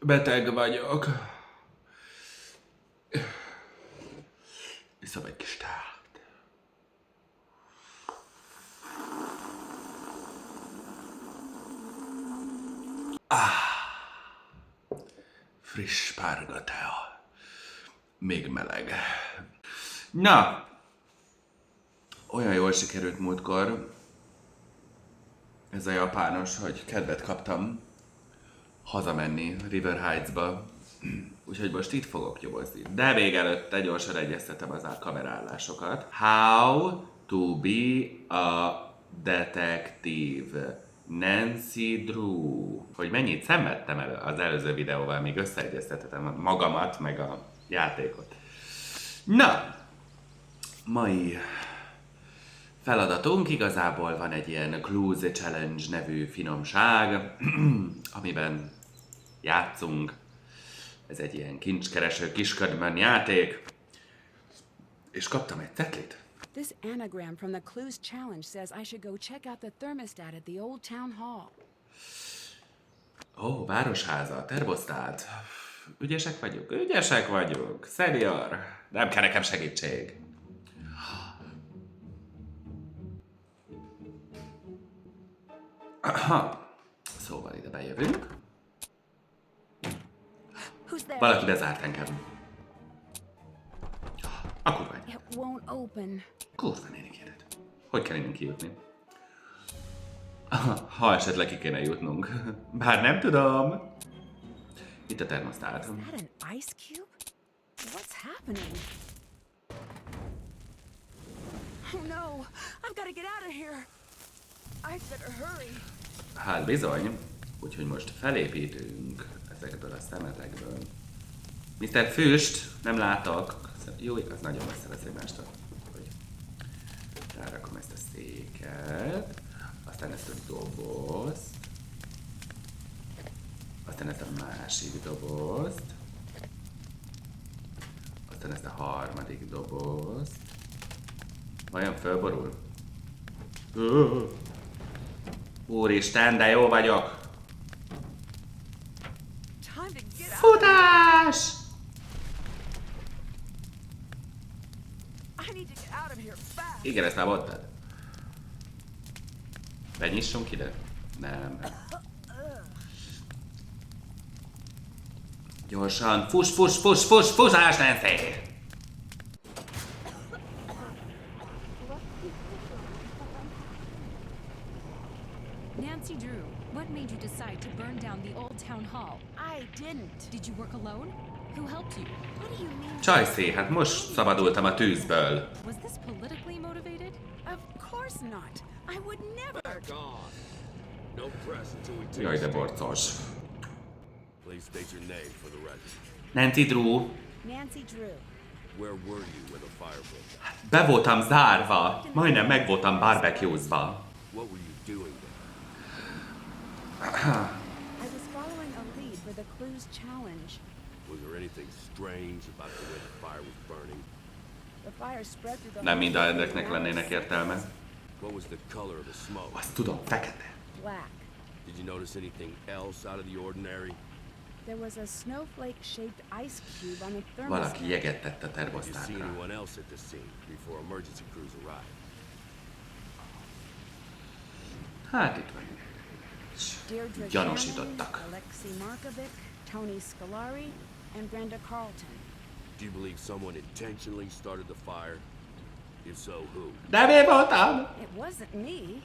Beteg vagyok. Iszom egy kis teát. Friss párga tea. Még meleg. Na! Olyan jól sikerült múltkor ez a japános, hogy kedvet kaptam hazamenni River Heights-ba. Úgyhogy most itt fogok nyomozni. De még előtte gyorsan egyeztetem az kamerállásokat. How to be a detective. Nancy Drew. Hogy mennyit szenvedtem az előző videóval, még összeegyeztethetem magamat, meg a játékot. Na! Mai feladatunk igazából van egy ilyen Clues Challenge nevű finomság, amiben játszunk. Ez egy ilyen kincskereső kisködmön játék. És kaptam egy cetlit. This anagram from the Clues Challenge says I should go check out the thermostat at the old town hall. Ó, városháza, termosztát. Ügyesek vagyunk. Senior. Nem kell nekem segítség. Aha. Szóval ide bejövünk. Valaki bezárt engem. A kurva. It won't open. Kurva nénik élet. Hogy kell innen kijutni? Ha esetleg ki kéne jutnunk. Bár nem tudom. Itt a termosztát. Is that an ice cube? What's happening? Oh no! I've got to get out of here. I'd better hurry. Hát bizony. Úgyhogy most felépítünk ezekből a szemetekből. Mr. Füst, nem látok. Jó, igaz, nagyon messze lesz egymástól. Rárakom ezt a széket. Aztán ezt a dobozt. Aztán ezt a másik dobozt. Aztán ezt a harmadik dobozt. Vajon fölborul? Úristen, de jó vagyok! Futás! Igen, ezt már mondtad. Benyissunk ide? Nem. Gyorsan, fuss, Nancy! Nancy Drew, what made you decide to burn down the old town hall? I didn't. Did you work alone? Who helped you? What do you mean? Csajszé, hát most szabadultam a tűzből. Was this politically motivated? Of course not. I would never. Back on. No press until we take Jaj, de stand. borcos. Please state your name for the record. Nancy Drew. Nancy Drew. Where were you when the fire broke out? Be voltam zárva. Majdnem meg voltam barbecuezva. What were you doing there? I was following a lead for the Clues Challenge. Was there anything strange about the way the fire was burning? The fire spread through the Nem whole minden building ennek and lennének I was értelme. What was the color of the smoke? Azt tudom, fekete. black. Did you notice anything else out of the ordinary? There was a snowflake-shaped ice cube on the thermostat. Valaki jeget tett a Did you see termosztátra. anyone else at the scene before emergency crews arrived? Hát itt vagyunk. Deirdre Gyanúsítottak. Shannon, Alexei Markovic, Tony Scolari, and Brenda Carlton. Do you believe someone intentionally started the fire? If so, who? Nem én voltam! It wasn't me.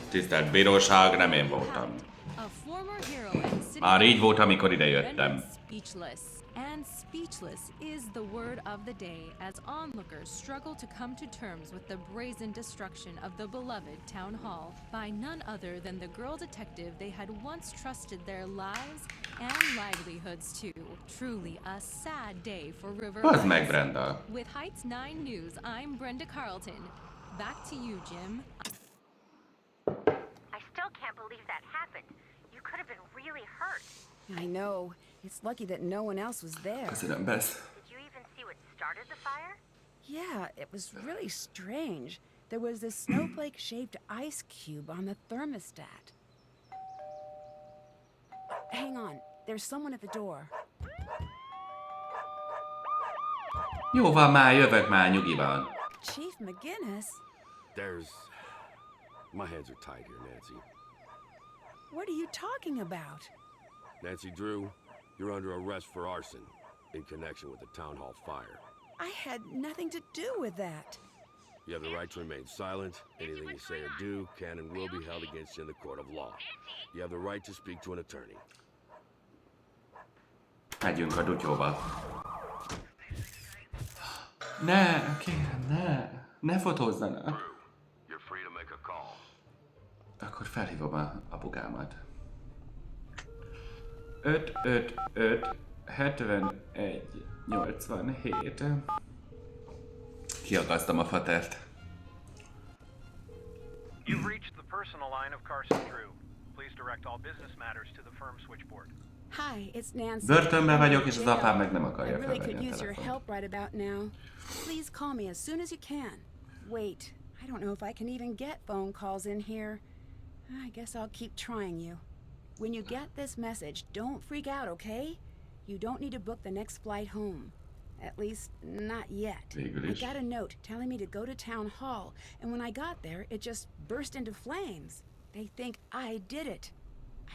Tisztelt bíróság, nem én voltam. A former hero and city Már így volt, amikor ide rendered jöttem. speechless. And speechless is the word of the day as onlookers struggle to come to terms with the brazen destruction of the beloved town hall by none other than the girl detective they had once trusted their lives and livelihoods to. Truly a sad day for River Az meg, Heights. Brenda. With Heights 9 News, I'm Brenda Carlton. Back to you, Jim. I still can't believe that happened. You could have been really hurt. I know. It's lucky that no one else was there. Köszönöm, Bess. Did you even see what started the fire? Yeah, it was really strange. There was this snowflake-shaped ice cube on the thermostat. hang on. There's someone at the door. Jó van már, jövök már, nyugiban. Chief McGinnis? My hands are tied here, Nancy. What are you talking about? Nancy Drew, you're under arrest for arson in connection with the town hall fire. I had nothing to do with that. You have the right to remain silent. Anything you say or do can and will be held against you in the court of law. You have the right to speak to an attorney. Megyünk a dutyóba. Ne, kérem, ne fotózzanak. You're free to make a call. Akkor felhívom a apukámat. 555 71 87. Kiakasztom a fatert. You've reached the personal line of Carson Drew. Please direct all business matters to the firm switchboard. Hi, it's Nancy. Börtönben vagyok, és az apám meg nem I akarja really felvenni could a use your telefont. help right about now. Please call me as soon as you can. Wait, I don't know if I can even get phone calls in here. I guess I'll keep trying you. When you get this message, don't freak out, okay? You don't need to book the next flight home. At least, not yet. Végül I is. got a note telling me to go to town hall, and when I got there, it just burst into flames. They think I did it.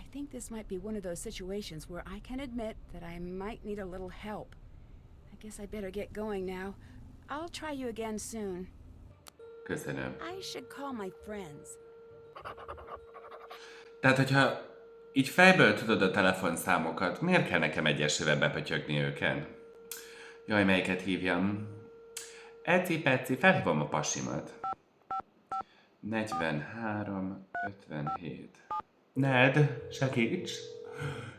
I think this might be one of those situations where I can admit that I might need a little help. I guess I better get going now. I'll try you again soon. Köszönöm. I should call my friends. Tehát, hogyha így fejből tudod a telefonszámokat, miért kell nekem egyesével bepötyögni őket? Jaj, melyiket hívjam? Eci-peci, felhívom a pasimat. 43, 57. Ned, segíts!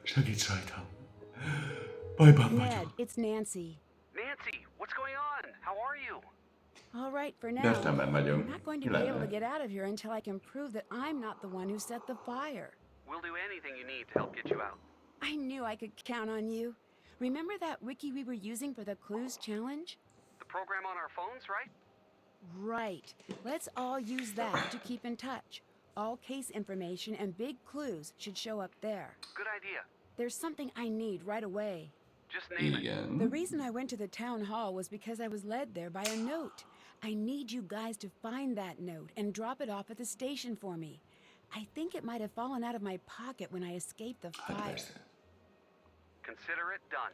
Segíts rajtam! Bajban Ned, vagyok. it's Nancy. Nancy, what's going on? How are you? All right, for now. Börtönben vagyunk. I'm not going Mi to be able lenne? to get out of here until I can prove that I'm not the one who set the fire. We'll do anything you need to help get you out. I knew I could count on you. Remember that wiki we were using for the clues challenge? The program on our phones, right? Right. Let's all use that to keep in touch. All case information and big clues should show up there. Good idea. There's something I need right away. Just name it. Igen. The reason I went to the town hall was because I was led there by a note. I need you guys to find that note and drop it off at the station for me. I think it might have fallen out of my pocket when I escaped the Hát fire. persze. Consider it done.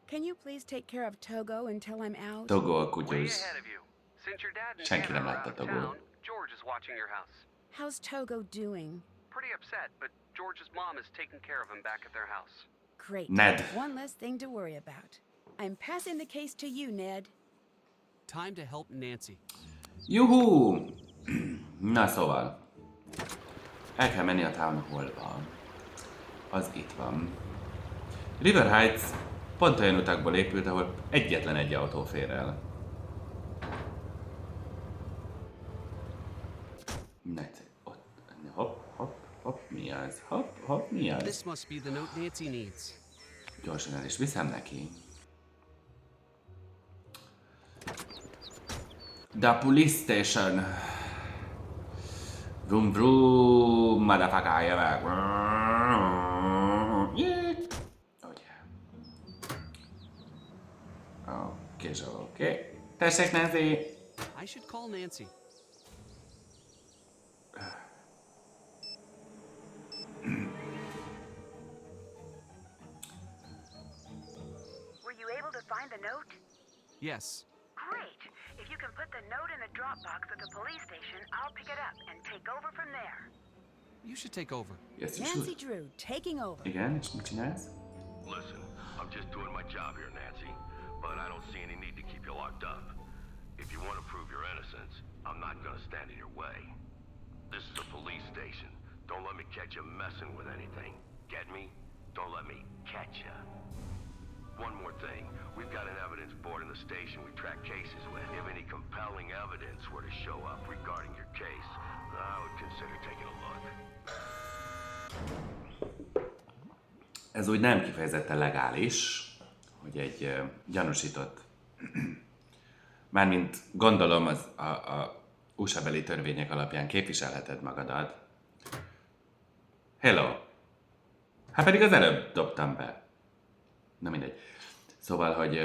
Can you please take care of Togo until I'm out? Togo a Way kutyus. ahead of you. Since your dad and Senki nem Hannah are látta out of Togót. town, George is watching your house. How's Togo doing? Pretty upset, but George's mom is taking care of him back at their house. Great. Ned. One less thing to worry about. I'm passing the case to you, Ned. Time to help Nancy. Juhú! Na szóval. El kell menni a Town Hallba. Az itt van. River Heights pont olyan utakból épült, ahol egyetlen egy autó fér el. Ott. Hopp, mi az? Hopp, mi az? This must be the note Nancy needs. Gyorsan el is viszem neki. The police station. Vroom vroom, motherfucker, jövök. Oké. Tessék, Nancy! I should call Nancy. Were you able to find the note? Yes. Great. If you can put the note in the Dropbox at the police station, I'll pick it up and take over from there. You should take over. Yes, you Nancy should. Drew, taking over. Igen, és mit csinálsz? Listen, I'm just doing my job here, Nancy, but I don't see any need to keep you locked up. If you want to prove your innocence, I'm not going to stand in your way. This is a police station. Don't let me catch you messing with anything. Get me? Don't let me catch you. One more thing. We've got an evidence board in the station we track cases with. If any compelling evidence were to show up regarding your case, I would consider taking a look. Ez úgy nem kifejezetten legális, hogy egy gyanúsított, mármint gondolom a USA-beli törvények alapján képviselheted magadat. Hello! Hát pedig az előbb dobtam be. Na mindegy. Szóval, hogy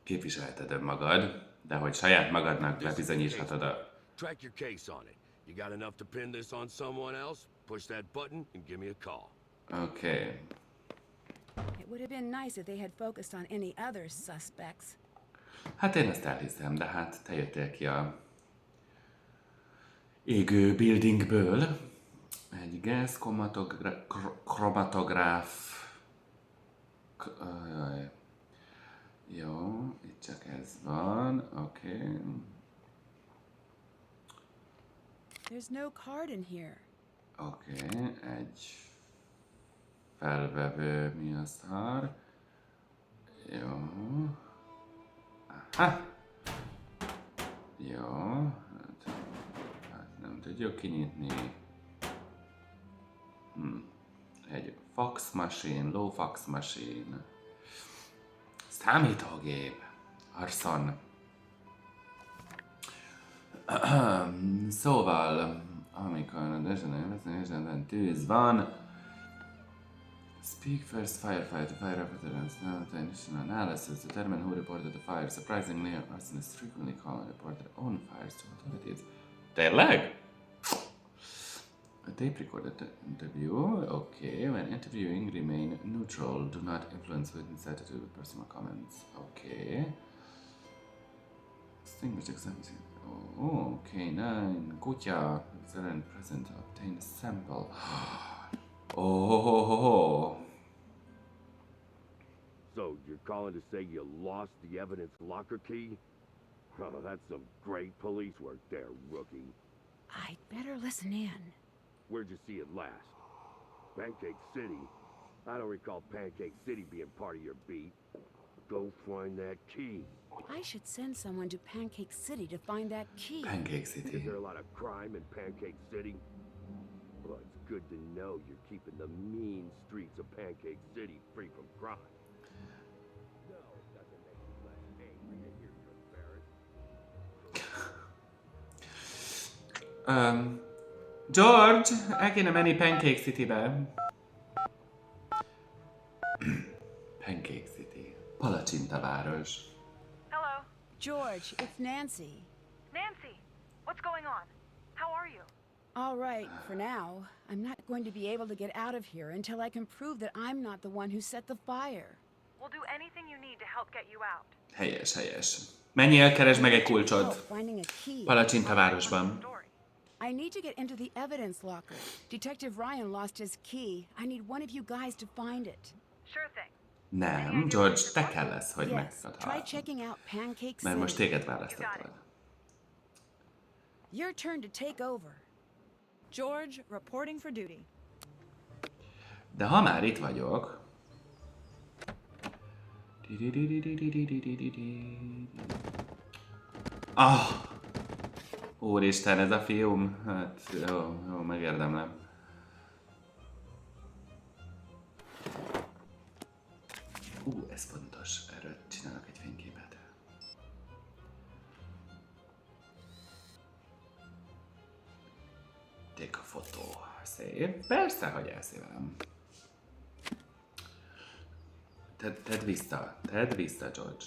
képviselheted önmagad, de hogy saját magadnak bebizonyíthatod a... Track your case on it. You got enough to pin this on someone else? Push that button and give me a call. Oké. It would have been nice if they had focused on any other suspects. Hát én ezt elhiszem, de hát te jöttél ki a égő buildingből. Egy gáz kromatográf. Jó, itt csak ez van, oké. There's no card in here. Oké, egy felvevő, mi a szar? Jó. Aha! Jó, hát nem tudjuk kinyitni. Egy fax machine, low fax machine. Számítógép. Arson. Szóval, amikor a destination tűz van, speak first firefighter, fire apparatus, initial analysis, determine who reported the fire. Surprisingly, arsonists frequently call and report their own fires to authorities. Tényleg? A tape recorded interview. Okay, when interviewing, remain neutral. Do not influence witness attitude with personal comments. Okay. Distinguished exams. Oh, okay, 9. Kutya. Excellent present. Obtain a sample. Oh. So, you're calling to say you lost the evidence locker key? Oh, that's some great police work there, rookie. I'd better listen in. Where'd you see it last? Pancake City? I don't recall Pancake City being part of your beat. Go find that key. I should send someone to Pancake City to find that key. Pancake City. Is there a lot of crime in Pancake City? Well, it's good to know you're keeping the mean streets of Pancake City free from crime. No, it doesn't make you less angry to hear you're embarrassed. George, el kéne menni Pancake Citybe. Pancake City. Palacsinta város. Hello. George, it's Nancy. Nancy, what's going on? How are you? All right, for now. I'm not going to be able to get out of here until I can prove that I'm not the one who set the fire. We'll do anything you need to help get you out. Helyes, helyes. Menjél, keresd meg egy kulcsot. Finding a key. Palacsinta városban. I need to get into the evidence locker. Detective Ryan lost his key. I need one of you guys to find it. Sure thing. Nem, George, te kell lesz, hogy Yes, megtudhassd. try checking out Pancake City. Mert most téged választottak. Your turn to take over. George, reporting for duty. De ha már itt vagyok... Ah! Úristen, ez a fiúm. Hát, jó, megérdemlem. Ez fontos. Erről csinálok egy fényképet. Take a photo. Szép. Persze, hogy elszívelem. Tedd vissza, George.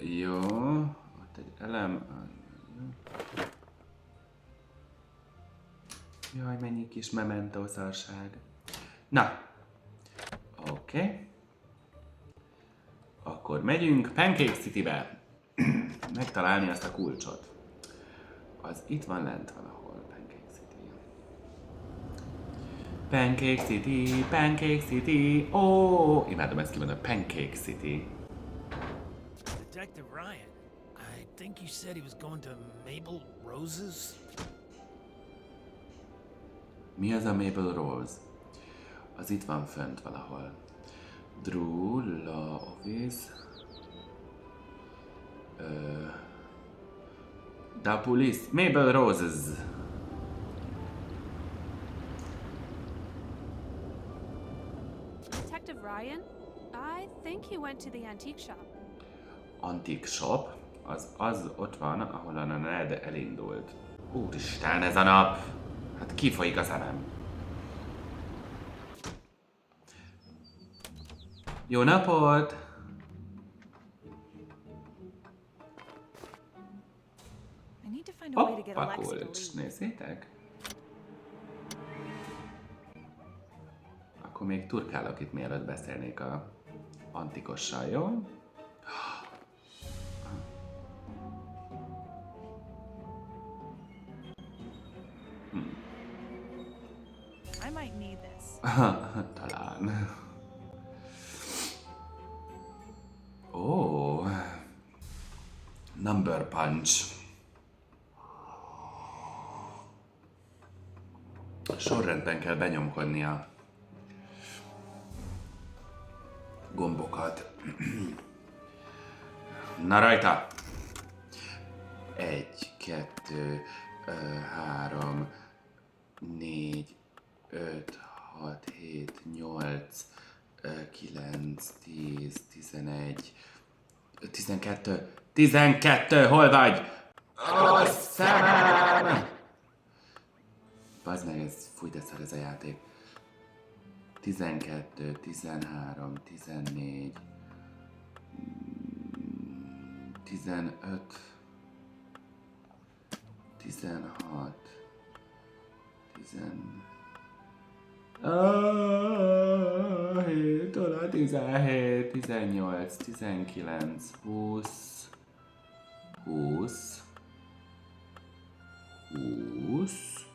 Jó. Ott egy elem. Jaj, mennyi kis memento szarság. Na. Oké. Akkor megyünk Pancake Citybe. Megtalálni azt a kulcsot. Az itt van lent valahol, Pancake City. Pancake City, Pancake City. Ó, imádom ezt kimondani, Pancake City. Detective Ryan, I think you said he was going to Mabel Rose's? Mi az a Mabel Rose? Az itt van fönt valahol. Drew, Law Office. The Police. Mabel Roses. Detective Ryan? I think he went to the antique shop. Antique Shop? Az ott van, ahol a Ned elindult. Úristen, ez a nap! Hát kifolyik a szemem. Jó napot! Hoppa kulcs, nézzétek! Akkor még turkálok itt, mielőtt beszélnék a antikossal, jó? I might need this. Talán. Ó. Number punch. Sorrendben kell benyomkodni a gombokat. Na rajta! 1, 2, 3, 4, 5, 6, 7, 8, 9, 10, 11, 12, 12, hol vagy? A szemem! Bazd meg, ez fúj, de szar ez a játék. 12, 13, 14, 15, 16, 17, 18, 19, 20, 20, 20,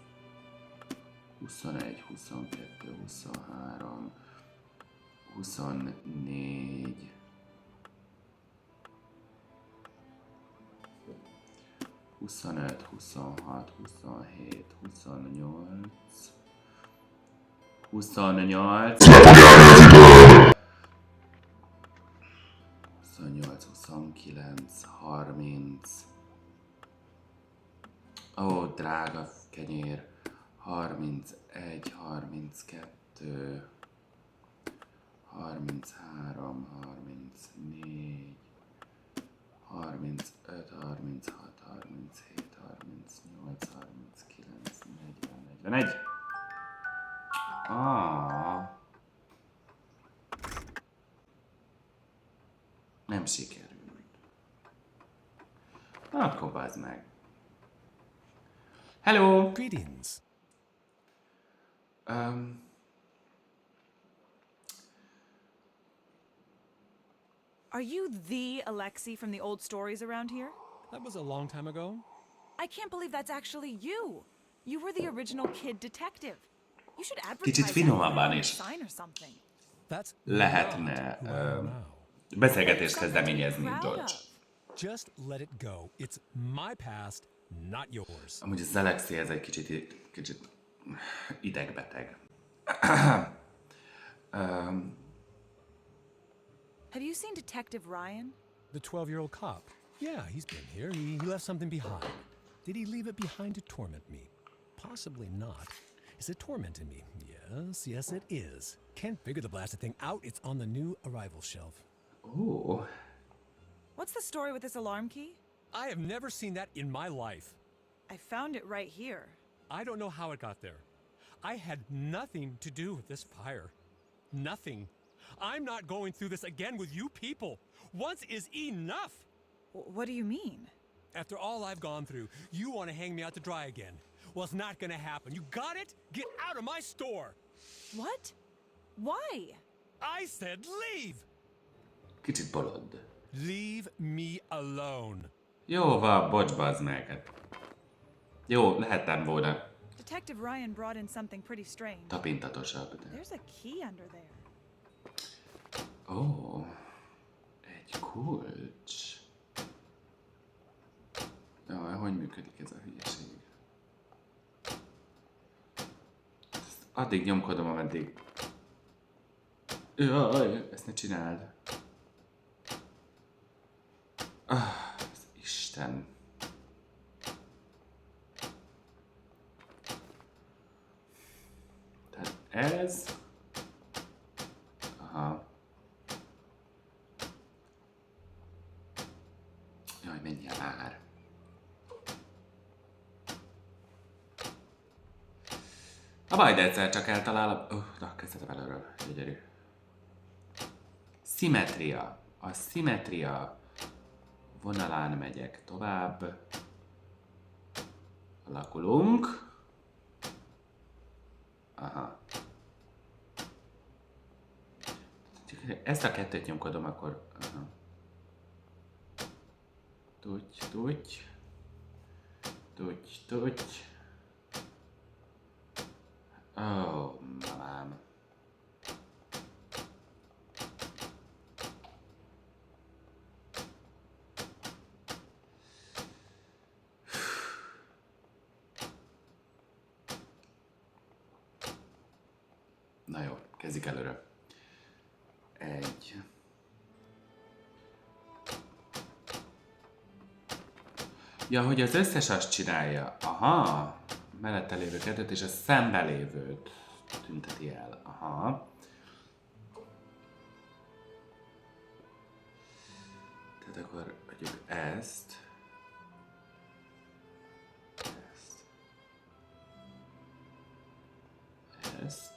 21, 22, 23, 24, 25, 26, 27, 28, 28, 28, 29, 30, ó, drága kenyér, 31, 32, 33, 34, 35, 36, 37, 38, 39, 40, 41. Nem sikerült. Akkor bazd meg. Hello! Greetings. Are you the Alexei from the old stories around here? That was a long time ago. I can't believe that's actually you. You were the original kid detective. You should Kicsit advertise finomabban that is sign or something. That's lehetne beszélgetést kezdeményezni, George. Just let it go. It's my past, not yours. Amúgy az Alexei ez egy kicsit idegbeteg. Have you seen Detective Ryan? The 12-year-old cop. Yeah, he's been here. He left something behind. Did he leave it behind to torment me? Possibly not. Is it tormenting me? Yes, it is. Can't figure the blasted thing out. It's on the new arrival shelf. Ooh. What's the story with this alarm key? I have never seen that in my life. I found it right here. I don't know how it got there. I had nothing to do with this fire. Nothing. I'm not going through this again with you people. Once is enough. What do you mean? After all I've gone through, you want to hang me out to dry again. Well, it's not going to happen. You got it? Get out of my store. What? Why? I said leave. Kicsit bolond. Leave me alone. Jó van, bocs, bazd meg. Jó, lehettem volna Detective Ryan brought in something pretty strange. tapintatosabb, de... There's a key under there. Ó, egy kulcs. Jaj, hogy működik ez a hülyeség? Ezt addig nyomkodom, ameddig... Jaj, ezt ne csináld. Az Isten. Tehát ez... Aha. Jaj, menjél már. Majd egyszer csak eltalál a... kezdhetem előről. Gyönyörű. Szimmetria. A szimmetria vonalán megyek tovább. Alakulunk. Aha. Ezt a kettőt nyomkodom, akkor... Aha. Tudj. Ó, mamám. Na jó, kezdjük előre. Egy. Ja, hogy az összes azt csinálja. Aha. Mellette lévő kettőt és a szembe lévőt tünteti el. Aha. Tehát akkor adjuk ezt. Ezt.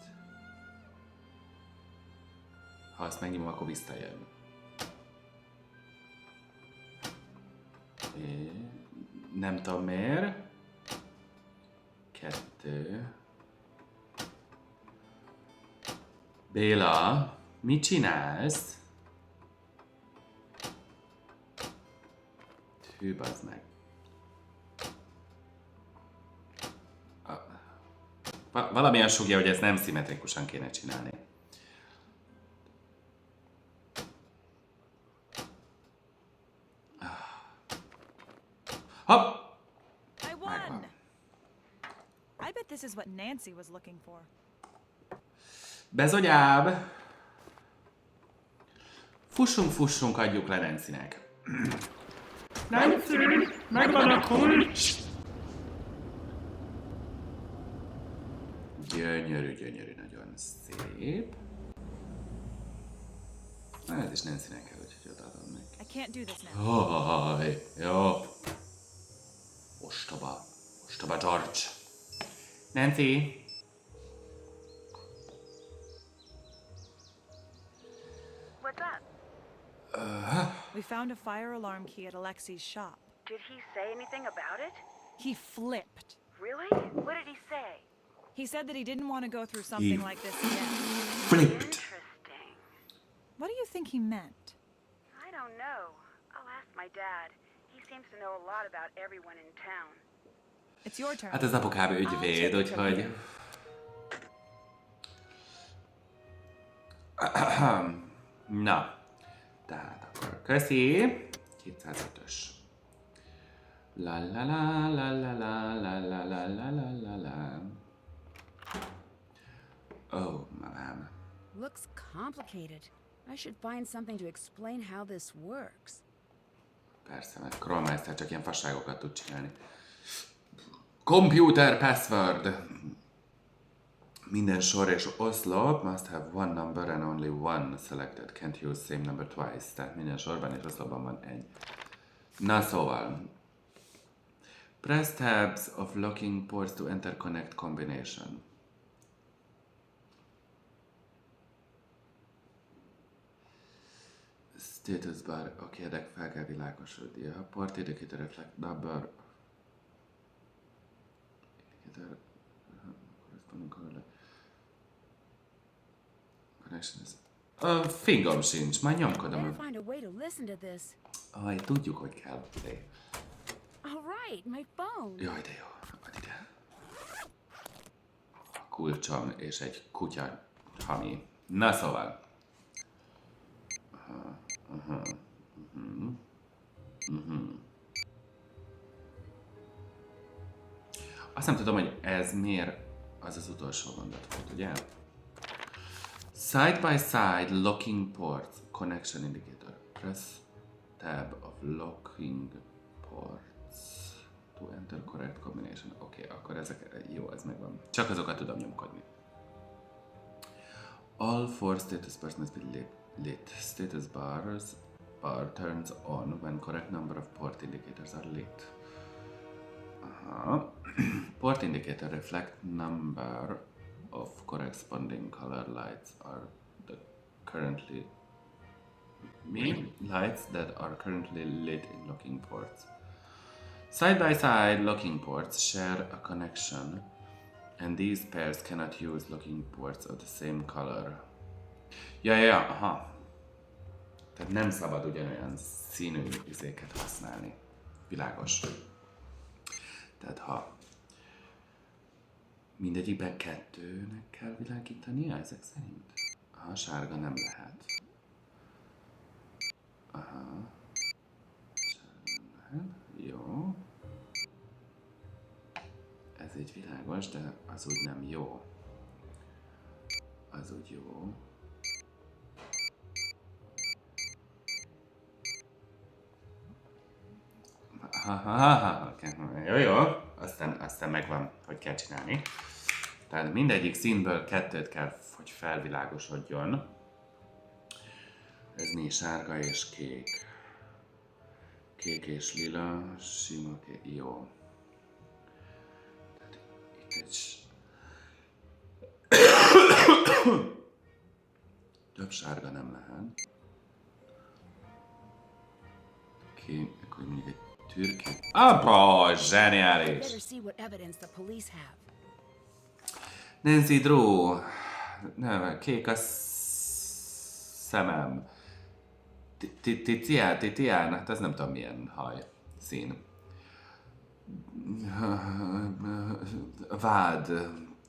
Ha azt megnyomom, akkor visszajön. Nem tudom miért. 2. Béla, mit csinálsz? Hű, bazd meg. Valamilyen sugja, hogy ezt nem szimmetrikusan kéne csinálni. Hopp! I won! I bet this is what Nancy was looking for. Bezonyáb! Fussunk, adjuk le Nancynek. Nancy! Megvan a kulcs! Gyönyörű, nagyon szép. Na, ez is Nancynek kell, úgyhogy odaadom meg. I can't do this now. Haj, jó. Ostoba George. Nancy! What's up? We found a fire alarm key at Alexi's shop. Did he say anything about it? He flipped. Really? What did he say? He said that he didn't want to go through something like this again. Flipped. Interesting. What do you think he meant? I don't know. I'll ask my dad. He seems to know a lot about everyone in town. It's your turn. Hát az apukám ügyvéd, úgyhogy... Na, tehát akkor köszi. 205-ös. La la la la la la la la la la la la la. Oh, mamám. Looks complicated. I should find something to explain how this works. Persze, mert Chrome csak ilyen fasságokat tud csinálni. Computer password. Minden sor és oszlop must have one number and only one selected. Can't use same number twice. Tehát minden sorban és oszlopban van egy. Na szóval. Press tabs of locking ports to enter connect combination. Status bar. Oké, de fel kell világosodni. A port indicator reflect number. Indicator. Corresponding color. Connection is... Fingom sincs, majd nyomkodom. Better find a way to listen to this. Aj, tudjuk, hogy kell. All right, my phone. Jaj, de jó. Add ide. A kulcsom és egy kutya hami. Na szóval. Azt nem tudom, hogy ez miért az az utolsó mondat volt, ugye? Side by side locking ports connection indicator. Press tab of locking ports to enter correct combination. Oké, akkor ezek jó, ez megvan. Csak azokat tudom nyomkodni. All four status bars must be lit. Status bar turns on when correct number of port indicators are lit. Aha. Port indicator reflect number of corresponding color lights are the currently lights that are currently lit in locking ports. Side by side, locking ports share a connection, and these pairs cannot use locking ports of the same color. Aha. Tehát nem szabad ugyanolyan színű izéket használni. Világos. Tehát ha mindegyikben 2-nek kell világítania ezek szerint? Aha, sárga nem lehet. Aha. Sárga nem lehet. Jó. Ez így világos, de az úgy nem jó. Az úgy jó. Jó. Aztán megvan, hogy kell csinálni. Tehát mindegyik színből 2 kell, hogy felvilágosodjon. Ez mi? Sárga és kék. Kék és lila, sima kék. Jó. Tehát itt egy... Több sárga nem lehet. Akkor mondjuk egy türkét. Apa, zseniális! Nancy Drew. Nem, kék a szemem. Titián, hát ez nem tudom milyen haj szín. Vád,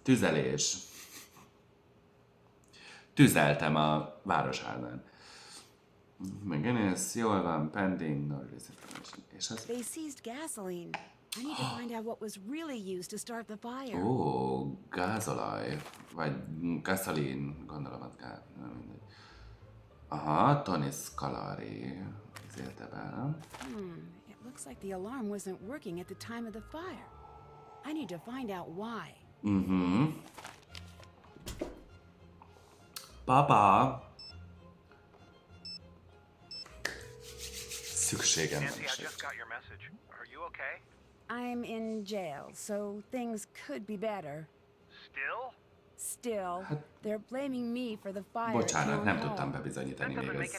tüzelés. Tüzeltem a városházán. Megnéz, jól van, pending, no information. És az... They seized gasoline. I need to find out what was really used to start the fire. Ó, gázolaj. Vagy gasolin, gondolom az gáz. Nem mindegy. Aha, Tony Scolari. Ezért be. It looks like the alarm wasn't working at the time of the fire. I need to find out why. Papa. Szükségem Nancy, van. I just got your message. Are you okay? I'm in jail, so things could be better. Still, they're blaming me for the fire. Bocsánat, nem tudtam bebizonyítani még az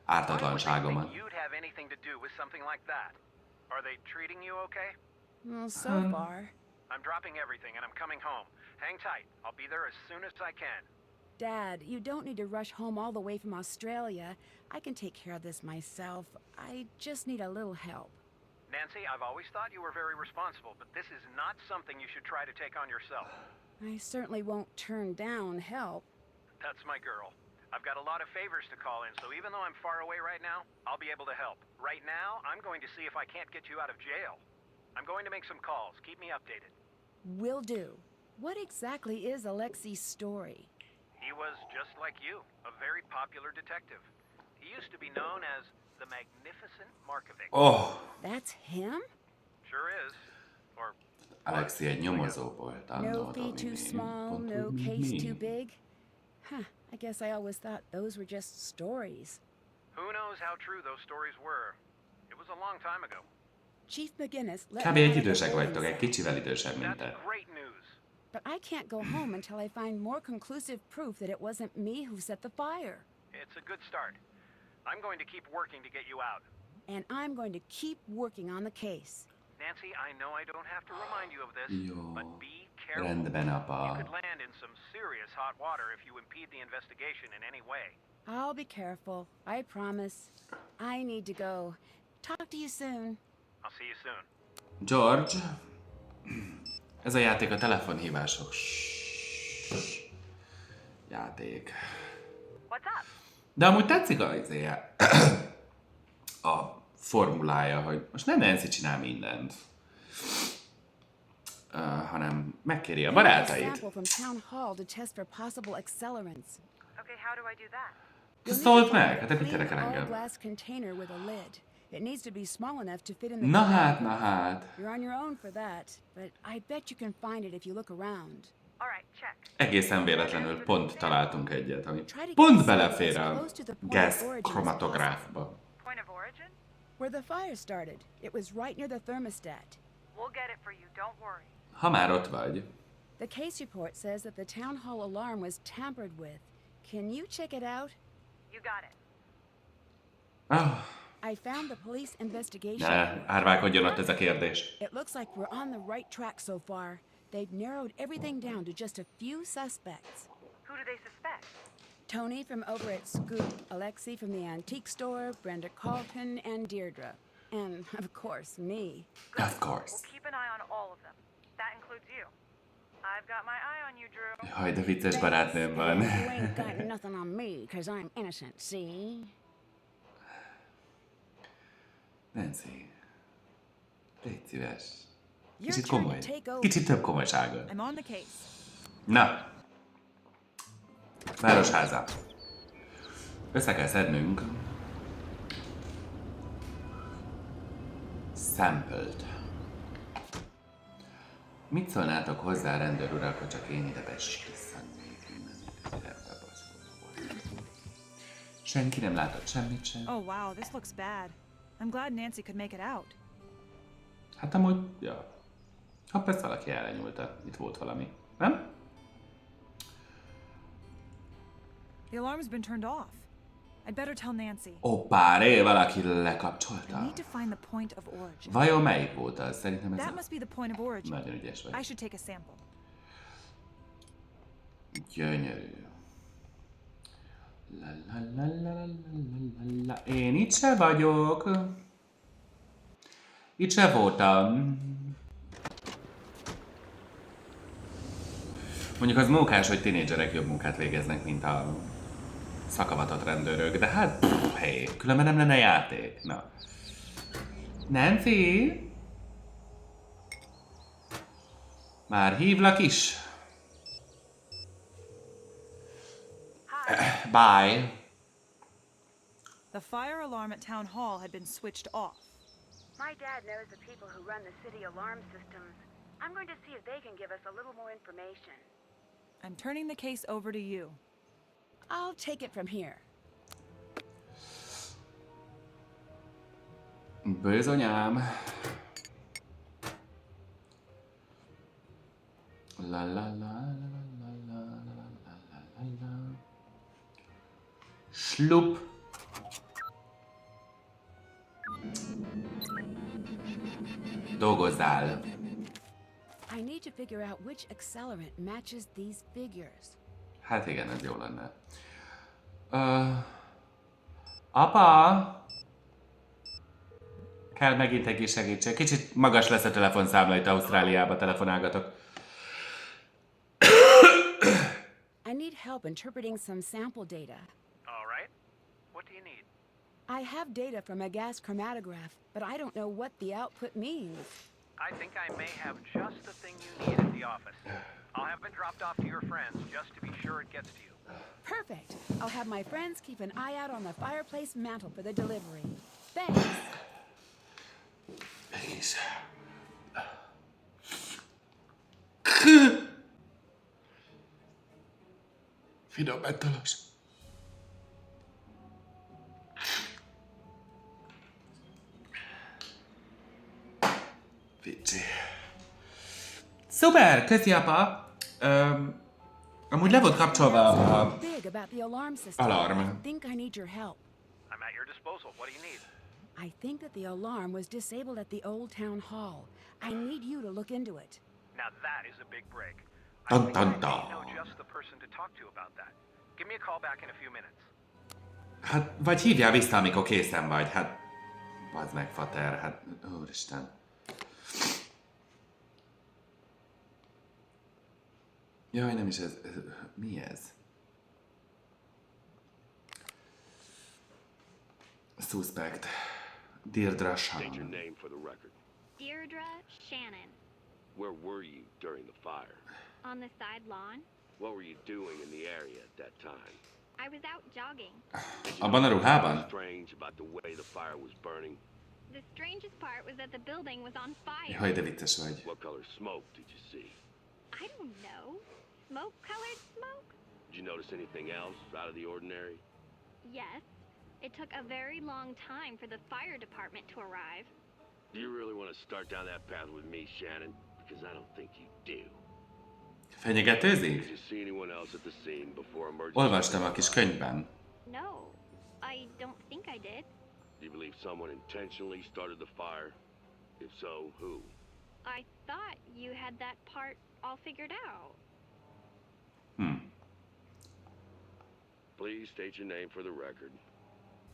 ártatlanságomat. You'd have anything to do with something like that. Are they treating you okay? Well, so far. I'm dropping everything and I'm coming home. Hang tight. I'll be there as soon as I can. Dad, you don't need to rush home all the way from Australia. I can take care of this myself. I just need a little help. Nancy, I've always thought you were very responsible, but this is not something you should try to take on yourself. I certainly won't turn down help. That's my girl. I've got a lot of favors to call in, so even though I'm far away right now, I'll be able to help. Right now, I'm going to see if I can't get you out of jail. I'm going to make some calls. Keep me updated. Will do. What exactly is Alexi's story? He was just like you, a very popular detective. He used to be known as the Magnificent Markovic. Oh! That's him? Sure is. Or Alexi egy nyomozó volt. No fee too small, no case too big. Huh, I guess I always thought those were just stories. Who knows how true those stories were? It was a long time ago. Chief McGinnis let Kb. Egy idősek vagytok, egy kicsivel idősebb, mint te. That's great news. But I can't go home until I find more conclusive proof that it wasn't me who set the fire. It's a good start. I'm going to keep working to get you out. And I'm going to keep working on the case. Nancy, I know I don't have to remind you of this, but be careful. Rendben, apa. You could land in some serious hot water if you impede the investigation in any way. I'll be careful. I promise. I need to go. Talk to you soon. I'll see you soon. George, ez a játék a telefonhívások játék. What's up? De amúgy tetszik a formulája, hogy most nem Nancy csinál mindent, hanem megkéri a barátait. From town hall to test for possible accelerants. Okay, how do I do that? Szólt meg, hát mit érdekel engem? Glass container with a lid. It needs to be small enough to fit in the Na hát. You're on your own for that, but I bet you can find it if you look around. All right, check. Egészen véletlenül pont találtunk egyet, ami pont belefér a gas chromatográfba. Point of origin? Where the fire started. It was right near the thermostat. We'll get it for you, don't worry. Ha már ott vagy. The case report says that the town hall alarm was tampered with. Can you check it out? You got it. Ah, I found the police investigation ne, report. árválkodjon ott ez a kérdés. It looks like we're on the right track so far. They've narrowed everything down to just a few suspects. Who do they suspect? Tony from over at Scoop, Alexi from the antique store, Brenda Carlton, and Deirdre. And, of course, me. Of course. We'll keep an eye on all of them. That includes you. I've got my eye on you, Drew. Jaj, de vicces barátnőm van. You ain't got nothing on me, because I'm innocent, see? Nancy, légy szíves. Your Kicsit turn komoly. to take over. Kicsit több komolyságot. I'm on the case. Na. Városháza. Össze kell szednünk. Sampled. Mit szólnátok hozzá, rendőr urak, hogy csak én ide bestrisszannék innen ide bebaszolva. Senki nem látott semmit sem. Oh wow, this looks bad. I'm glad Nancy could make it out. Hát amúgy, ja. Ha persze valaki ellenyúlta, itt volt valami, nem? The alarm's been turned off. I'd better tell Nancy. Hoppá, valaki I lekapcsolta. need to find the point of origin. Vajon melyik volt az? Szerintem ez That a... must be the point of origin. Nagyon ügyes vagy. I should take a sample. Gyönyörű. La la la la la la la. Én itt se vagyok. Itt se voltam. Mondjuk az mókás, hogy tinédzserek jobb munkát végeznek, mint a szakavatott rendőrök, de hát, hé, különben nem lenne játék. Na. Nancy? Már hívlak is? Bye. The fire alarm at Town Hall had been switched off. My dad knows the people who run the city alarm systems. I'm going to see if they can give us a little more information. I'm turning the case over to you. I'll take it from here. Bizonyám. La la la la la la la la la la. Slup. Dolgozzál. I need to figure out which accelerant matches these figures. Hát igen, ez jó lenne. Apa! Kell megint egy kis segítség. Kicsit magas lesz a telefonszámla, itt Ausztráliába telefonálgatok. I need help interpreting some sample data. All right. What do you need? I have data from a gas chromatograph, but I don't know what the output means. I think I may have just the thing you need at the office. I'll have it dropped off to your friends just to be sure it gets to you. Perfect. I'll have my friends keep an eye out on the fireplace mantle for the delivery. Thanks. Please. Finom mentalos. Vicsi. Szuper, köszi apa. Amúgy le volt kapcsolva a Big about the alarm system. alarm. I think I need your help. I'm at your disposal. What do you need? I think that the alarm was disabled at the old town hall. I need you to look into it. Now that is a big break. I Dun, think dun, I may dun. know just the person to talk to about that. Give me a call back in a few minutes. Hát, vagy hívjál vissza, amikor készen vagy. Hát, bazd meg, fater. Hát, úristen. Jaj, nem is ez. Mi ez? Suspect. Deirdre State your Shannon. name for the record. Deirdre Shannon. Where were you during the fire? On the side lawn. What were you doing in the area at that time? I was out jogging. Abban a ruhában? Strange about the way the fire was burning. The strangest part was that the building was on fire. Jaj, de vicces vagy. What color smoke did you see? I don't know. Smoke-colored smoke? Did you notice anything else out of the ordinary? Yes. It took a very long time for the fire department to arrive. Do you really want to start down that path with me, Shannon? Because I don't think you do. Fenyegetőzik? Did you see anyone else at the scene before emergency? Olvastam a kis könyvben. No, I don't think I did. Do you believe someone intentionally started the fire? If so, who? I thought you had that part all figured out. Please state your name for the record.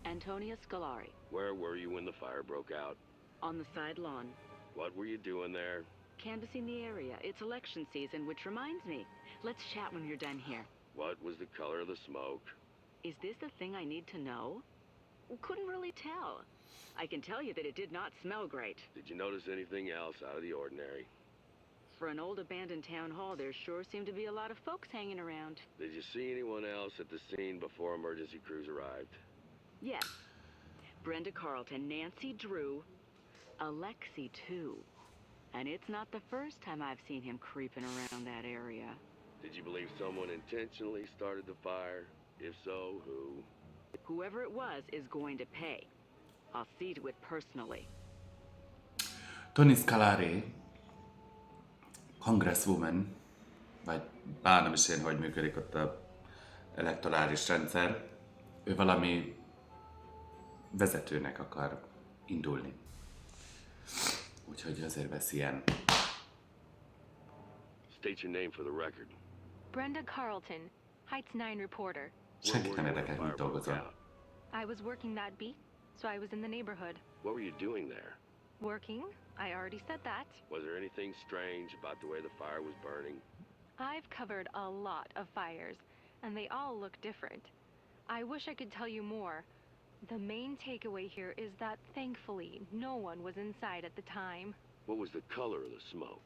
Antonia Scolari, Where were you when the fire broke out? on the side lawn. What were you doing there? Canvassing the area. It's election season, which reminds me. Let's chat when you're done here. What was the color of the smoke? Is this the thing I need to know? Couldn't really tell. I can tell you that it did not smell great. Did you notice anything else out of the ordinary? For an old abandoned town hall, there sure seemed to be a lot of folks hanging around. Did you see anyone else at the scene before emergency crews arrived? Yes. Brenda Carlton, Nancy Drew, Alexi too. And it's not the first time I've seen him creeping around that area. Did you believe someone intentionally started the fire? If so, who? Whoever it was is going to pay. I'll see to it personally. Tony Scolari, congresswoman, vagy bár nem is én, hogy működik ott a elektorális rendszer, ő valami vezetőnek akar indulni. Úgyhogy azért vesz ilyen. State your name for the record. Brenda Carlton, Heights 9 reporter. Senkit nem érdekel, mit dolgozol. I was working that beat, so I was in the neighborhood. What were you doing there? Working? I already said that. Was there anything strange about the way the fire was burning? I've covered a lot of fires, and they all look different. I wish I could tell you more. The main takeaway here is that thankfully no one was inside at the time. What was the color of the smoke?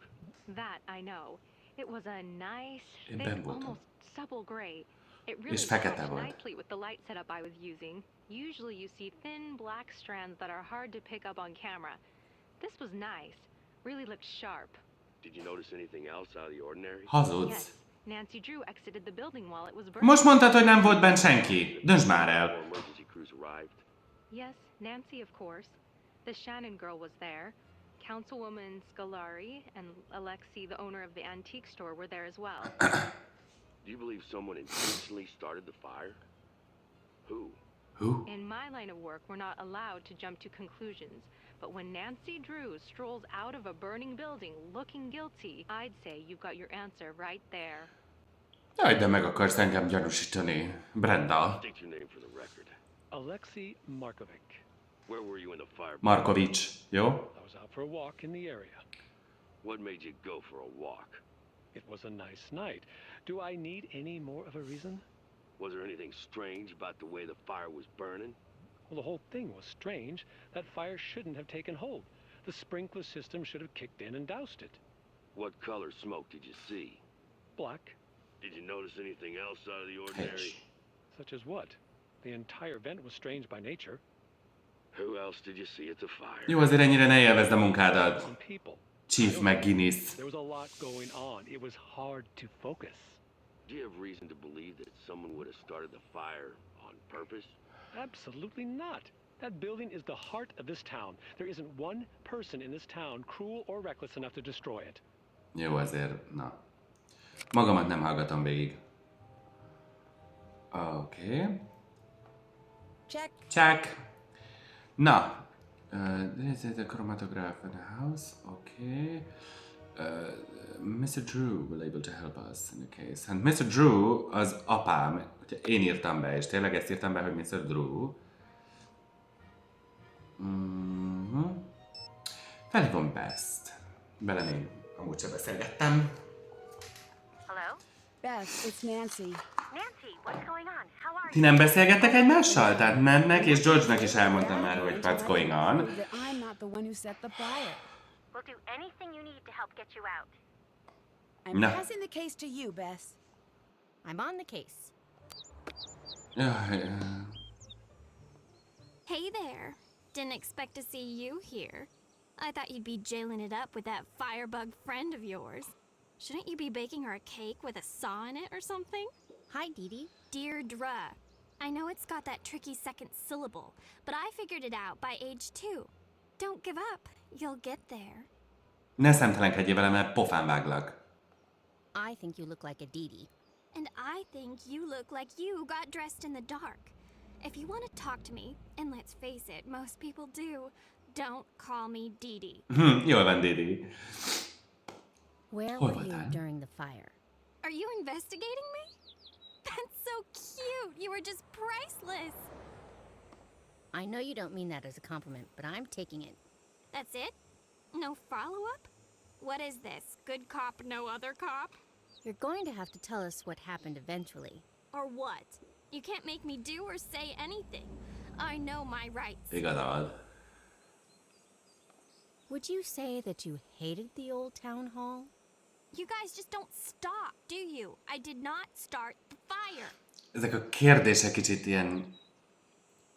That I know. It was a nice, Én thick, benn voltam. almost supple gray. It really És fekete matched volt. nicely with the light setup I was using. Usually you see thin black strands that are hard to pick up on camera. This was nice. Really looked sharp. Did you notice anything else out of the ordinary? Hazudsz. Yes, Nancy Drew exited the building while it was burning. Most mondtad, hogy nem volt benn senki. Döntsd már el. Before emergency crews arrived? Yes, Nancy, of course. The Shannon girl was there. Councilwoman Scolari and Alexi, the owner of the antique store, were there as well. Do you believe someone intentionally started the fire? Who? Who? In my line of work, we're not allowed to jump to conclusions. But when Nancy Drew strolls out of a burning building looking guilty, I'd say you've got your answer right there. Jaj, de meg akarsz engem gyanúsítani. Brenda. State your name for the record. Alexei Markovic. Where were you when the fire? Markovics, jó? I was out for a walk in the area. What made you go for a walk? It was a nice night. Do I need any more of a reason? Was there anything strange about the way the fire was burning? Well, the whole thing was strange. That fire shouldn't have taken hold. The sprinkler system should have kicked in and doused it. What color smoke did you see? Black. Did you notice anything else out of the ordinary? Such as what? The entire event was strange by nature. Who else did you see at the fire? Jó, azért ennyire ne élvezd a munkádat. Some people. Chief McGuinness. There was a lot going on. It was hard to focus. Do you have reason to believe that someone would have started the fire on purpose? Absolutely not. That building is the heart of this town. There isn't one person in this town cruel or reckless enough to destroy it. Jó, azért, na. Magamat nem hallgatom végig. Oké. Check. Check. Na. This is the chromatograph in the house. Okay. Mr. Drew will able to help us in the case. And Mr. Drew az apám. Hogyha én írtam be, és tényleg ezt írtam be, hogy Mr. Drew. Felhívom Bess-t. Vele még amúgy sem beszélgettem. Hello? Bess, it's Nancy. Nancy, what's going on? How are Ti you? nem beszélgettek egymással? Tehát Mannek és George-nak is elmondtam már, hogy what's going on. That I'm not the one who set the fire. We'll do anything you need to help get you out. I'm No. passing the case to you, Bess. I'm on the case. Jaj, Hey there. Didn't expect to see you here. I thought you'd be jailing it up with that firebug friend of yours. Shouldn't you be baking her a cake with a saw in it or something? Hi, Dee Dee. Deirdre. I know it's got that tricky second syllable, but I figured it out by age 2. Don't give up. You'll get there. ne szemtelenkedjél velem, mert pofán váglak. I think you look like a Dee. And I think you look like you got dressed in the dark. If you want to talk to me, and let's face it, most people do, don't call me Dee. Jól van, Didi. Where Hol were you voltál? during the fire? Are you investigating me? That's so cute. You were just priceless. I know you don't mean that as a compliment, but I'm taking it. That's it? No follow-up? What is this? Good cop, no other cop? You're going to have to tell us what happened eventually. Or what? You can't make me do or say anything. I know my rights. Igazad. Would you say that you hated the old town hall? You guys just don't stop, do you? I did not start the fire. Ezek a kérdések kicsit ilyen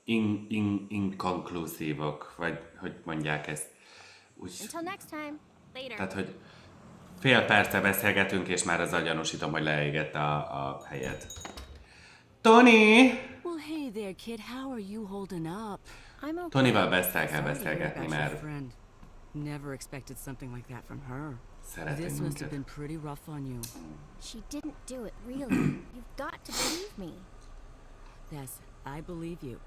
inkonkluzívok, vagy hogy mondják ezt. Úgy, Until next time. Later. tehát, hogy fél perce beszélgetünk, és már azzal gyanúsítom, hogy leégette a helyet. Tony! Well, hey there, kid. How are you holding up? I'm okay. Tonyval Besszel kell Sorry to hear beszélgetni, about your mert friend. Never expected something like that from her. szeretünk This must have minket. been pretty rough on you. She didn't do it, really. You've got to believe me. Bess, I believe you.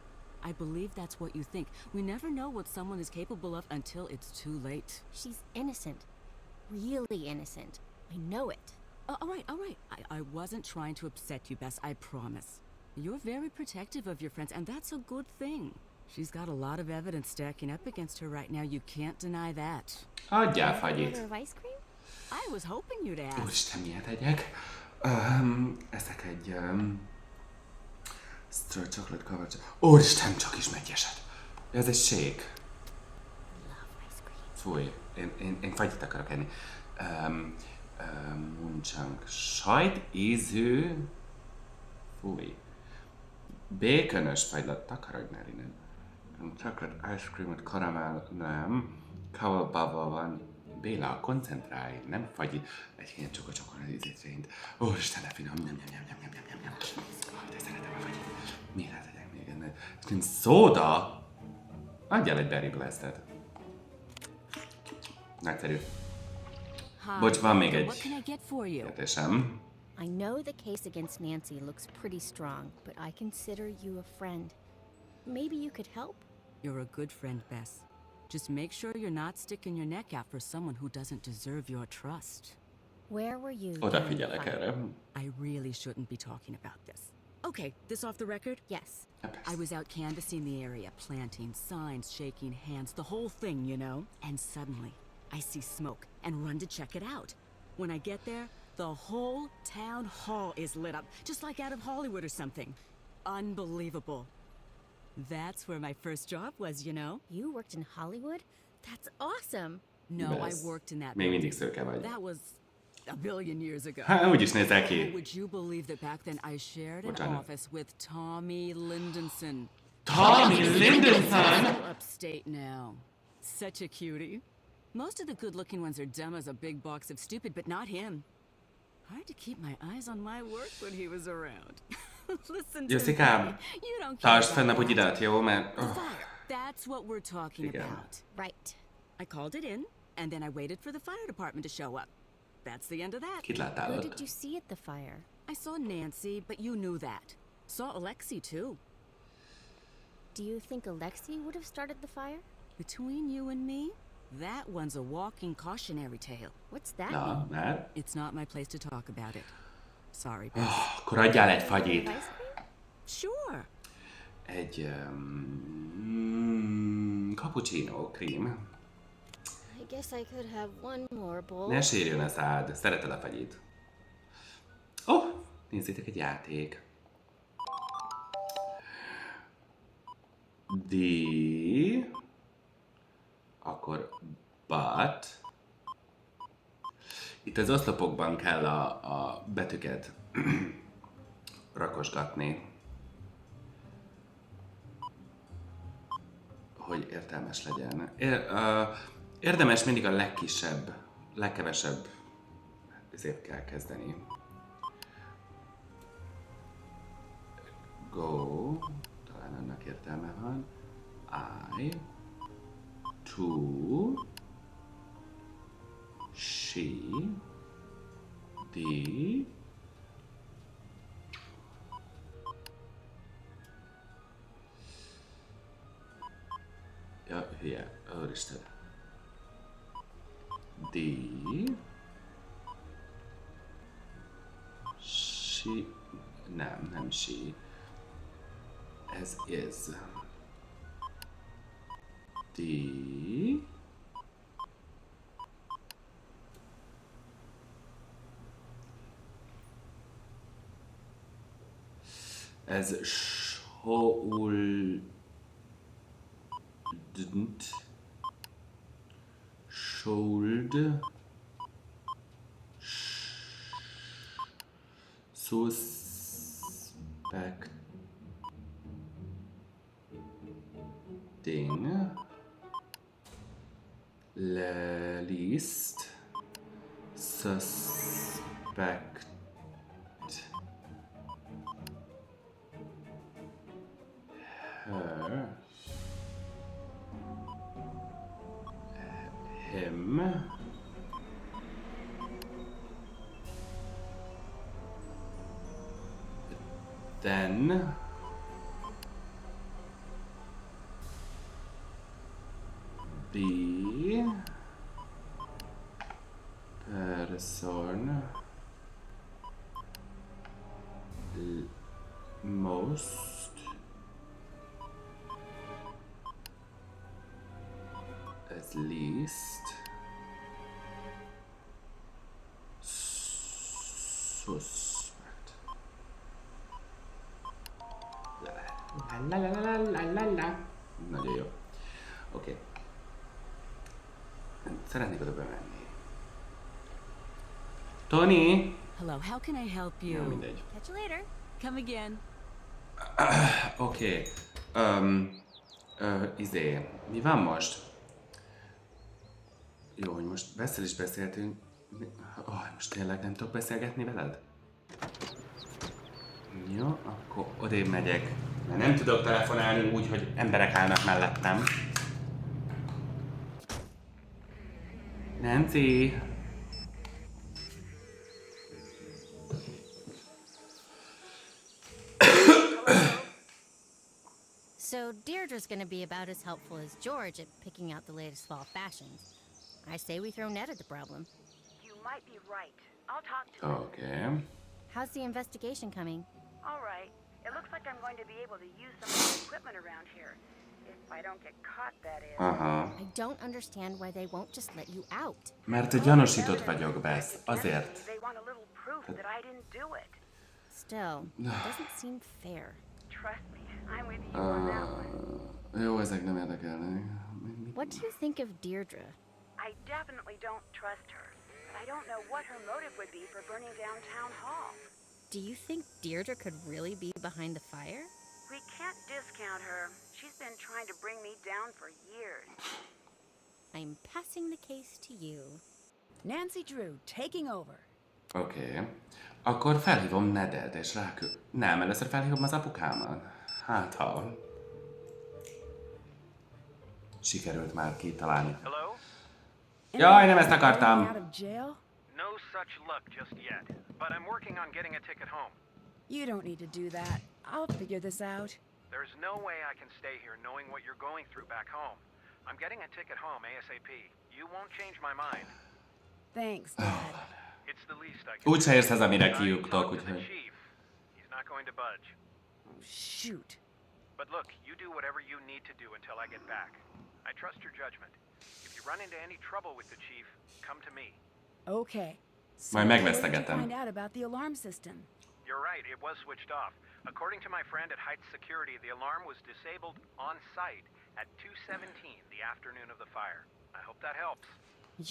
I believe that's what you think. We never know what someone is capable of until it's too late. She's innocent. Really innocent. I know it. All right. I wasn't trying to upset you, Bess, I promise. You're very protective of your friends, and that's a good thing. She's got a lot of evidence stacking up against her right now. You can't deny that. Adjál fagyit. Order of ice cream? I was hoping you'd ask. Úristen, miért egyek? Eszek egy... Strawberry chocolate covered... Úristen, csak is megyeset. Ez egy shake. Fúj, én fagyit akarok enni. Muncsang. Sajt ízű... Fúj. Békönös fagylat. Takarodj már innen. Chocolate ice cream, karamell, nem. Cowl bubble van. Béla, koncentrálj, nem fagy. Egy ilyen csokor az ízét szerint. Úristen, de finom, nyom. De szeretem a fagyit. Miért átadják még ennek? Ez mint szóda. Adjál egy berry blastet. Nagyszerű. Bocs, van még egy What can I get for you? kérdésem. I know the case against Nancy looks pretty strong, but I consider you a friend. Maybe you could help? You're a good friend, Bess. Just make sure you're not sticking your neck out for someone who doesn't deserve your trust. Where were you? Odafigyelek erre. I really shouldn't be talking about this. Okay, this off the record? Yes. I was out canvassing the area, planting signs, shaking hands, the whole thing, you know? And suddenly, I see smoke and run to check it out. When I get there, the whole town hall is lit up, just like out of Hollywood or something. Unbelievable. That's where my first job was, you know? You worked in Hollywood? That's awesome. No, Bess. I worked in that Még mindig building. szőke vagy. That was a billion years ago. Hát, úgy is nézel ki. Would you believe that back then I shared an Bocsánat. office with Tommy Lindenson? Tommy Lindenson? Upstate now. Such a cutie. Most of the good-looking ones are dumb as a big box of stupid, but not him. Hard to keep my eyes on my work when he was around. Listen to Jessica, me. You don't care tartsd about fenn a that. bugyidat, jó? Mert... The fire. That's what we're talking Igen. about. Right. I called it in, and then I waited for the fire department to show up. That's the end of that. Kit láttál Who ott? did you see at the fire? I saw Nancy, but you knew that. Saw Alexi, too. Do you think Alexi would have started the fire? Between you and me, that one's a walking cautionary tale. What's that Na, mean? már? It's not my place to talk about it. Sorry, Bess. Akkor adjál egy fagyit. Ice cream? Sure. Egy... cappuccino, krím. I guess I could have one more bowl. Ne sérjön a szád. Szereted a fagyit. Nézzétek, egy játék. D. Akkor but. Itt az oszlopokban kell a betűket rakosgatni, hogy értelmes legyen. Érdemes mindig a legkisebb, legkevesebb ezért kell kezdeni. Go, talán annak értelme van. I, to, she, Di. Ja, hülye. Úristen. Di. She. Nem she. Ez is. Di. Ez should. Suspecting. Least. Suspect. Her. Him. Then. The person most at least suspect. La la la la la la. Nagyon jó. Oké. Szeretnék oda bemenni. Tony! Hello, how can I help you? Jó, mindegy. Catch you later. Come again. Oké. Mi van most? Jó, hogy most Bessel is beszéltünk. Most tényleg nem tudok beszélgetni veled? Jó, akkor odébb megyek. Mert nem tudok telefonálni úgy, hogy emberek állnak mellettem. Nancy! So Deirdre's gonna be about as helpful as George at picking out the latest fall fashions. I say we throw Ned at the problem. You might be right. I'll talk to him. Okay. How's the investigation coming? All right. It looks like I'm going to be able to use some of the equipment around here. If I don't get caught, that is. I don't understand why they won't just let you out. Mert gyanúsított vagyok, Bess. Azért. They want a little proof that I didn't do it. Still, it doesn't seem fair. Trust me, I'm with you on that one. Jó, ezek nem érdekelnek. What do you think of Deirdre? I definitely don't trust her. But I don't know what her motive would be for burning down Town Hall. Do you think Deirdre could really be behind the fire? We can't discount her. She's been trying to bring me down for years. I'm passing the case to you. Nancy Drew, taking over. Oké. Akkor felhívom Nedet, és Nem, először felhívom az apukámat. Hát ha... Sikerült már kitalálni. Hello? Jaj, nem ezt akartam! No such luck just yet, but I'm working on getting a ticket home. You don't need to do that. I'll figure this out. There's no way I can stay here knowing what you're going through back home. I'm getting a ticket home ASAP. You won't change my mind. Thanks, Dad. It's the least I can. Úgy se érsz az, amire kiuktok, úgyhogy... He's not going to budge. Oh, shoot. But look, you do whatever you need to do until I get back. I trust your judgment. If you run into any trouble with the chief, come to me. Okay. So Majd what did you megvesztegetem. find out about the alarm system? You're right, it was switched off. According to my friend at Heights Security, the alarm was disabled on site at 2:17 the afternoon of the fire. I hope that helps.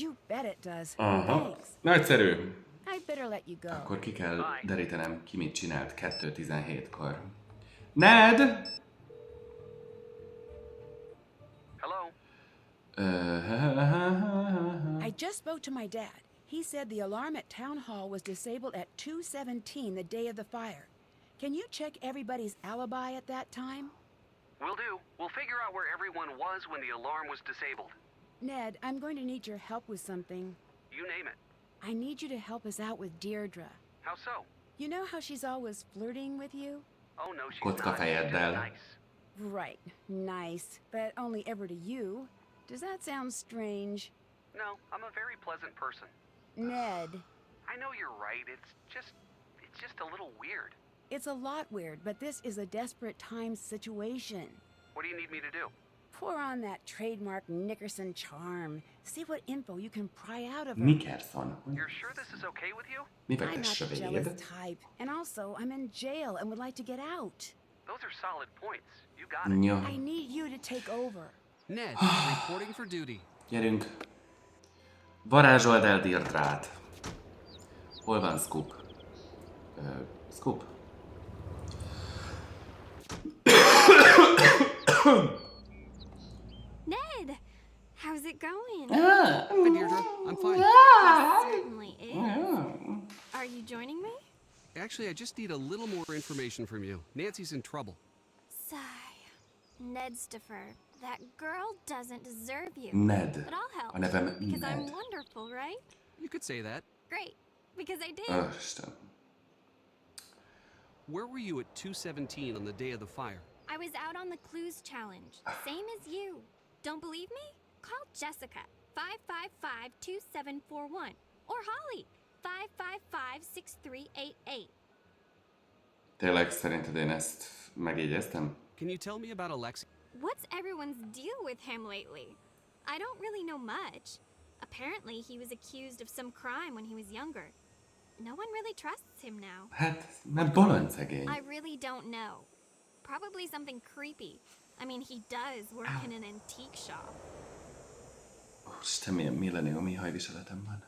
You bet it does. Aha. Thanks. Nagyszerű. I'd better let you go. Akkor ki kell derítenem, ki mit csinált 2:17-kor. Ned! Hello? I just spoke to my dad. He said the alarm at Town Hall was disabled at 2:17 the day of the fire. Can you check everybody's alibi at that time? Will do. We'll figure out where everyone was when the alarm was disabled. Ned, I'm going to need your help with something. You name it. I need you to help us out with Deirdre. How so? You know how she's always flirting with you? Oh no, she's not. She's Kockafejeddel. just nice. Right, nice, but only ever to you. Does that sound strange? No, I'm a very pleasant person. Ned. I know you're right. It's just a little weird. It's a lot weird, but this is a desperate time situation. What do you need me to do? Pour on that trademark Nickerson charm. See what info you can pry out of her. Nickerson. You're sure this is okay with you? Mi vagy I'm te not the sövéd? jealous type, and also I'm in jail and would like to get out. Those are solid points. You got it. Jó. I need you to take over. Ned, reporting for duty. Gyerünk. Varázsold el Deirdrát. Hol van Scoop? Scoop? Ned, how's it going? Hi, Deirdre. I'm fine. It certainly is. Are you joining me? Actually, I just need a little more information from you. Nancy's in trouble. Sigh. Nedstifer, that girl doesn't deserve you. Ned. But I'll help. A nevem because I'm Ned. wonderful, right? You could say that. Great. Because I did. Isten. Where were you at 2:17 on the day of the fire? I was out on the clues challenge. Same as you. Don't believe me? Call Jessica. 555-2741. Or Holly. 555-6388. Tényleg szerinted én ezt megjegyeztem? Can you tell me about Alexi? What's everyone's deal with him lately? I don't really know much. Apparently, he was accused of some crime when he was younger. No one really trusts him now. Hát, mert bolond szegény. I really don't know. Probably something creepy. I mean, he does work in an antique shop. Isten, milyen milleniumi hajviseletem van.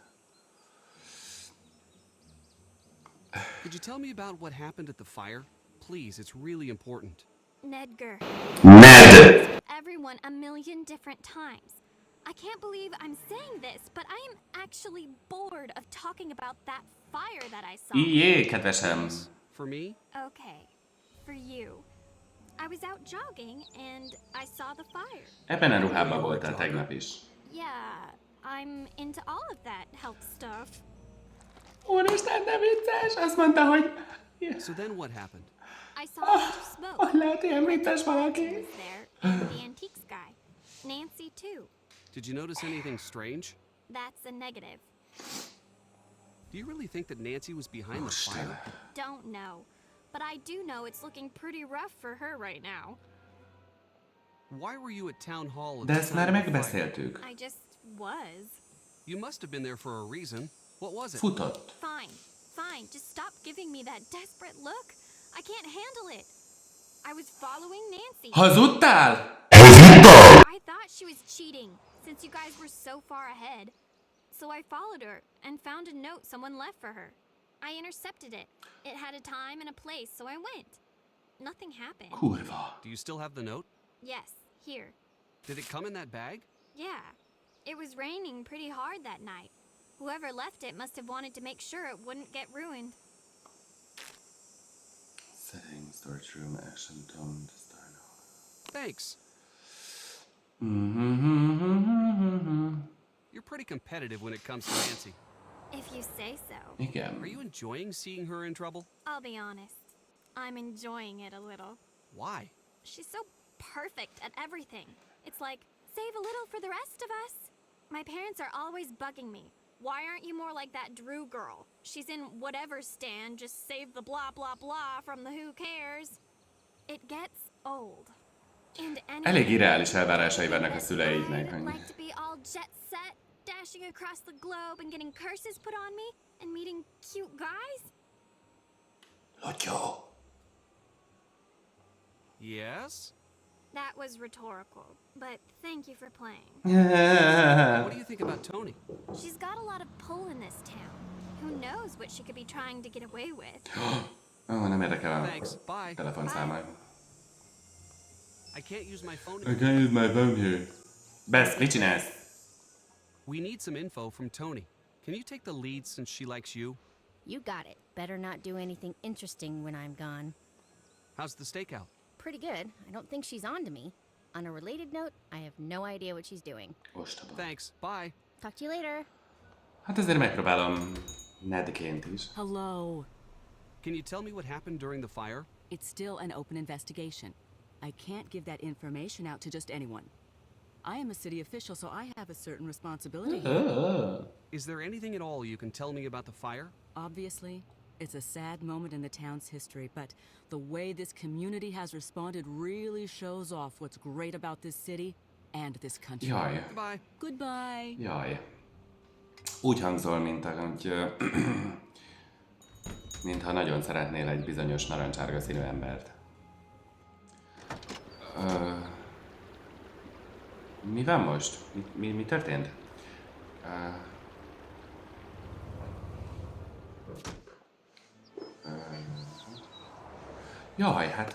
Could you tell me about what happened at the fire? Please, it's really important. Nedgar. Ned! Everyone a million different times. I can't believe I'm saying this, but I am actually bored of talking about that fire that I saw. Jé, kedvesem. For me? Okay, for you. I was out jogging and I saw the fire. Ebben a ruhában voltál tegnap is. Yeah, I'm into all of that health stuff. Úristen, de vicces! Azt mondta, hogy... So then what happened? I saw a bunch of smoke. Hogy lehet ilyen vicces valaki? Was there, and the antiques guy. Nancy too. Did you notice anything strange? That's a negative. Do you really think that Nancy was behind the fire? Don't know. But I do know it's looking pretty rough for her right now. Why were you at town hall at De the ezt time már of the fire? megbeszéltük. I just was. You must have been there for a reason. What was it? Futott. Fine, fine. Just stop giving me that desperate look. I can't handle it. I was following Nancy. Hazudtál? I thought she was cheating, since you guys were so far ahead. So I followed her and found a note someone left for her. I intercepted it. It had a time and a place, so I went. Nothing happened. Kurva. Do you still have the note? Yes, here. Did it come in that bag? Yeah. It was raining pretty hard that night. Whoever left it must have wanted to make sure it wouldn't get ruined. Settings, storage room, action, tone, style. Thanks. You're pretty competitive when it comes to Nancy. If you say so. Igen. Are you enjoying seeing her in trouble? I'll be honest. I'm enjoying it a little. Why? She's so perfect at everything. It's like, save a little for the rest of us. My parents are always bugging me. Why aren't you more like that Drew girl? She's in whatever stand, just save the blah blah blah from the who cares. It gets old. And Elég irreális elvárásai vannak a szüleidnek. I'd like to be all jet set, dashing across the globe and getting curses put on me and meeting cute guys. Lotyó. Yes? That was rhetorical, but thank you for playing. What do you think about Tony? She's got a lot of pull in this town. Who knows what she could be trying to get away with? Nem érdekel Thanks. Bye. a telefonszámát. I can't use my phone. I can't use my phone here. Bess, mit csinálsz? We need some info from Tony. Can you take the lead since she likes you? You got it. Better not do anything interesting when I'm gone. How's the stakeout? Pretty good. I don't think she's on to me. On a related note, I have no idea what she's doing. Thanks. Bye. Talk to you later. Hát ezért megpróbálom Nedként is. Hello. Can you tell me what happened during the fire? It's still an open investigation. I can't give that information out to just anyone. I am a city official, so I have a certain responsibility here. Is there anything at all you can tell me about the fire? Obviously, it's a sad moment in the town's history, but the way this community has responded really shows off what's great about this city and this country. Jaj. Goodbye. Goodbye. Jaj. Úgy hangzol, mintha nagyon szeretnél egy bizonyos narancsárga színű embert. Mi van most? Mi történt? Jaj, hát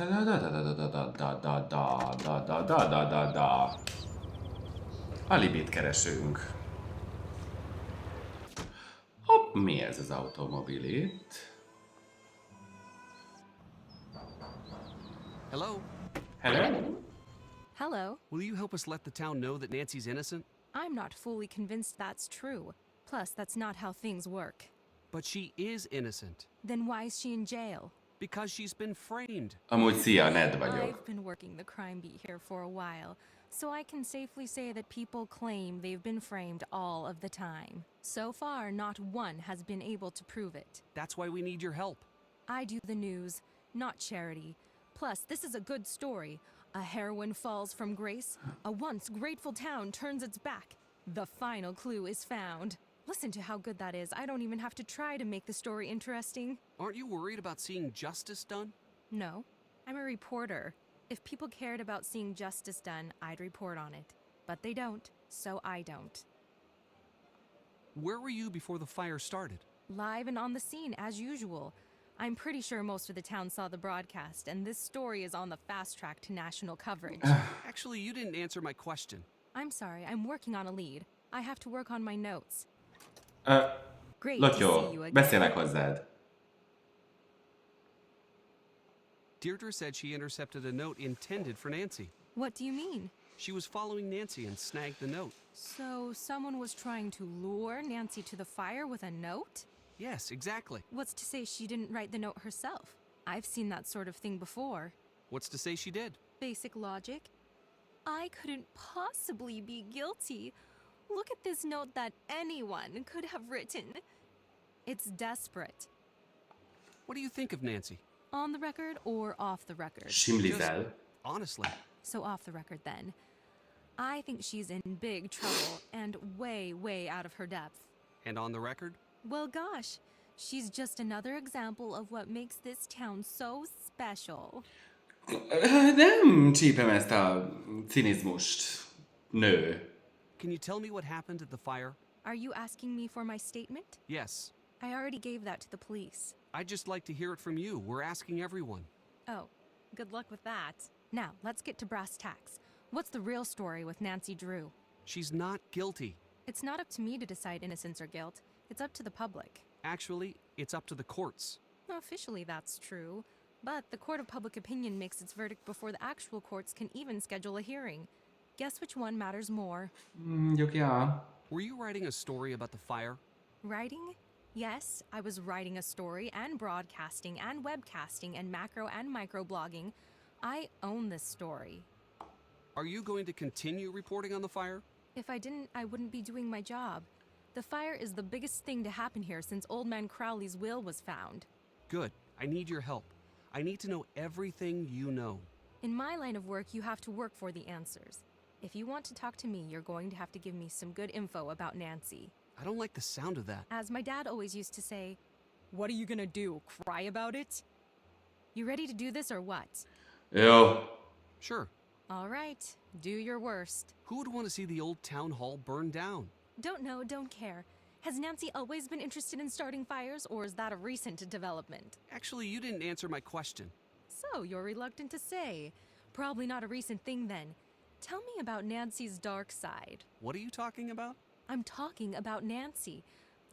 Alibit keresünk. Hopp, mi ez az automobil itt? Hello? Hello? Hello. Will you help us let the town know that Nancy's innocent? I'm not fully convinced that's true. Plus, that's not how things work. But she is innocent. Then why is she in jail? Because she's been framed. Amúgy szia, Ned vagyok. I've been working the crime beat here for a while, so I can safely say that people claim they've been framed all of the time. So far, not one has been able to prove it. That's why we need your help. I do the news, not charity. Plus, this is a good story. A heroine falls from grace. A once grateful town turns its back. The final clue is found. Listen to how good that is. I don't even have to try to make the story interesting. Aren't you worried about seeing justice done? No. I'm a reporter. If people cared about seeing justice done, I'd report on it. But they don't, so I don't. Where were you before the fire started? Live and on the scene, as usual. I'm pretty sure most of the town saw the broadcast, and this story is on the fast track to national coverage. Actually, you didn't answer my question. I'm sorry, I'm working on a lead. I have to work on my notes. Great Lök to jó, see you again. beszélek hozzád. Deirdre said she intercepted a note intended for Nancy. What do you mean? She was following Nancy and snagged the note. So someone was trying to lure Nancy to the fire with a note? Yes, exactly. What's to say she didn't write the note herself? I've seen that sort of thing before. What's to say she did? Basic logic. I couldn't possibly be guilty. Look at this note that anyone could have written. It's desperate. What do you think of Nancy? On the record or off the record? Simlizel. Honestly. So off the record then. I think she's in big trouble and way, way out of her depth. And on the record? Well, gosh, she's just another example of what makes this town so special. Nem csípem ezt a cinizmust, nő. Can you tell me what happened at the fire? Are you asking me for my statement? Yes. I already gave that to the police. I'd just like to hear it from you. We're asking everyone. Oh, good luck with that. Now, let's get to brass tacks. What's the real story with Nancy Drew? She's not guilty. It's not up to me to decide innocence or guilt. It's up to the public. Actually, it's up to the courts. Officially, that's true. But the court of public opinion makes its verdict before the actual courts can even schedule a hearing. Guess which one matters more? Were you writing a story about the fire? Writing? Yes, I was writing a story and broadcasting and webcasting and macro and micro blogging. I own this story. Are you going to continue reporting on the fire? If I didn't, I wouldn't be doing my job. The fire is the biggest thing to happen here since Old Man Crowley's will was found. Good. I need your help. I need to know everything you know. In my line of work, you have to work for the answers. If you want to talk to me, you're going to have to give me some good info about Nancy. I don't like the sound of that. As my dad always used to say, what are you gonna do, cry about it? You ready to do this or what? Jó. Sure. All right, do your worst. Who would want to see the old town hall burn down? Don't know, don't care. Has Nancy always been interested in starting fires, or is that a recent development? Actually, you didn't answer my question. So, you're reluctant to say. Probably not a recent thing then. Tell me about Nancy's dark side. What are you talking about? I'm talking about Nancy.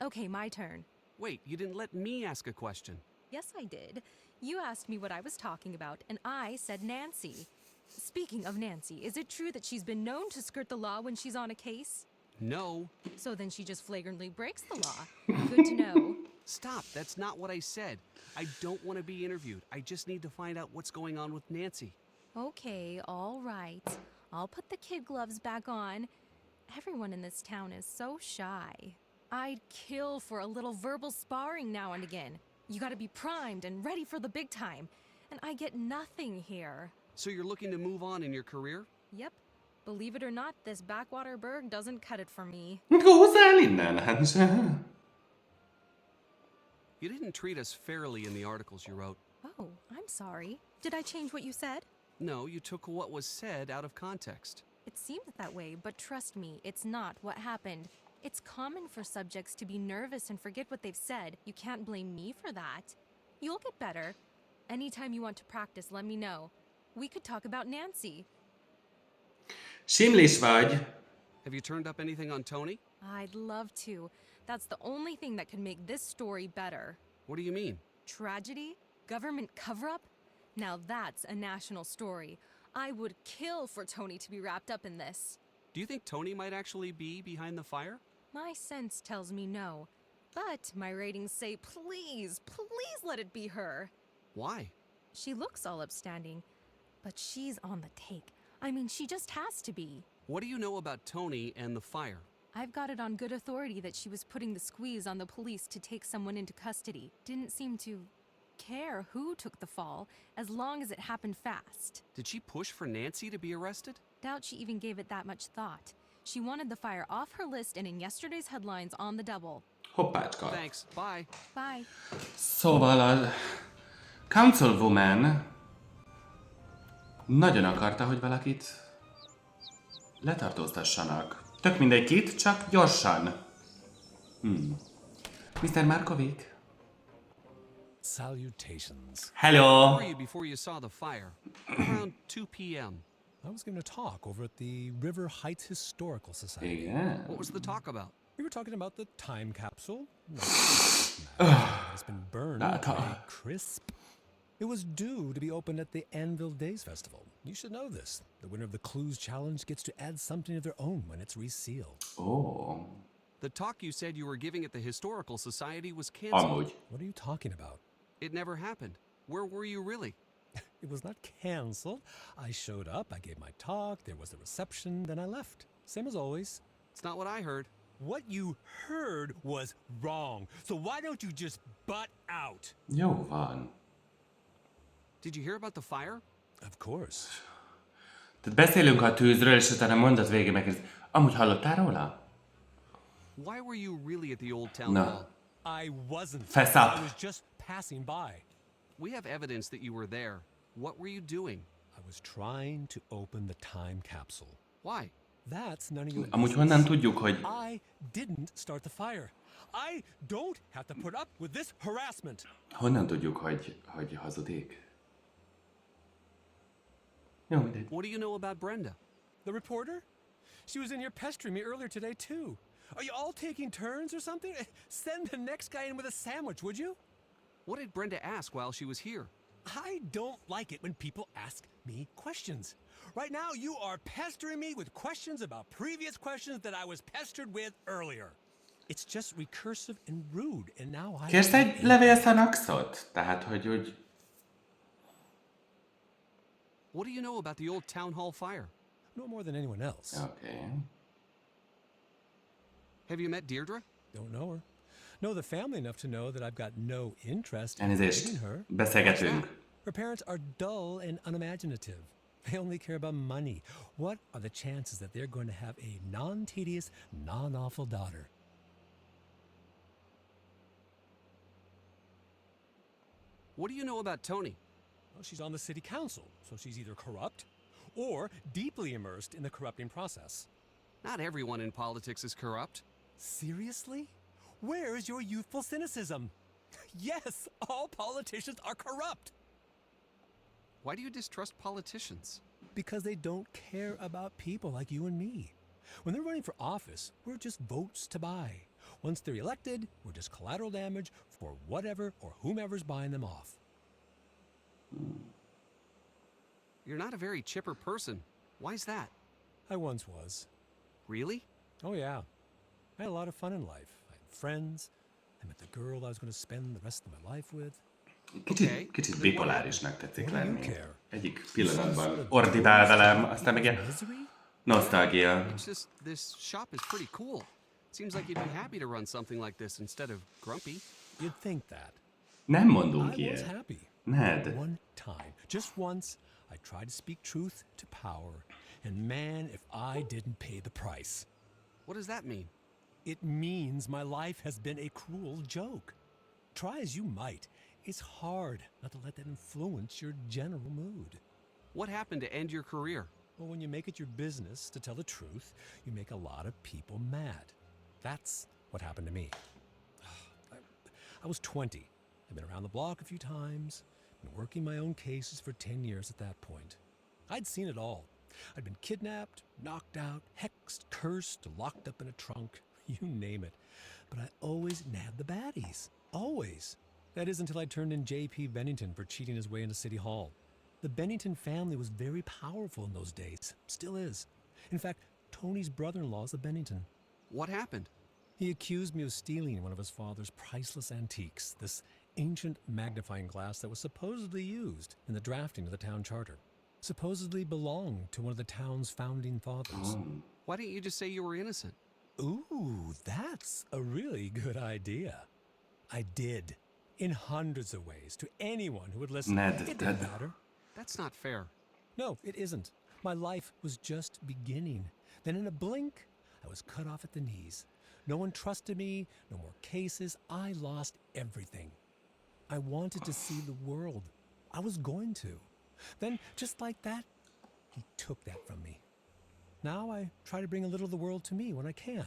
Okay, my turn. Wait, you didn't let me ask a question. Yes, I did. You asked me what I was talking about, and I said Nancy. Speaking of Nancy, is it true that she's been known to skirt the law when she's on a case? No. So then she just flagrantly breaks the law. Good to know. Stop, that's not what I said. I don't want to be interviewed. I just need to find out what's going on with Nancy. Okay, all right. I'll put the kid gloves back on. Everyone in this town is so shy. I'd kill for a little verbal sparring now and again. You gotta be primed and ready for the big time. And I get nothing here. So you're looking to move on in your career? Yep. Believe it or not, this backwater burg doesn't cut it for me. Húzzál innen, hát se. You didn't treat us fairly in the articles you wrote. Oh, I'm sorry. Did I change what you said? No, you took what was said out of context. It seemed that way, but trust me, it's not what happened. It's common for subjects to be nervous and forget what they've said. You can't blame me for that. You'll get better. Anytime you want to practice, let me know. We could talk about Nancy. Simlis vagy. Have you turned up anything on Tony? I'd love to. That's the only thing that could make this story better. What do you mean? Tragedy? Government cover-up? Now that's a national story. I would kill for Tony to be wrapped up in this. Do you think Tony might actually be behind the fire? My sense tells me no. But my ratings say please, please let it be her. Why? She looks all upstanding, but she's on the take. I mean, she just has to be. What do you know about Tony and the fire? I've got it on good authority that she was putting the squeeze on the police to take someone into custody. Didn't seem to care who took the fall, as long as it happened fast. Did she push for Nancy to be arrested? Doubt she even gave it that much thought. She wanted the fire off her list and in yesterday's headlines on the double. Hoppácska. Thanks, bye. Bye. Szóval a councilwoman nagyon akarta, hogy valakit letartóztassanak. Tök mindegy kit, csak gyorsan. Mr. Markovic. Salutations. Hello. Where were you before you saw the fire? Around 2 p.m. I was giving a talk over at the River Heights Historical Society. Igen. What was the talk about? We were talking about the time capsule. It's been burned pretty crisp. It was due to be opened at the Anvil Days Festival. You should know this. The winner of the Clues Challenge gets to add something of their own when it's resealed. Oh. The talk you said you were giving at the Historical Society was canceled. Amúgy. What are you talking about? It never happened. Where were you really? It was not canceled. I showed up, I gave my talk, there was a reception, then I left. Same as always. It's not what I heard. What you heard was wrong. So why don't you just butt out? Jó van. Did you hear about the fire? Of course. Tehát beszélünk a tűzről, és utána mondat végén megkérdez, amúgy hallottál róla? Why were you really at the old town hall? I wasn't. Fess up. I was just passing by. We have evidence that you were there. What were you doing? I was trying to open the time capsule. Why? That's none of your Amúgy business. honnan tudjuk, hogy... I didn't start the fire. I don't have to put up with this harassment. Honnan tudjuk, hogy hazudik? Jó, mindegy. What do you know about Brenda? The reporter? She was in here pestering me earlier today, too. Are you all taking turns or something? Send the next guy in with a sandwich, would you? What did Brenda ask while she was here? I don't like it when people ask me questions. Right now, you are pestering me with questions about previous questions that I was pestered with earlier. It's just recursive and rude, and now I... Kérsz egy levélszanaxot? Tehát, hogy úgy... What do you know about the old town hall fire? No more than anyone else. Okay. Have you met Deirdre? Don't know her. Know the family enough to know that I've got no interest in Elnézést. dating her. Beszélgetünk. Her parents are dull and unimaginative. They only care about money. What are the chances that they're going to have a non-tedious, non-awful daughter? What do you know about Tony? Well, she's on the city council, so she's either corrupt or deeply immersed in the corrupting process. Not everyone in politics is corrupt. Seriously? Where is your youthful cynicism? Yes, all politicians are corrupt. Why do you distrust politicians? Because they don't care about people like you and me. When they're running for office, we're just votes to buy. Once they're elected, we're just collateral damage for whatever or whomever's buying them off. You're not a very chipper person. Why's that? I once was. Really? Oh, yeah. I had a lot of fun in life. I had friends. I met the girl I was going to spend the rest of my life with. Kicsit bipolárisnak tetszik lenni. Egyik pillanatban ordibál velem, aztán meg ilyen nosztalgia. It's just, this shop is pretty cool. Seems like you'd be happy to run something like this instead of grumpy. You'd think that. Nem mondunk I was ilyet. happy. Ned. One time, just once, I tried to speak truth to power. And man, if I didn't pay the price. What does that mean? It means my life has been a cruel joke. Try as you might, it's hard not to let that influence your general mood. What happened to end your career? Well, when you make it your business to tell the truth, you make a lot of people mad. That's what happened to me. I was 20. I'd been around the block a few times, been working my own cases for 10 years at that point. I'd seen it all. I'd been kidnapped, knocked out, hexed, cursed, locked up in a trunk, you name it. But I always nabbed the baddies. Always. That is until I turned in J.P. Bennington for cheating his way into City Hall. The Bennington family was very powerful in those days. Still is. In fact, Tony's brother-in-law is a Bennington. What happened? He accused me of stealing one of his father's priceless antiques, this ancient magnifying glass that was supposedly used in the drafting of the town charter. Supposedly belonged to one of the town's founding fathers. Why didn't you just say you were innocent? Ooh, that's a really good idea. I did. In hundreds of ways, to anyone who would listen. It didn't matter. That's not fair. No, it isn't. My life was just beginning. Then in a blink, I was cut off at the knees. No one trusted me, no more cases. I lost everything. I wanted to see the world. I was going to. Then, just like that, he took that from me. Now I try to bring a little of the world to me when I can.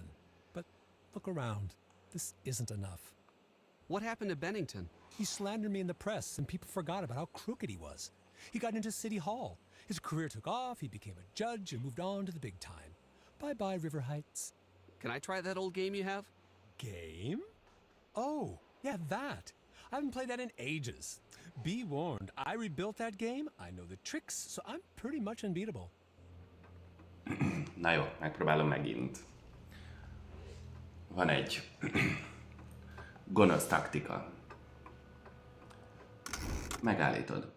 But look around. This isn't enough. What happened to Bennington? He slandered me in the press, and people forgot about how crooked he was. He got into City Hall. His career took off, he became a judge, and moved on to the big time. Bye-bye, River Heights. Can I try that old game you have? Game? Oh, yeah, that. I haven't played that in ages. Be warned, I rebuilt that game, I know the tricks, so I'm pretty much unbeatable. Na jó, megpróbálom megint. Van egy gonosz taktika. Megállítod.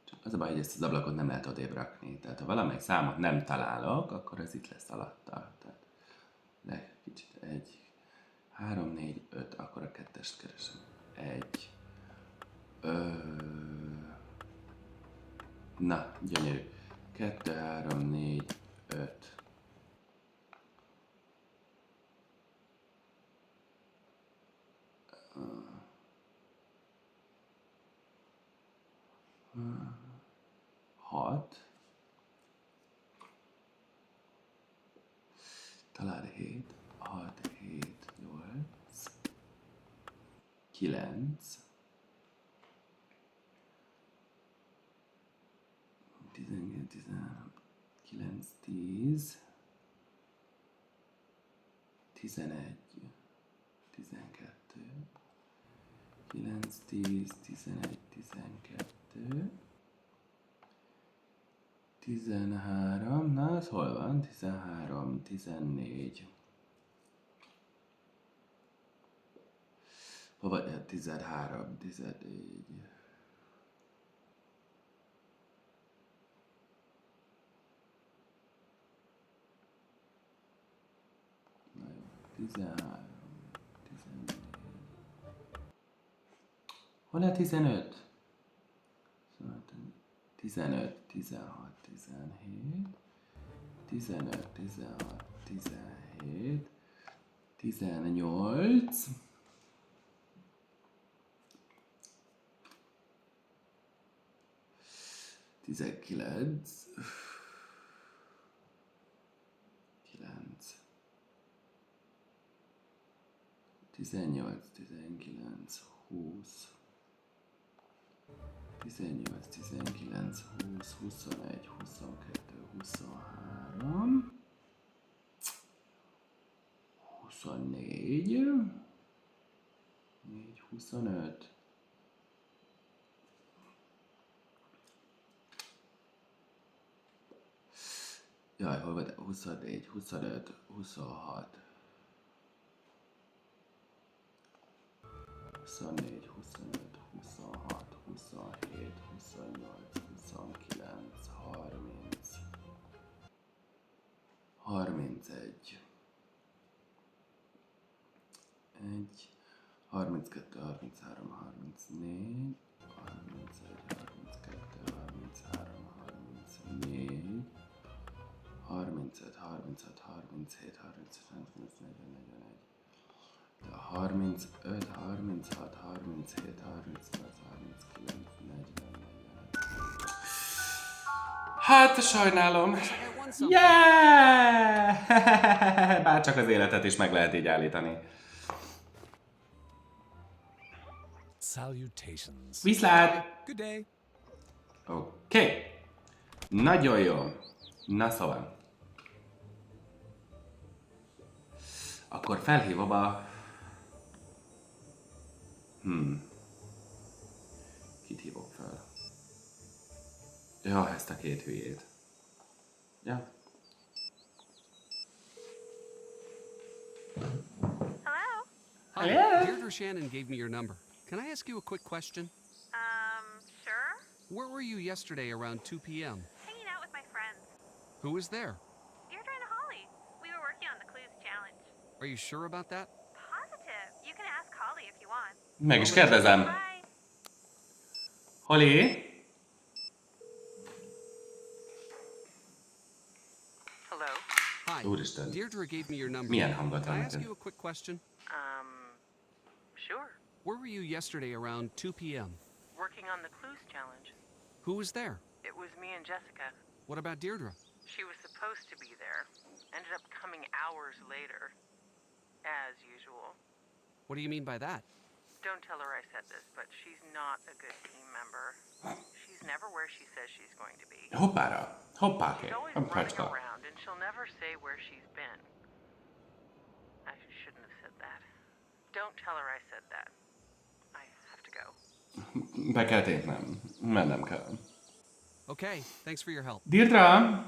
Csak az a baj, hogy ezt az ablakot nem lehet odébb rakni. Tehát ha valamelyik számot nem találok, akkor ez itt lesz alatta. Tehát kicsit 1, 3, 4, 5, akkor a kettest keresem. 1. Na, gyönyörű. 2, 3, 4, 5. Hat. Talán 7, 6, 7, 8, 9, 12, 13, 9, 10, 11, 12, 9, 10, 11, 12, 13, na ez hol van? 13, 14. Hova? 13, 14. Na jó, 13, 14. Hol a 15? 15, 16, 17, 15, 16, 17, 18, 19, 9, 18, 19, 20, 18, 19, 20, 21, 22, 23, 24, 4, 25, 26, Jaj, hol van? 24, 25, 26. 24, 25, 26, 27, 28, 29, 30, 31, 32, 33, 34, 31, 32, 33, 34, 35, 36, 37, 38, 39, 40, 41, 35, 36, 37, 38, 39, 40. Hát, sajnálom. Yeah! Bárcsak az életet is meg lehet így állítani. Salutations. Viszlát! Good day. Oké. Nagyon jó. Na szóval. Akkor felhívom a... Kit hívok fel? Ja, ezt a két hülyét. Ja. Hi, Deirdre Shannon gave me your number. Can I ask you a quick question? Sure? Where were you yesterday around 2 p.m.? Hanging out with my friends. Who was there? Deirdre and Holly. We were working on the clues challenge. Are you sure about that? Positive. You can ask Holly if you want. Meg is kérdezem. Bye. Holly? Hello? Hi. Úristen. Deirdre gave me your number. Milyen hangot Can I ask említed? you a quick question? Sure. Where were you yesterday around 2 p.m.? Working on the clues challenge. Who was there? It was me and Jessica. What about Deirdre? She was supposed to be there. Ended up coming hours later. As usual. What do you mean by that? Don't tell her I said this, but she's not a good team member. She's never where she says she's going to be. Hoppára. Hoppáké. She's always running Hoppácska. around, and she'll never say where she's been. I shouldn't have said that. Don't tell her I said that. I have to go. Be kell tépnem. Mennem kell. Okay, thanks for your help. Deirdre!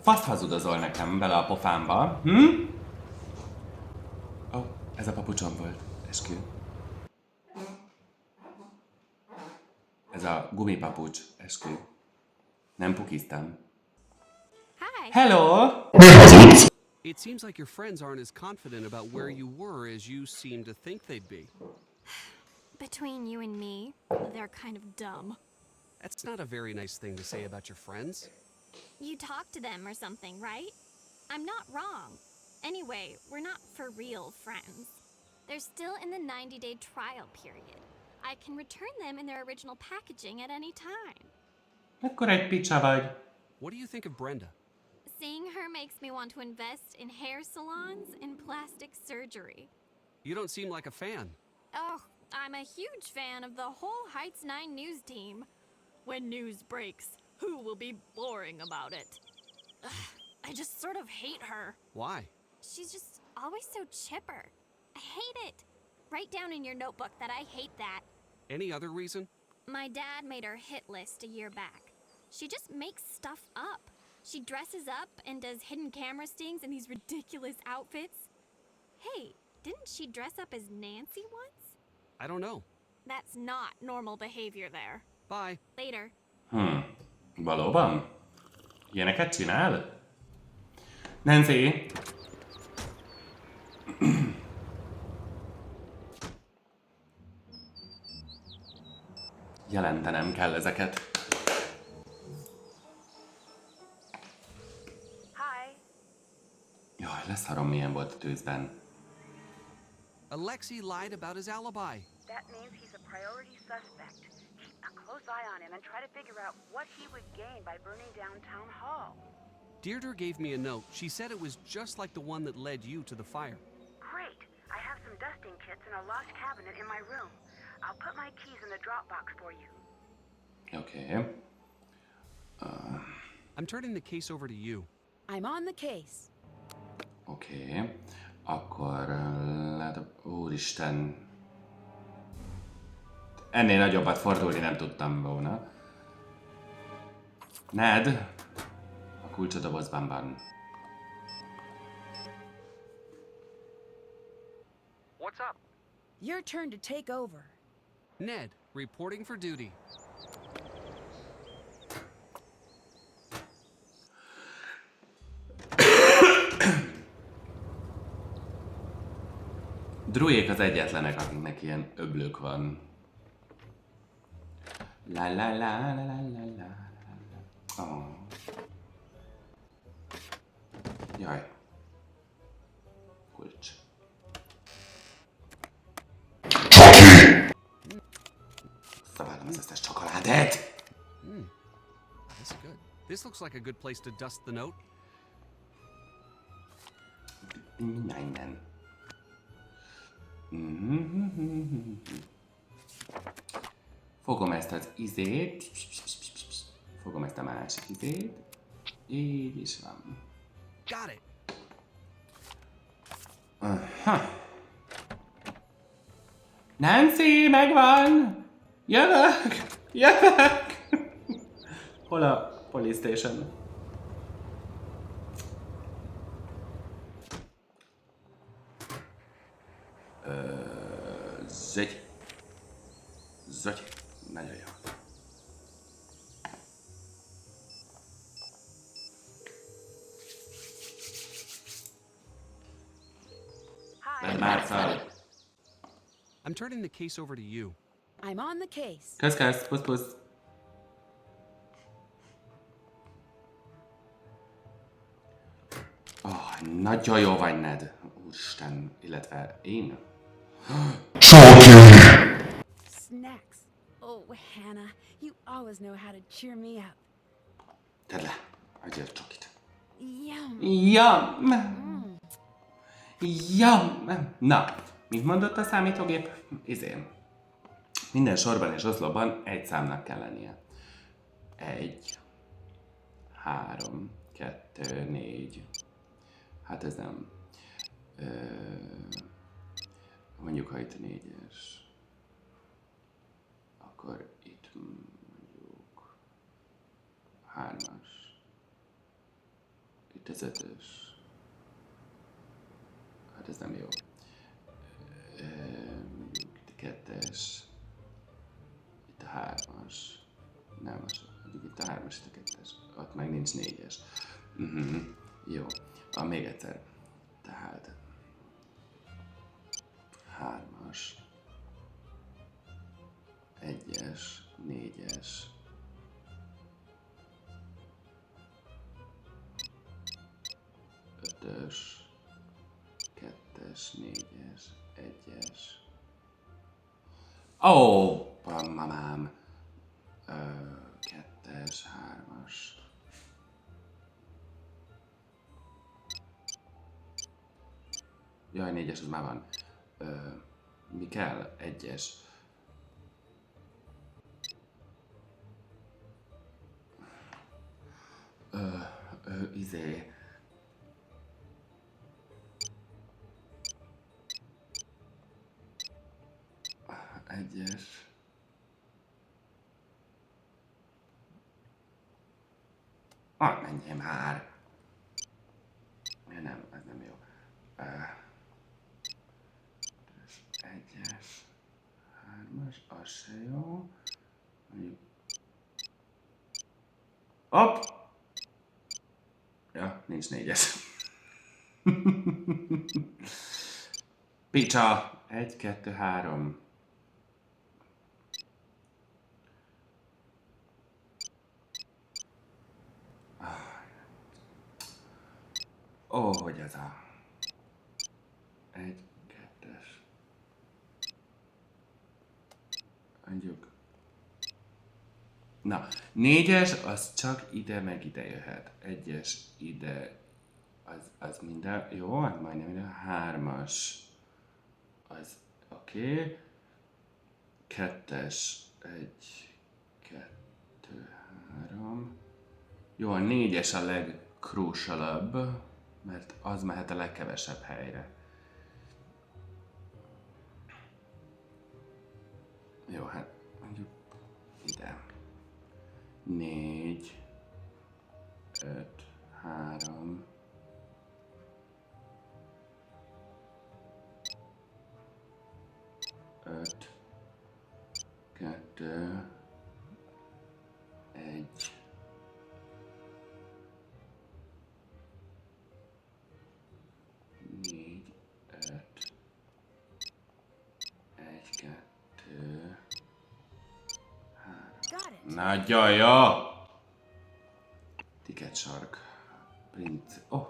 Faszt hazudozol nekem bele a pofámba. Ez a papucsom volt. Eskü. Ez a gumipapucs. Eskü. Nem pukiztam. Hi. Hello! It seems like your friends aren't as confident about where you were as you seem to think they'd be. Between you and me, they're kind of dumb. That's not a very nice thing to say about your friends. You talk to them or something, right? I'm not wrong. Anyway, we're not for real friends. They're still in the 90-day trial period. I can return them in their original packaging at any time. Akkor egy picsa vagy. What do you think of Brenda? Seeing her makes me want to invest in hair salons and plastic surgery. You don't seem like a fan. Oh, I'm a huge fan of the whole Heights 9 news team. When news breaks, who will be boring about it? Ugh, I just sort of hate her. Why? She's just always so chipper. I hate it. Write down in your notebook that I hate that. Any other reason? My dad made her hit list a year back. She just makes stuff up. She dresses up and does hidden camera stings in these ridiculous outfits. Hey, didn't she dress up as Nancy once? I don't know. That's not normal behavior there. Bye. Later. Valóban? Ilyeneket csinál? Nancy! Jelentenem kell ezeket. Hi. Jaj, leszarom, milyen volt a tűzben. Alexei lied about his alibi. That means he's a priority suspect. Keep a close eye on him and try to figure out what he would gain by burning down Town Hall. Deirdre gave me a note. She said it was just like the one that led you to the fire. Great. I have some dusting kits in a locked cabinet in my room. I'll put my keys in the Dropbox for you. Okay. I'm turning the case over to you. I'm on the case. Okay. Akkor... Úristen... Ennél nagyobbat fordulni nem tudtam volna. Ned, kulcs a dobozban van. What's up? Your turn to take over. Ned, reporting for duty. Drujék az egyetlenek, akiknek ilyen öblök van. La la la la la la la. Oh. Jaj. Kulcs. Szabálom az összes csokoládét! That's good. This looks like a good place to dust the note. Nein. Fogom ezt az izét. Fogom ezt a másik izét. Így is van. Got it. Nancy, megvan! Jövök! Hol a police station? Zögy. Nagyon jó. Már fel. I'm turning the case over to you. I'm on the case. Kösz, pusz. Nagyon jó vagy, Ned. Úristen, illetve én. Snacks. Oh, Hannah, you always know how to cheer me up. Tedd le, adjál csokit. Yum. Yum. Na, mit mondott a számítógép? Minden sorban és oszlopban egy számnak kell lennie. 1, 3, 2, 4. Hát ez nem. Mondjuk, ha itt 4-es. Akkor itt mondjuk 3-as. Itt az 5-ös. Hát ez nem jó. Mondjuk itt a 2-es. Itt a 3-as. Nem, mondjuk itt a 3-as, itt a 2-es. Ott meg nincs 4-es. Jó. Még egyszer. Tehát 3-as, 1-es, 4-es, 5-ös, 2-es, 4-es, 1-es. Ó, mamám! 2-es, 3-as. Jaj, 4-es, az már van. Mi kell? 1-es. Egyes. Menjél már! Nem, ez nem jó. 1-es, 3-as, az se jó. Mondjuk... Hopp! Ja, nincs 4-es. Picsa! 1, 2, 3. Hogy ez a... 1, 2-es. Mondjuk. Na, 4-es az csak ide meg ide jöhet. 1-es ide, az minden, jó, majdnem minden. 3-as, az oké. 2-es, 1, 2, 3. Jó, a 4-es a legcrucialabb, mert az mehet a legkevesebb helyre. Jó, hát mondjuk ide. 4, 5, 5, 2, 1. Nagyon jó! Ticket sark. Print. Oh.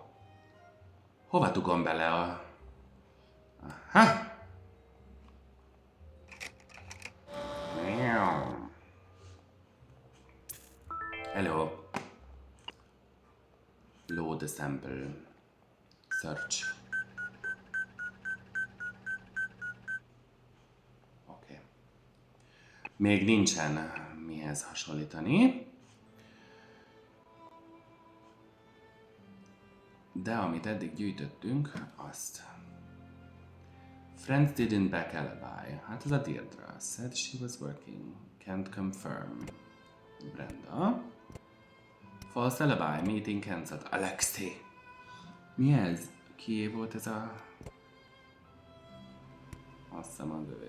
Hova dugom bele a... Aha! Hello. Load the sample. Search. Oké. Még nincsen mihez hasonlítani. De amit eddig gyűjtöttünk, azt. Friends didn't back Alibi. Hát ez a Deirdre. Said she was working. Can't confirm. Brenda. False Alibi. Meeting cancelled. Alexei. Mi ez? Kié volt ez a... Azt hiszem a bővé.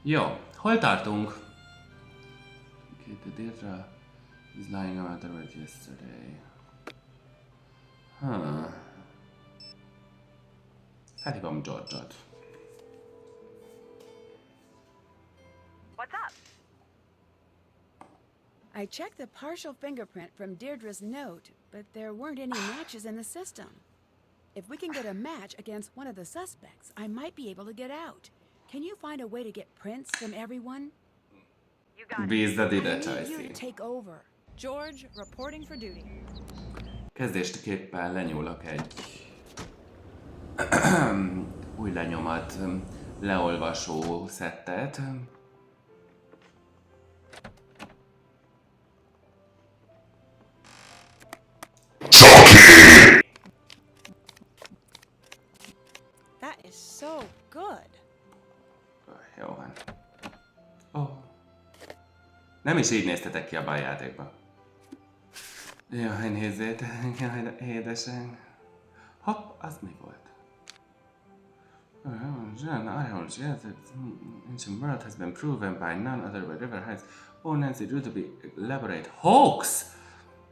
Jó. Hol tartunk? Okay, the Deirdre is lying about the road yesterday. Felhívom George-ot. What's up? I checked the partial fingerprint from Deirdre's note, but there weren't any matches in the system. If we can get a match against one of the suspects, I might be able to get out. Can you find a way to get prints from everyone? You got it. Bízzad ide, I need you Csajci. to take over. George, reporting for duty. Kezdésképpen lenyúlok egy új lenyomat leolvasó szettet. That is so good. Jó van. Oh. Nem is így néztetek ki abban a játékban. Jaj, nézzétek, jaj, édesen. Hopp, az mi volt? Ancient world has been proven by none other by River Heights. Oh, Nancy, due to be elaborate hoax!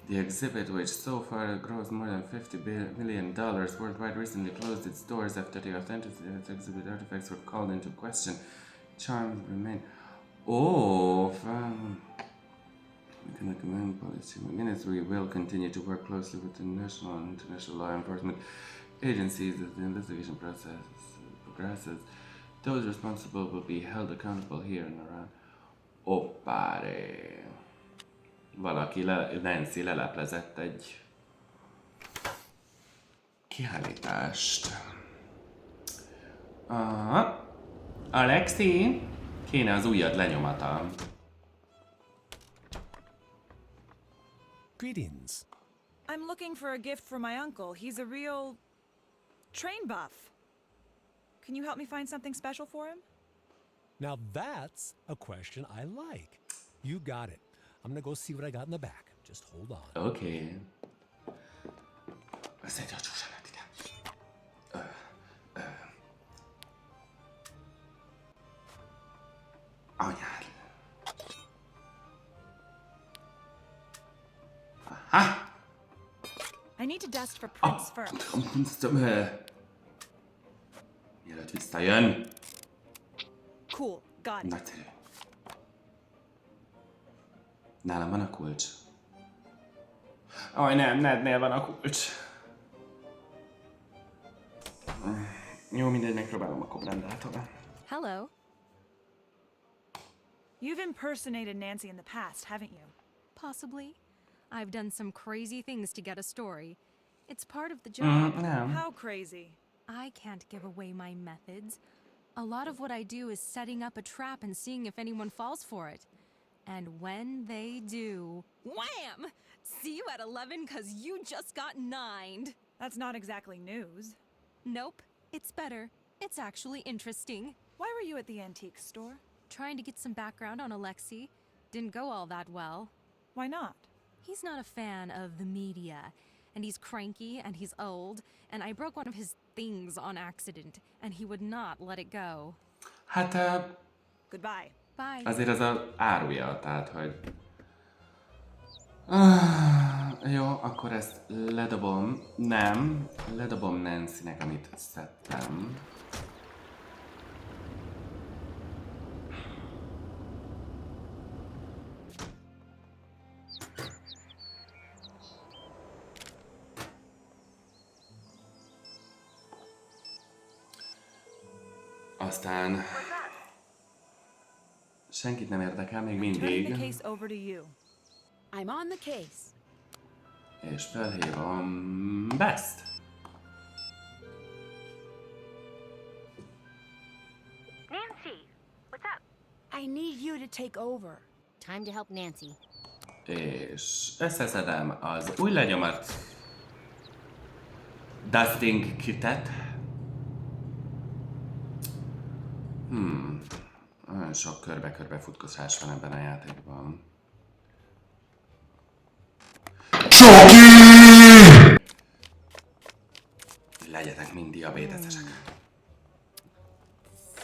The exhibit, which so far grossed more than $50 million worldwide, recently closed its doors after the authenticity of its exhibit artifacts were called into question. Charms remain. Oh, we can recommend policy. Minutes, we will continue to work closely with the national and international law enforcement agencies as the investigation process progresses. Those responsible will be held accountable here and around. Oppáré. Valaki, Nancy leleplezett egy kiállítást. Alexi, kéne az ujjad lenyomata. Greetings. I'm looking for a gift for my uncle. He's a real train buff. Can you help me find something special for him? Now that's a question I like. You got it. I'm gonna go see what I got in the back. Just hold on. Okay. Azt egy csúcsan lett ide. Anyád. Aha! I need to dust for prints first. Mielőtt visszajön. Cool, got it. Nagyszerű. Nálam van a kulcs. Aj nem, Nednél van a kulcs. Jó, mindegy, megpróbálom akkor Brendától. Hello. You've impersonated Nancy in the past, haven't you? Possibly. I've done some crazy things to get a story. It's part of the job. No. How crazy? I can't give away my methods. A lot of what I do is setting up a trap and seeing if anyone falls for it. And when they do, wham! See you at 11 'cause you just got 9'd. That's not exactly news. Nope, it's better. It's actually interesting. Why were you at the antique store? Trying to get some background on Alexei. Didn't go all that well. Why not? He's not a fan of the media, and he's cranky and he's old, and I broke one of his things on accident, and he would not let it go. Hát... Goodbye. Bye. Azért az a árulja, tehát, hogy... Jó, akkor ezt ledobom. Nem, ledobom Nancy-nek, amit szedtem. Aztán... Senkit nem érdekel még Turning the mindig. case over to you. I'm on the case. És felhívom Best. Nancy, what's up? I need you to take over. Time to help Nancy. És összeszedem az új lenyomat dusting kitet. Nagyon sok körbe-körbe futkosás van ebben a játékban. Legyetek mind diabétesek.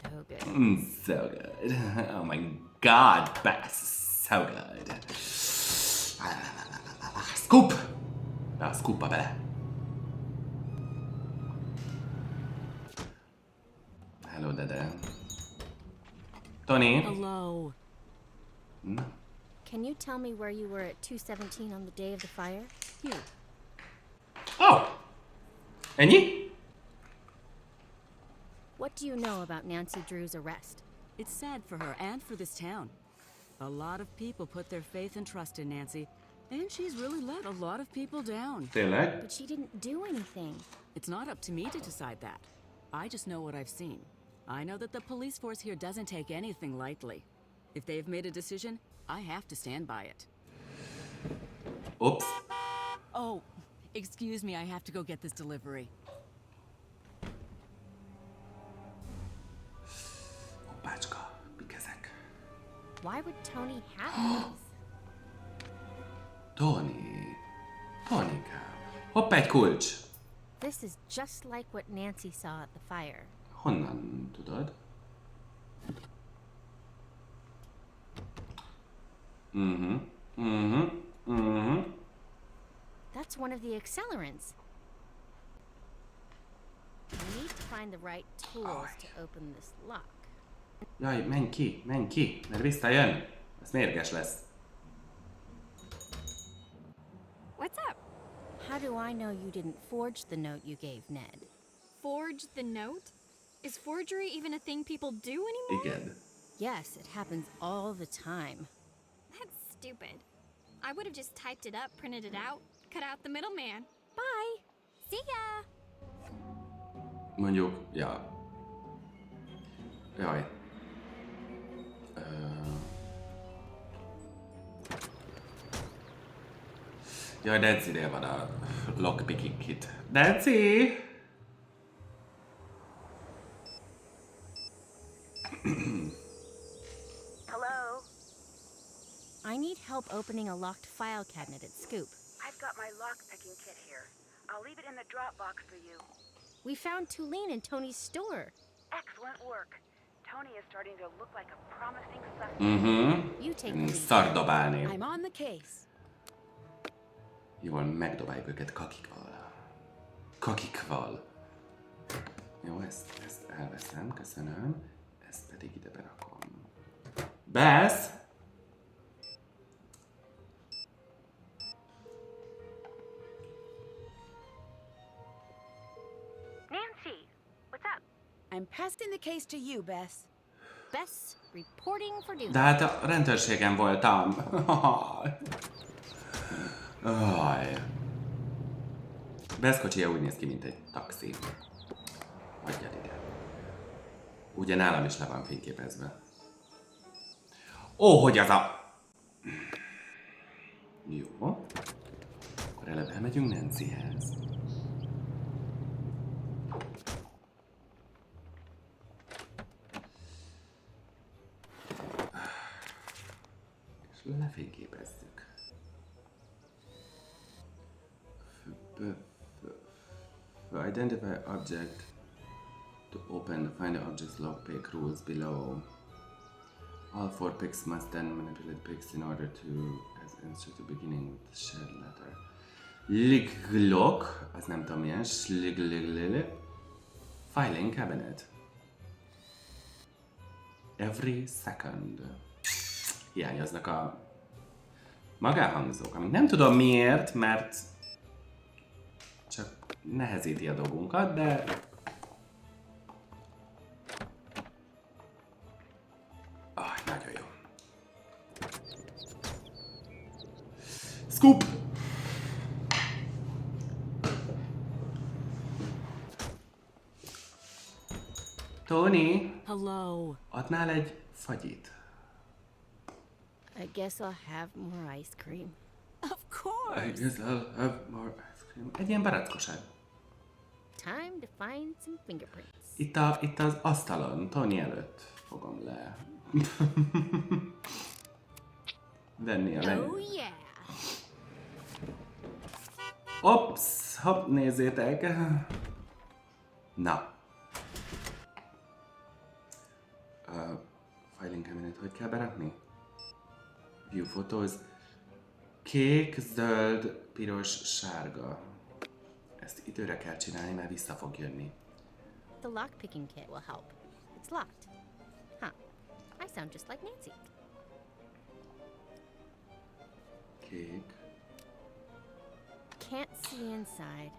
So good. So good. Oh my god, Bess. So good. Scoop! Be a scoopba bele. Hello, Dede. Tony. Hello. Can you tell me where you were at 2:17 on the day of the fire? Here. Oh! Ennyi? What do you know about Nancy Drew's arrest? It's sad for her and for this town. A lot of people put their faith and trust in Nancy, and she's really let a lot of people down. Tényleg? But she didn't do anything. It's not up to me to decide that. I just know what I've seen. I know that the police force here doesn't take anything lightly. If they've made a decision, I have to stand by it. Oops. Oh, excuse me, I have to go get this delivery. Hoppácska, mik ezek? Why would Tony have these? Tonika. Hopp, egy kulcs. This is just like what Nancy saw at the fire. Honnan tudod? That's one of the accelerants. I need to find the right tools to open this lock. Jaj, menj ki, mert visszajön. Ez mérges lesz. What's up? How do I know you didn't forge the note you gave Ned? Forge the note? Is forgery even a thing people do anymore? Igen. Yes, it happens all the time. That's stupid. I would have just typed it up, printed it out, cut out the middleman. Bye. See ya. Mondjuk, ja. Jaj. Jaj, Nancy-nél van a lockpicking kit. Nancy! Hello? I need help opening a locked file cabinet at Scoop. I've got my lock-picking kit here. I'll leave it in the Dropbox for you. We found Tulane in Tony's store. Excellent work. Tony is starting to look like a promising suspect. You take the lead. Szar dobálni. I'm on the case. Jól megdobáljuk őket kakikval. Jó, ezt elveszem, köszönöm. Ezt pedig ide berakom. Bess! Nancy, what's up? I'm passing the case to you, Bess. Bess, reporting for duty. De hát a rendőrségen voltam. Bess kocsija úgy néz ki, mint egy taxi. Hagyjad ide. Ugye nálam is le van fényképezve. Ó, hogy az a... Jó. Akkor előbb elmegyünk Nancyhez. És lefényképezzük. identify object to open, find the object's lockpick rules below. All 4 picks must then manipulate picks in order to, as instructed beginning with the shared letter. Liglok, az nem tudom milyen, filing cabinet. Every second. Hiányoznak a magánhangzók, amit nem tudom miért, mert csak nehezíti a dolgunkat, de nagyon jó. Scoop! Tony! Hello. Adnál egy fagyit? I guess I'll have more ice cream. Of course. I guess I'll have more ice cream. Egy ilyen barackoság. Time to find some fingerprints. Itt az asztalon, Tony előtt fogom le. Venni a lenni. Oh yeah. Ops, hopp, nézzétek. Na. Filing cabinet, hogy kell berakni? View photos. Kék, zöld, piros, sárga. Ezt időre kell csinálni, mert vissza fog jönni. The lockpicking kit will help. It's locked. Huh. I sound just like Nancy. Kék. Can't see inside.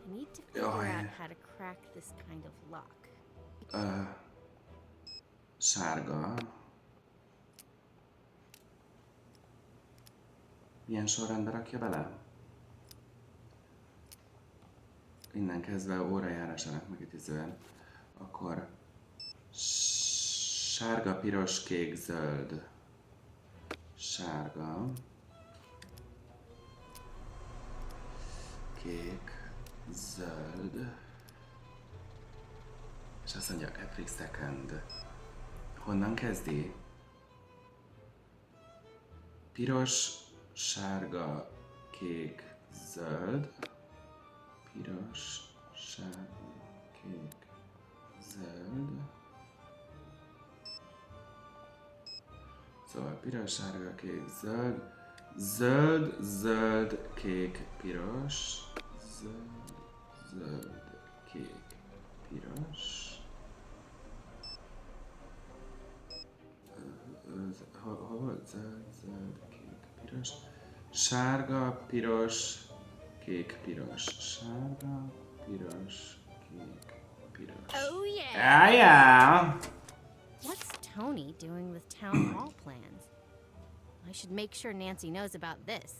I need to figure out how to crack this kind of lock. Sárga. Milyen sorrendbe rakja bele? Innen kezdve órajárásának megütözően. Akkor sárga, piros, kék, zöld. Sárga. Kék, zöld. És azt mondja, every second. Honnan kezdi? Piros, sárga, kék, zöld. Piros, sárga, kék, zöld. Szóval piros, sárga, kék, zöld. Zöld, zöld, kék, piros. Zöld, zöld, kék, piros. Hol volt? Zöld, zöld, kék, piros. Sárga, piros, kék, piros. Sárga, piros, kék, piros. Oh yeah! Ah, yeah! What's Tony doing with town hall plans? I should make sure Nancy knows about this.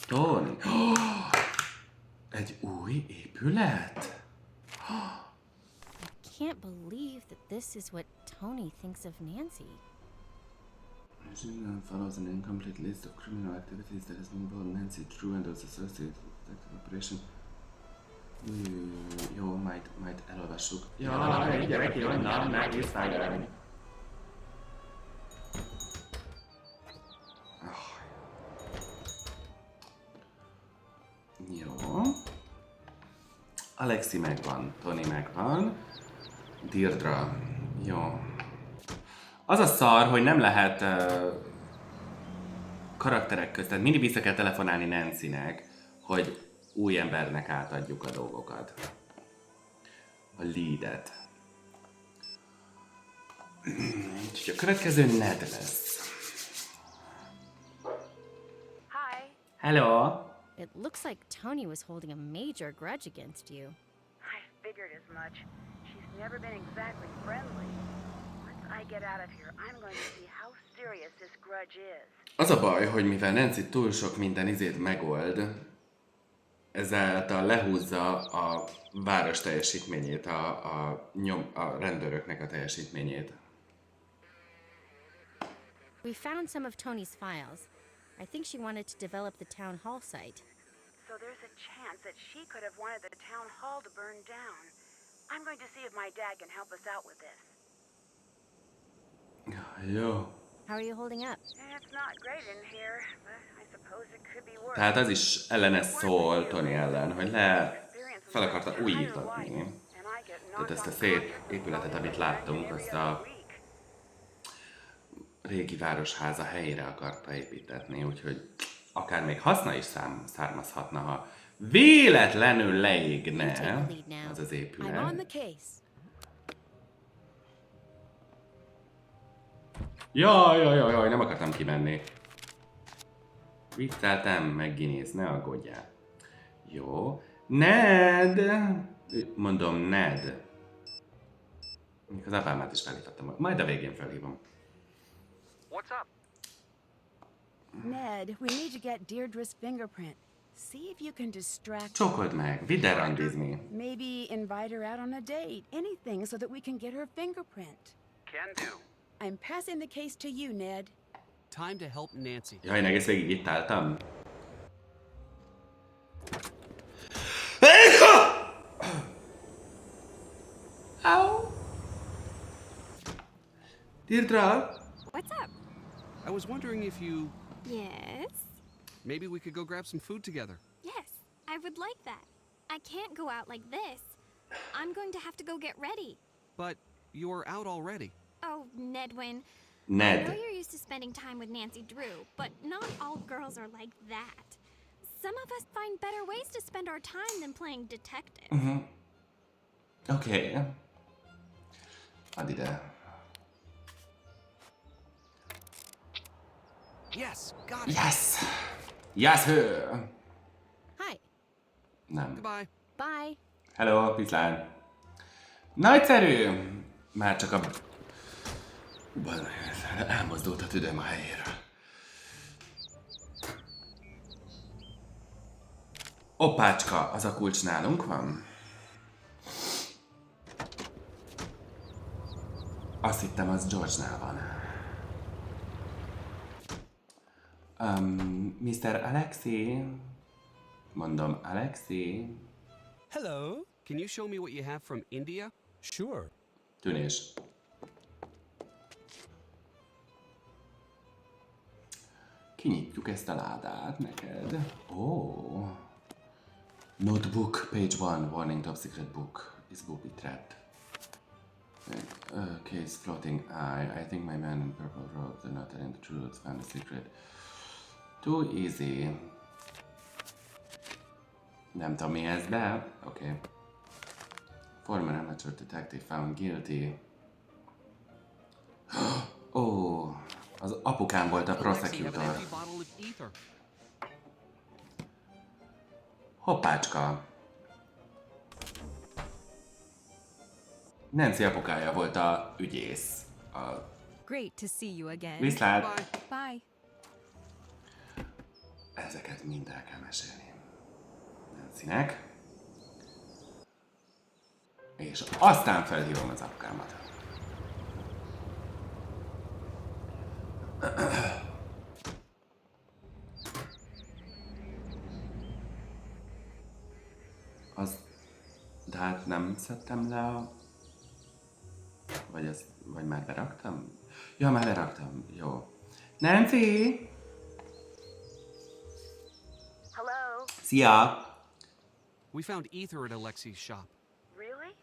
Tony. Egy új épület? I can't believe that this is what Tony thinks of Nancy. Follows an incomplete list of criminal activities that has been involved Nancy through and those associated with detective operation. Jó, majd elolvassuk. Jaj, gyerek, jönnem, megvisztágálni. Jó. Alexi megvan, Tony megvan. Deirdre. Jó. Az a szar, hogy nem lehet karakterek között, tehát mindig vissza kell telefonálni Nancynek, hogy új embernek átadjuk a dolgokat. A leadet. Úgyhogy a következő Ned lesz. Hi. Hello. It looks like Tony was holding a major grudge against you. I figured as much. She's never been exactly friendly. Once I get out of here, I'm going to see how serious this grudge is. Az a baj, hogy mivel Nancy túl sok minden izét megold, ezáltal lehúzza a város teljesítményét, a rendőröknek a teljesítményét. We found some of Tony's files. I think she wanted to develop the town hall site. So there's a chance that she could have wanted the town hall to burn down. I'm going to see if my dad can help us out with this. Jó. How are you holding up? It's not great in here, but I suppose Tehát az is ellene szól Tony ellen, hogy fel akarta újítatni. Tehát ezt a szép épületet, amit láttunk, azt a régi városháza helyére akarta építetni, úgyhogy akár még haszna is származhatna, ha véletlenül leégne az az épület. Jaj, nem akartam kimenni. Vicceltem, meg Guinness, ne aggódjál. Jó. Ned! Mondom, Ned. Az apámát is felhívtam. Majd a végén felhívom. What's up? Ned, we need to get Deirdre's fingerprint. See if you can distract Csokold meg, vidd el randizni. Maybe invite her out on a date. Anything so that we can get her fingerprint. Can do. I'm passing the case to you, Ned. Time to help Nancy. Jaj, én egész végig itt álltam. Ow! Deirdre? What's up? I was wondering if you... Yes? Maybe we could go grab some food together. Yes, I would like that. I can't go out like this. I'm going to have to go get ready. But you're out already. Oh, Nedwin. Ned. I know you're used to spending time with Nancy Drew, but not all girls are like that. Some of us find better ways to spend our time than playing detective. Okay. Add ide. Yes, got it. Yes! Yes! Hi. Nem. Goodbye. Bye. Hello, viszlát. Nagyszerű! Már csak a... Elmozdult a tüdőm a helyéről. Oppácska, az a kulcs nálunk van? Azt hittem, az George-nál van. Mr. Alexei? Mondom, Alexei? Hello. Can you show me what you have from India? Sure. Tűnés. Kinyitjuk ezt a ládát neked. Oh. Notebook, page 1, warning, top secret book. Is booby trapped. Case floating eye. I think my man in purple robe, the not in the truth, found the secret. Too easy. Nem tudom mi ez, de okay. Former amateur detective found guilty. Oh, az apukám volt a prosecutor. Hoppácska. Nancy apukája volt a ügyész. Great to see you again. Viszlát. Bye. Ezeket mind el kell mesélni Nancynek. És aztán felhívom az apukámat. De hát nem szedtem le a... Vagy már beraktam? Ja, már leraktam. Jó. Nancy! Hello? Szia! We found ether at Alexei's shop. Really?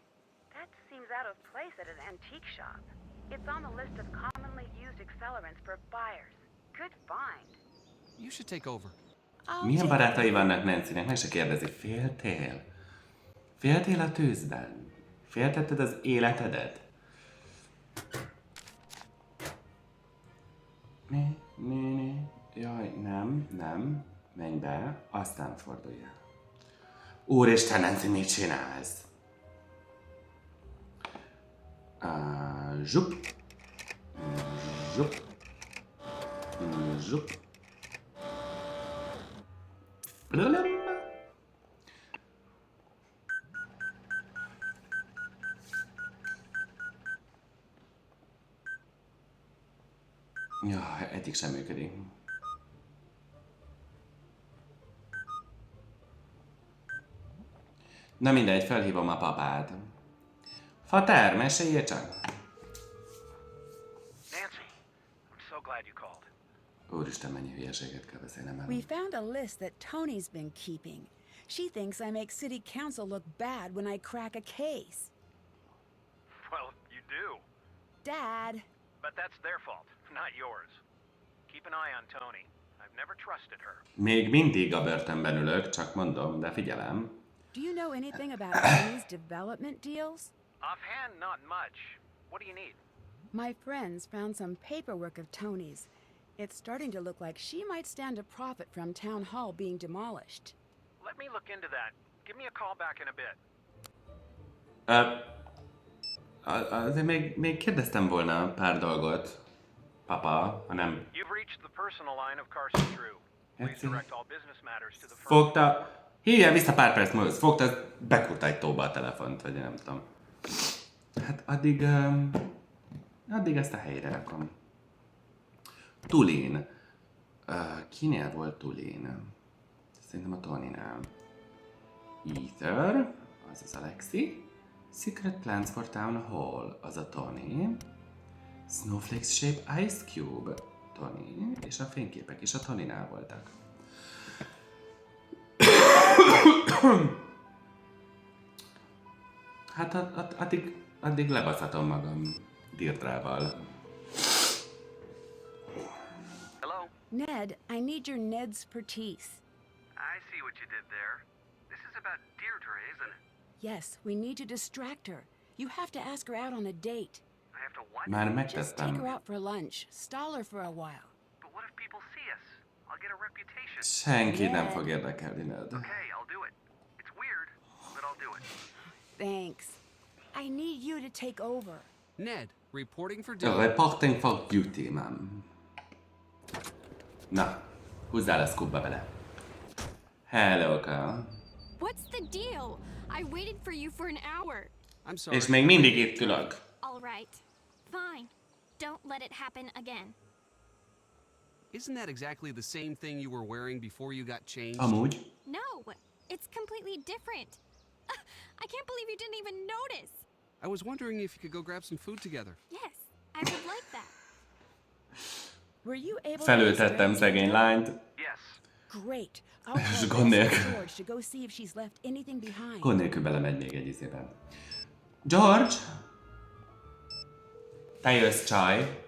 That seems out of place at an antique shop. It's on the list of commonly used accelerants for buyers. Good find. You should take over. Milyen barátai vannak Nancynek? Meg se kérdezi. Féltél? Féltél a tűzben? Féltetted az életedet? Jaj, nem. Menj be, aztán fordulj el. Úristen, Nancy, mit csinálsz? Zsup. Jaj, eddig sem működik. Na mindegy, felhívom a papát. Fater, meséljél csak! Nancy, I'm so glad you called. Úristen, mennyi hülyeséget kell beszélnem el. We found a list that Tony's been keeping. She thinks I make city council look bad when I crack a case. Well, you do. Dad. But that's their fault, not yours. Keep an eye on Tony. I've never trusted her. Még mindig a börtönben ülök, csak mondom, de figyelem. Do you know anything about Tony's development deals? Offhand, not much. What do you need? My friends found some paperwork of Tony's. It's starting to look like she might stand to profit from Town Hall being demolished. Let me look into that. Give me a call back in a bit. Azért még kérdeztem volna pár dolgot, papa, ha nem... You've reached the personal line of Carson Drew. Please direct all business matters to the firm. Fogta... Hívjál vissza pár perc múlva, fogta, bekurta egy tóba a telefont, vagy nem tudom. Hát addig ezt a helyre rakom. Tulin. Kinél volt Tulin? Szerintem a Tonynál. Ether, az az Alexi. Secret Plans for Town Hall, az a Tony. Snowflakes Shape Ice Cube, Tony. És a fényképek is a Tonynál voltak. Hát addig lebaszhatom magam Deirdrával. Hello? Ned, I need your Ned's-pertise. I see what you did there. This is about Deirdre, isn't it? Yes, we need to distract her. You have to ask her out on a date. I have to what? Már Just megtettem. take her out for lunch. Stall her for a while. But what if people see us? I'll get a reputation. Senki nem fog érdekelni, Ned. Okay, I'll do it. It's weird, but I'll do it. Thanks. I need you to take over. Ned, reporting for duty. Reporting for duty, ma'am. Na, húzzál a scoopba bele. Hello, Carl. What's the deal? I waited for you for an hour. I'm sorry. És még mindig itt ülök. All right. Fine. Don't let it happen again. Isn't that exactly the same thing you were wearing before you got changed? Amúgy? No, it's completely different. I can't believe you didn't even notice. I was wondering if you could go grab some food together. Yes, I would like that. Were you able Felültettem szegény lányt. Yes. Great. I'll És call gond Bess nélkül. and George to go see if she's left anything behind. Gond nélkül belemegy még egy izében. George? Te jössz, csaj.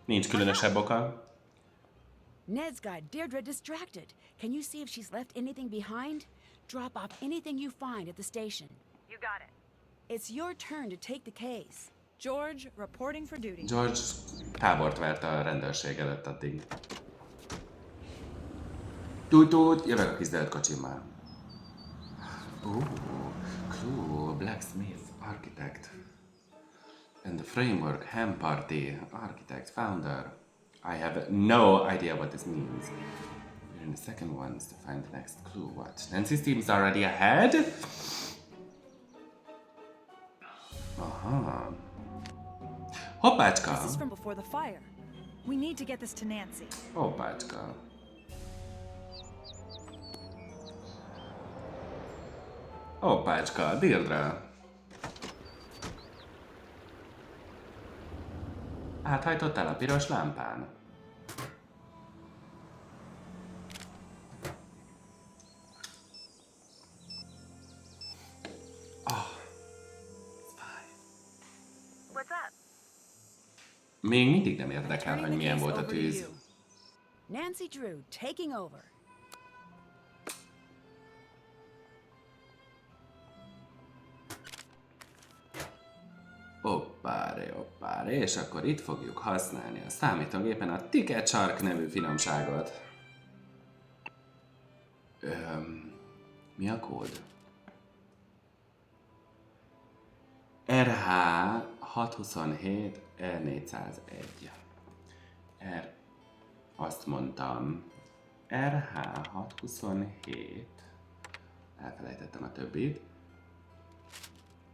Nincs különösebb oka. Ned's got Deirdre distracted. Can you see if she's left anything behind? Drop off anything you find at the station. You got it. It's your turn to take the case. George, reporting for duty. George tábort vert a rendőrség előtt addig. Tút, jövök a kis zöld kocsimmal. Clue, blacksmith, architect. And the framework, ham party, architect, founder. I have no idea what this means. We're in the second ones to find the next clue. What? Nancy's team's already ahead? Aha. Hoppácska! This is from before the fire. We need to get this to Nancy. Hoppácska. Hoppácska, Deirdre. Áthajtottál a piros lámpán. What's up? Még mindig nem érdekel, hogy milyen volt a tűz. Nancy Drew, taking over. Hoppáre, és akkor itt fogjuk használni a számítógépen a Ticket Shark nevű finomságot. Mi a kód? RH627 R401. Azt mondtam. RH627. Elfelejtettem a többit.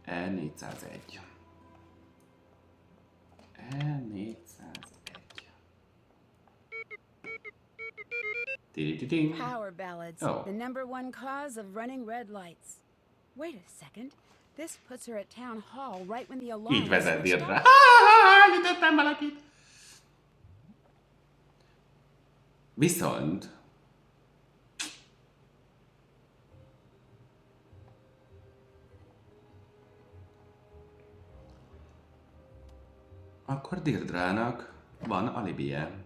R401. R401. Power ballads, Oh. the #1 cause of running red lights. Wait a second. This puts her at Town Hall right when the alarm Így vezet switched Deirdre. off. Ütöttem valakit! Viszont akkor Deirdrának van alibije.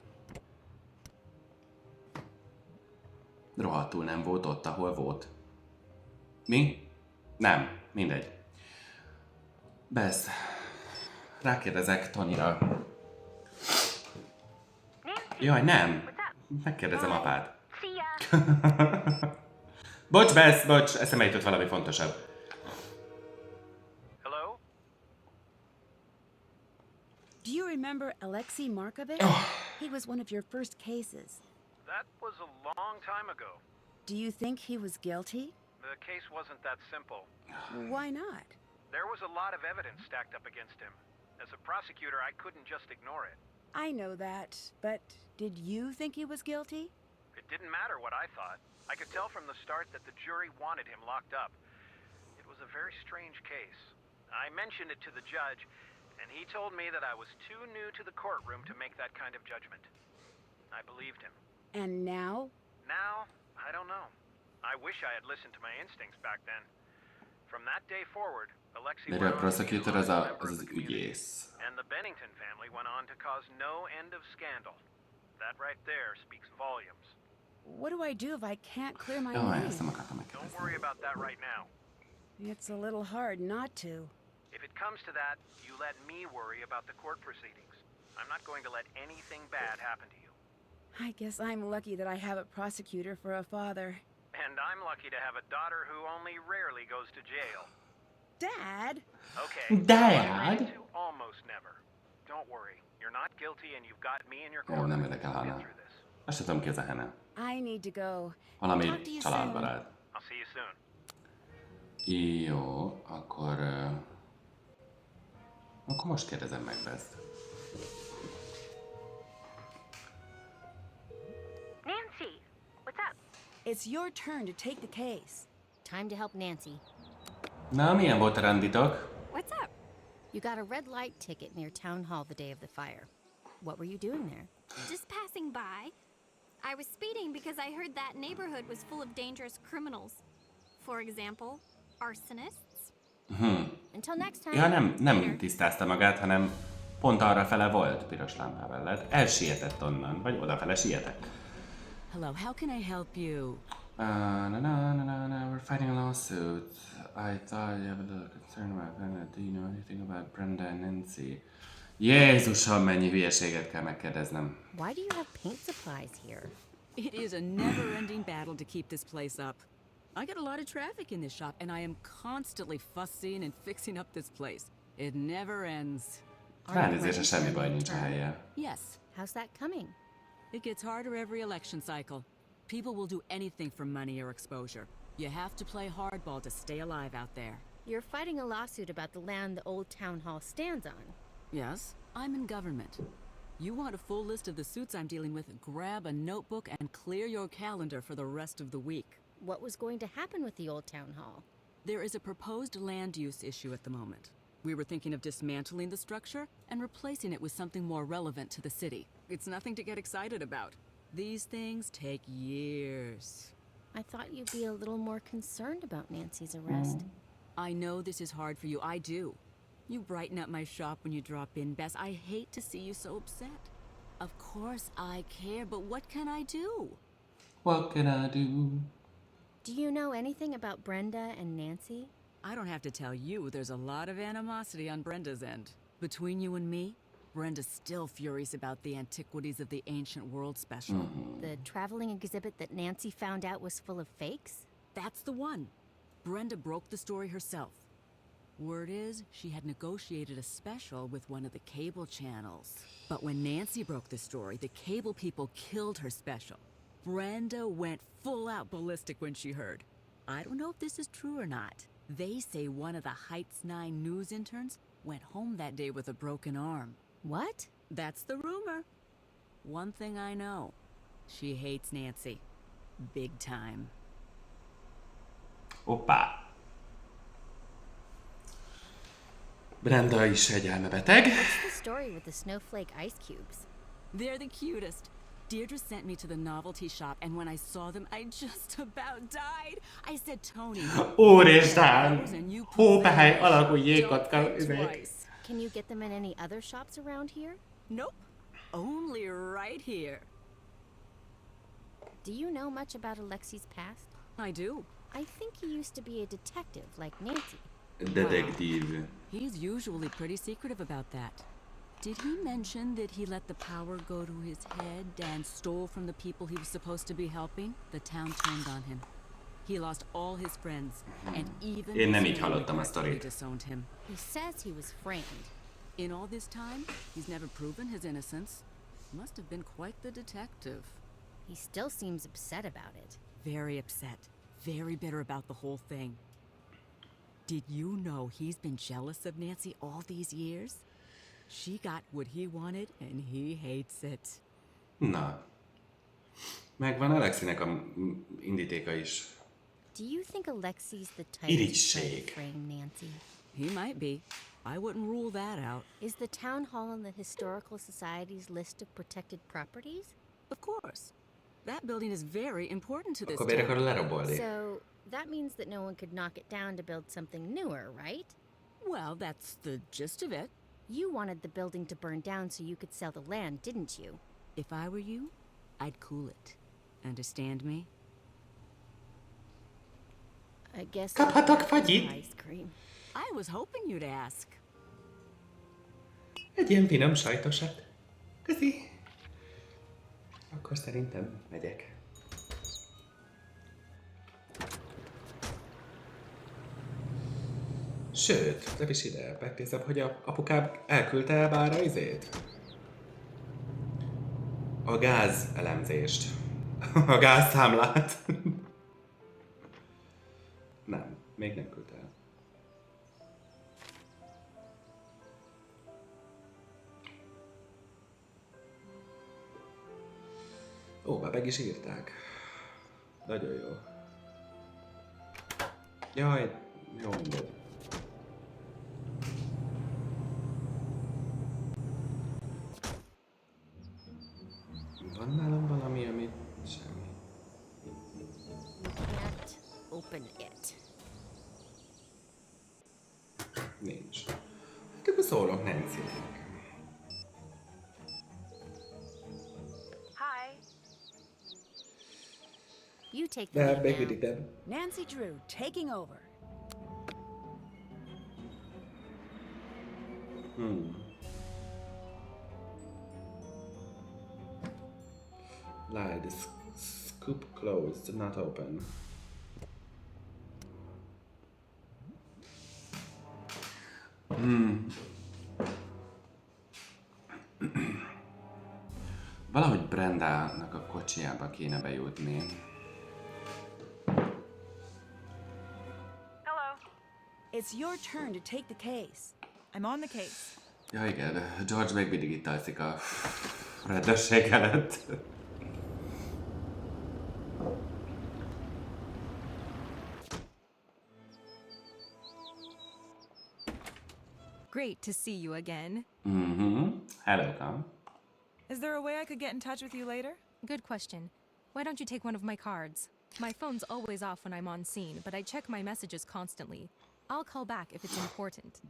Rohadtul nem volt ott, ahol volt. Mi? Nem, mindegy. Bess, rákérdezek Tonyra. Jaj, nem. Megkérdezem apát. Bocs, Bess, bocs, eszembe jutott valami fontosabb. Hello? Do you remember Alexei Markovich? He was one of your first cases. That was a long time ago. Do you think he was guilty? The case wasn't that simple. Why not? There was a lot of evidence stacked up against him. As a prosecutor, I couldn't just ignore it. I know that, but did you think he was guilty? It didn't matter what I thought. I could tell from the start that the jury wanted him locked up. It was a very strange case. I mentioned it to the judge, and he told me that I was too new to the courtroom to make that kind of judgment. I believed him. And now? Now, I don't know. I wish I had listened to my instincts back then. From that day forward, Alexei Mert a prosecutor az az ügyész. and the Bennington family went on to cause no end of scandal. That right there speaks volumes. What do I do if I can't clear my Jaj, name? ezt nem akartam Don't megkérdezni. worry about that right now. It's a little hard not to. If it comes to that, you let me worry about the court proceedings. I'm not going to let anything bad happen to you. I guess I'm lucky that I have a prosecutor for a father. And I'm lucky to have a daughter who only rarely goes to jail. Dad? Okay. Dad? To almost never. Don't worry. You're not guilty and you've got me in your Jó, corner. nem érdekel Hannah. Azt sem tudom ki az a Hannah. I need to go. Valami Talk to you családbarát. I'll see you soon. Jó, akkor... akkor most kérdezem meg Bess-t. Nancy, what's up? It's your turn to take the case. Time to help Nancy. Na, milyen volt a randitok? What's up? You got a red light ticket near Town Hall the day of the fire. What were you doing there? Just passing by. I was speeding because I heard that neighborhood was full of dangerous criminals. For example, arsonists. Until next time. Ja, nem tisztázta magát, hanem pont arra fele volt piros lámpával lett. Elsietett onnan, vagy odafele sietett. Hello, how can I help you? We're fighting a lawsuit. I thought you have a little concern about Brenda. Do you know anything about Brenda and Nancy? Jézusom, mennyi hülyeséget kell megkérdeznem. Why do you have paint supplies here? It is a never-ending battle to keep this place up. I get a lot of traffic in this shop, and I am constantly fussing and fixing up this place. It never ends. Ránézésre semmi baj nincs a helyen. Yes. How's that coming? It gets harder every election cycle. People will do anything for money or exposure. You have to play hardball to stay alive out there. You're fighting a lawsuit about the land the old town hall stands on. Yes, I'm in government. You want a full list of the suits I'm dealing with, grab a notebook and clear your calendar for the rest of the week. What was going to happen with the old town hall? There is a proposed land use issue at the moment. We were thinking of dismantling the structure and replacing it with something more relevant to the city. It's nothing to get excited about. These things take years. I thought you'd be a little more concerned about Nancy's arrest. I know this is hard for you, I do. You brighten up my shop when you drop in, Bess. I hate to see you so upset. Of course I care, but what can I do? What can I do? Do you know anything about Brenda and Nancy? I don't have to tell you, there's a lot of animosity on Brenda's end. Between you and me, Brenda's still furious about the Antiquities of the Ancient World special. The traveling exhibit that Nancy found out was full of fakes? That's the one. Brenda broke the story herself. Word is, she had negotiated a special with one of the cable channels. But when Nancy broke the story, the cable people killed her special. Brenda went full out ballistic when she heard. I don't know if this is true or not. They say one of the Heights 9 news interns went home that day with a broken arm. What? That's the rumor. One thing I know, she hates Nancy. Big time. Hoppá! Brenda is egy elmebeteg. What's the story with the snowflake ice cubes? They're the cutest. Deirdre sent me to the novelty shop, and when I saw them, I just about died. I said, Tony, Úristen! Hópehely alakú jégkocka. Can you get them in any other shops around here? Nope. Only right here. Do you know much about Alexi's past? I do. I think he used to be a detective like Nancy. Detective. Wow. He's usually pretty secretive about that. Did he mention that he let the power go to his head and stole from the people he was supposed to be helping? The town turned on him. He lost all his friends, and even Én nem így hallottam a sztorit. disowned him. He says he was framed. In all this time, he's never proven his innocence. Must have been quite the detective. He still seems upset about it. Very upset. Very bitter about the whole thing. Did you know he's been jealous of Nancy all these years? She got what he wanted, and he hates it. Na. Megvan Alexinek a indítéka is. Do you think Alexi's the type to try to frame Nancy? He might be. I wouldn't rule that out. Is the town hall on the Historical Society's list of protected properties? Of course. That building is very important to this Akkor miért akar lerabolni? So, that means that no one could knock it down to build something newer, right? Well, that's the gist of it. You wanted the building to burn down so you could sell the land, didn't you? If I were you, I'd cool it. Understand me? I guess Kaphatok fagyit? ice cream. I was hoping you'd ask. Egy ilyen finom sajtosat. Köszi. Akkor szerintem megyek. Sőt, nem is ide. Megnézem, hogy a apukám elküldte el már a gáz elemzést. A gázszámlát. Nem, még nem küldte el. Ó, már meg is írták. Nagyon jó. Jaj, jó mindegy. Van nálam valami, amit semmi. Can't open it. Nincs. Hát akkor szólok Nancy-nek. Hi. You take the De lead még now. mindig nem. Nancy Drew, taking over. Lie, scoop closed, not open. Valahogy Brendának a kocsijába kéne bejutni. Hello. It's your turn to take the case. I'm on the case. Ja igen, George még mindig itt alszik a rendőrség előtt. Great to see you again. Hello, Tom. Is there a way I could get in touch with you later? Good question. Why don't you take one of my cards? My phone's always off when I'm on scene, but I check my messages constantly. I'll call back if it's important.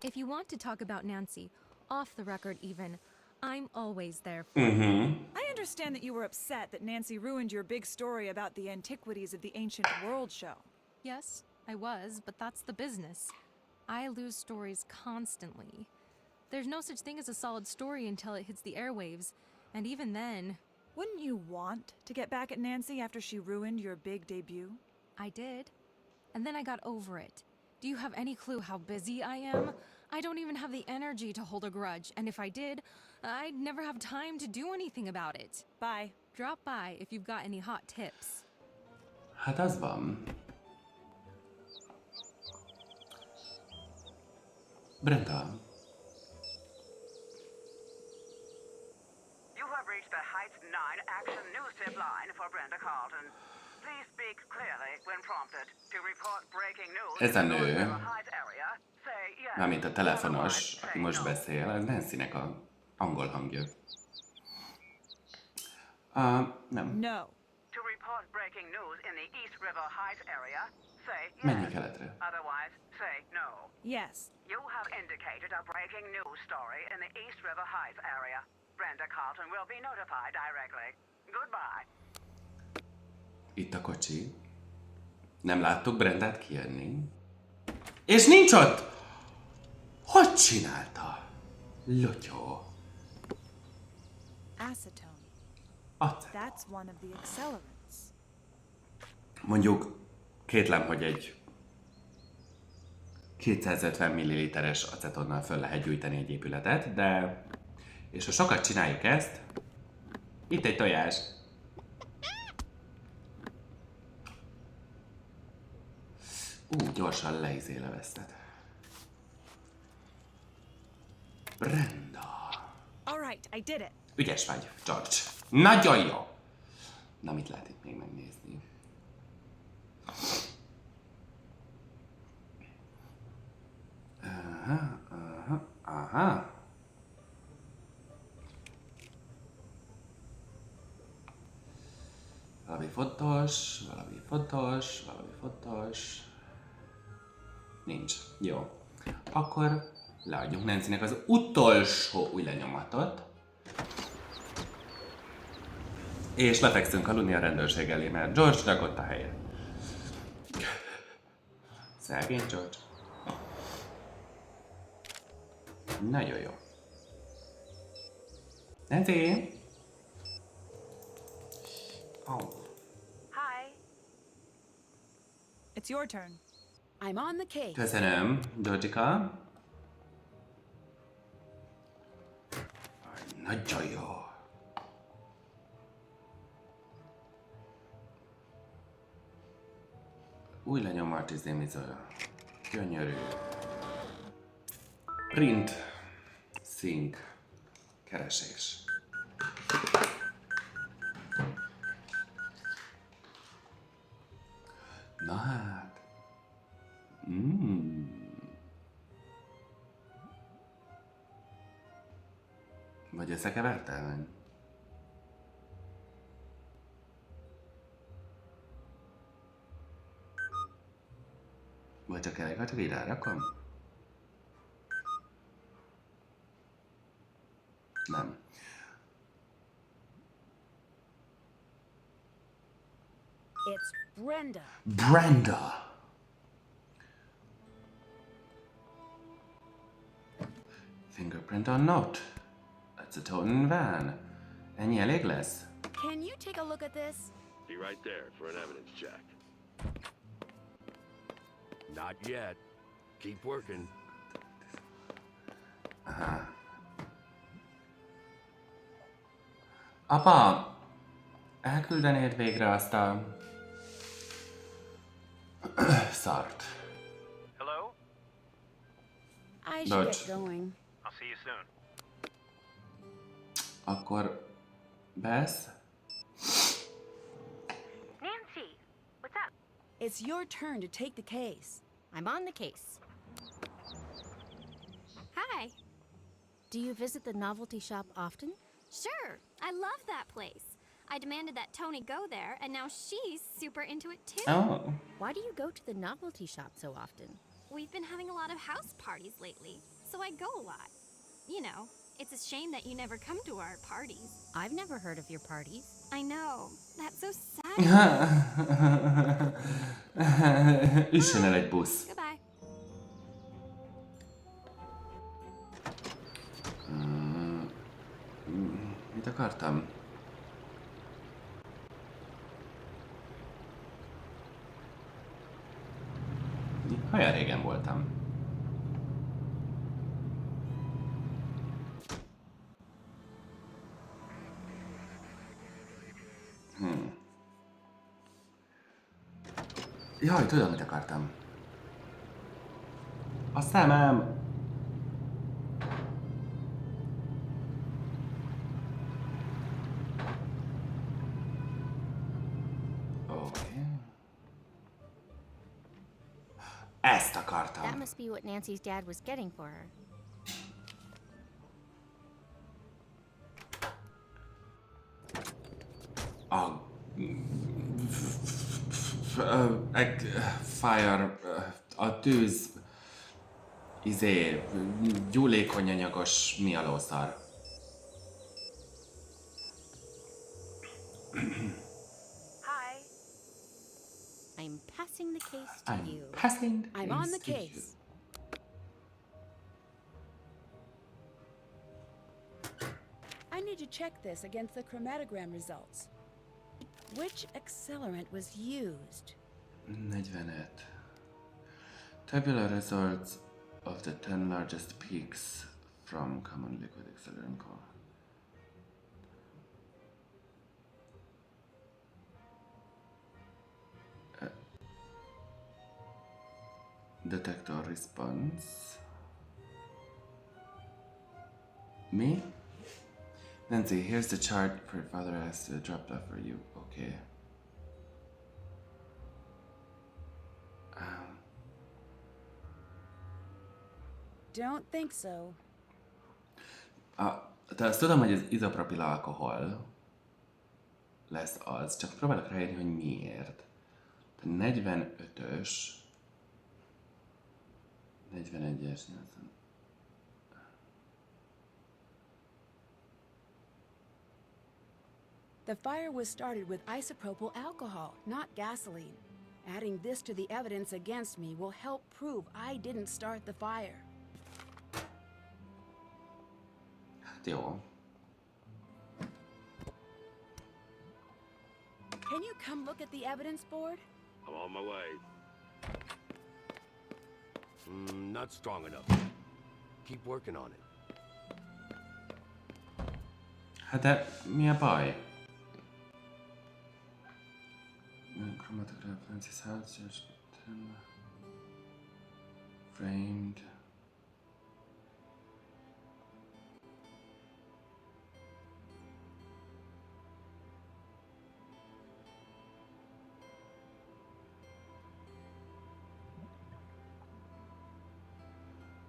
If you want to talk about Nancy, off the record even, I'm always there for you. I understand that you were upset that Nancy ruined your big story about the antiquities of the ancient world show. Yes, I was, but that's the business. I lose stories constantly. There's no such thing as a solid story until it hits the airwaves, and even then... Wouldn't you want to get back at Nancy after she ruined your big debut? I did. And then I got over it. Do you have any clue how busy I am? I don't even have the energy to hold a grudge, and if I did, I'd never have time to do anything about it. Bye. Drop by if you've got any hot tips. Hát az van. Brenda. You have reached the Heights 9 Action News Tip line for Brenda Carlton. Please speak clearly when prompted. To report breaking news Ez a in the nő, Heights area, say yes. mármint a telefonos, aki most beszél, az Nancy-nek a angol hangja. Nem. No. To report breaking news in the East River Heights area, say Menj yes. keletre. Otherwise, say no. Yes. You have indicated a breaking news story in the East River Heights area. Brenda Carlton will be notified directly. Goodbye. Itt a kocsi. Nem láttuk Brendát kijönni. És nincs ott! Hogy csinálta? Lotyó. Acetone. Acetone. That's one of the accelerants. Mondjuk kétlem, hogy egy 250 ml-es acetonnal föl lehet gyújtani egy épületet, de... És ha sokat csináljuk ezt... Itt egy tojás. Gyorsan levezted. Brenda. All right, I did it. Ügyes vagy, George. Nagyon jó. Na, mit lehet itt még megnézni? Aha. Valami fontos. Nincs. Jó. Akkor leadjuk Nancynek az utolsó új lenyomatot. És lefekszünk aludni a rendőrség elé, mert George-nak ott a helye. Szegény George. Nagyon jó. Nancy! Oh. Hi. It's your turn. I'm on the case. Köszönöm, Georgika. Nagyon jó. Új lenyomat izémizol. Gyönyörű. Print. Sync. Keresés. Na hát. Vagy összekevertel? Vagy csak elég, ha csak ide rakom? Nem. It's Brenda. Brenda! Fingerprint on note. That's a toten van. Ennyi elég lesz? Can you take a look at this? Be right there for an evidence check. Not yet. Keep working. Aha. Apa! Elküldenéd végre azt a... szart. Hello? I should get going. I'll see you soon. Akkor... Bess? Nancy, what's up? It's your turn to take the case. I'm on the case. Hi. Do you visit the novelty shop often? Sure, I love that place. I demanded that Tony go there, and now she's super into it too. Oh. Why do you go to the novelty shop so often? We've been having a lot of house parties lately, so I go a lot. You know, it's a shame that you never come to our parties. I've never heard of your parties. I know. That's so sad. Üssön el egy busz. Goodbye. Mit akartam? Olyan régen voltam. Jaj, tudom, mit akartam. A szemem! Ezt akartam. That must be what Nancy's dad was getting for her. Fire, a tűz, gyúlékony anyagos, mi a lószar? Hi. I'm passing the case to you. I'm on the case. I need to check this against the chromatogram results. Which accelerant was used? 45. Tabular results of the 10 largest peaks from common liquid accelerant core. Detector response. Me? Nancy, here's the chart your father has dropped off for you. Okay. Don't think so. De azt tudom, hogy az izopropil alkohol lesz az, csak próbálok rájönni, hogy miért. A 45-ös, 41-es, The fire was started with isopropyl alcohol, not gasoline. Adding this to the evidence against me will help prove I didn't start the fire. Jó. Can you come look at the evidence board? I'm on my way. Not strong enough. Keep working on it. Hát de mi a baj? Chromatograph Francis House, just framed.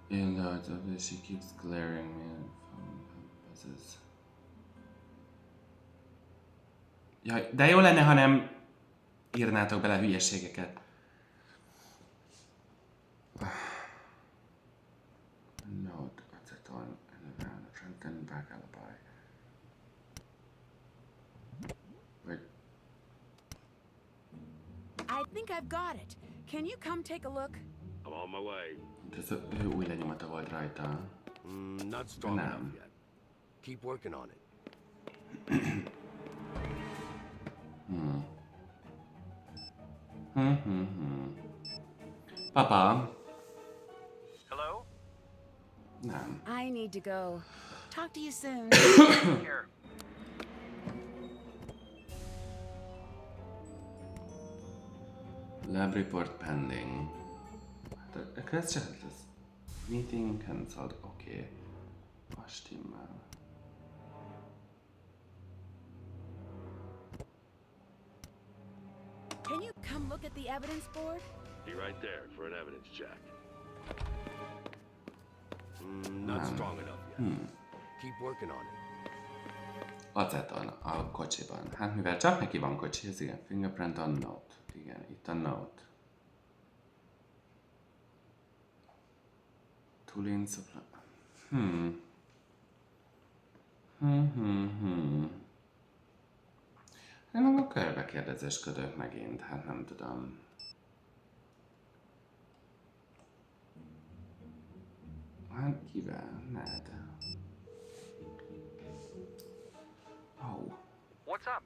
In the out of this, she keeps glaring me from buzzes. Jaj, de jó lenne, ha nem írnátok bele hülyeségeket. Note, otthon, rögtön, Alibi. Vagy... I think I've got it. Can you come take a look? I'm on my way. Ez ő új lenyomata volt rajta. Not strong enough yet. Keep working on it. Papa. Hello? Nem. I need to go. Talk to you soon. Here. Lab report pending. A question is meeting cancelled. Okay. Was stimmel. Can you come look at the evidence board? Be right there for an evidence check. Not strong enough yet. Keep working on it. Aceton a kocsiban. Hát mivel csak neki van kocsi, ez igen. Fingerprint on note. Igen, itt a note. Tooling supply. Én meg a körbe kérdezésködök megint, hát nem tudom. Hát kivel? Ned. Oh. What's up?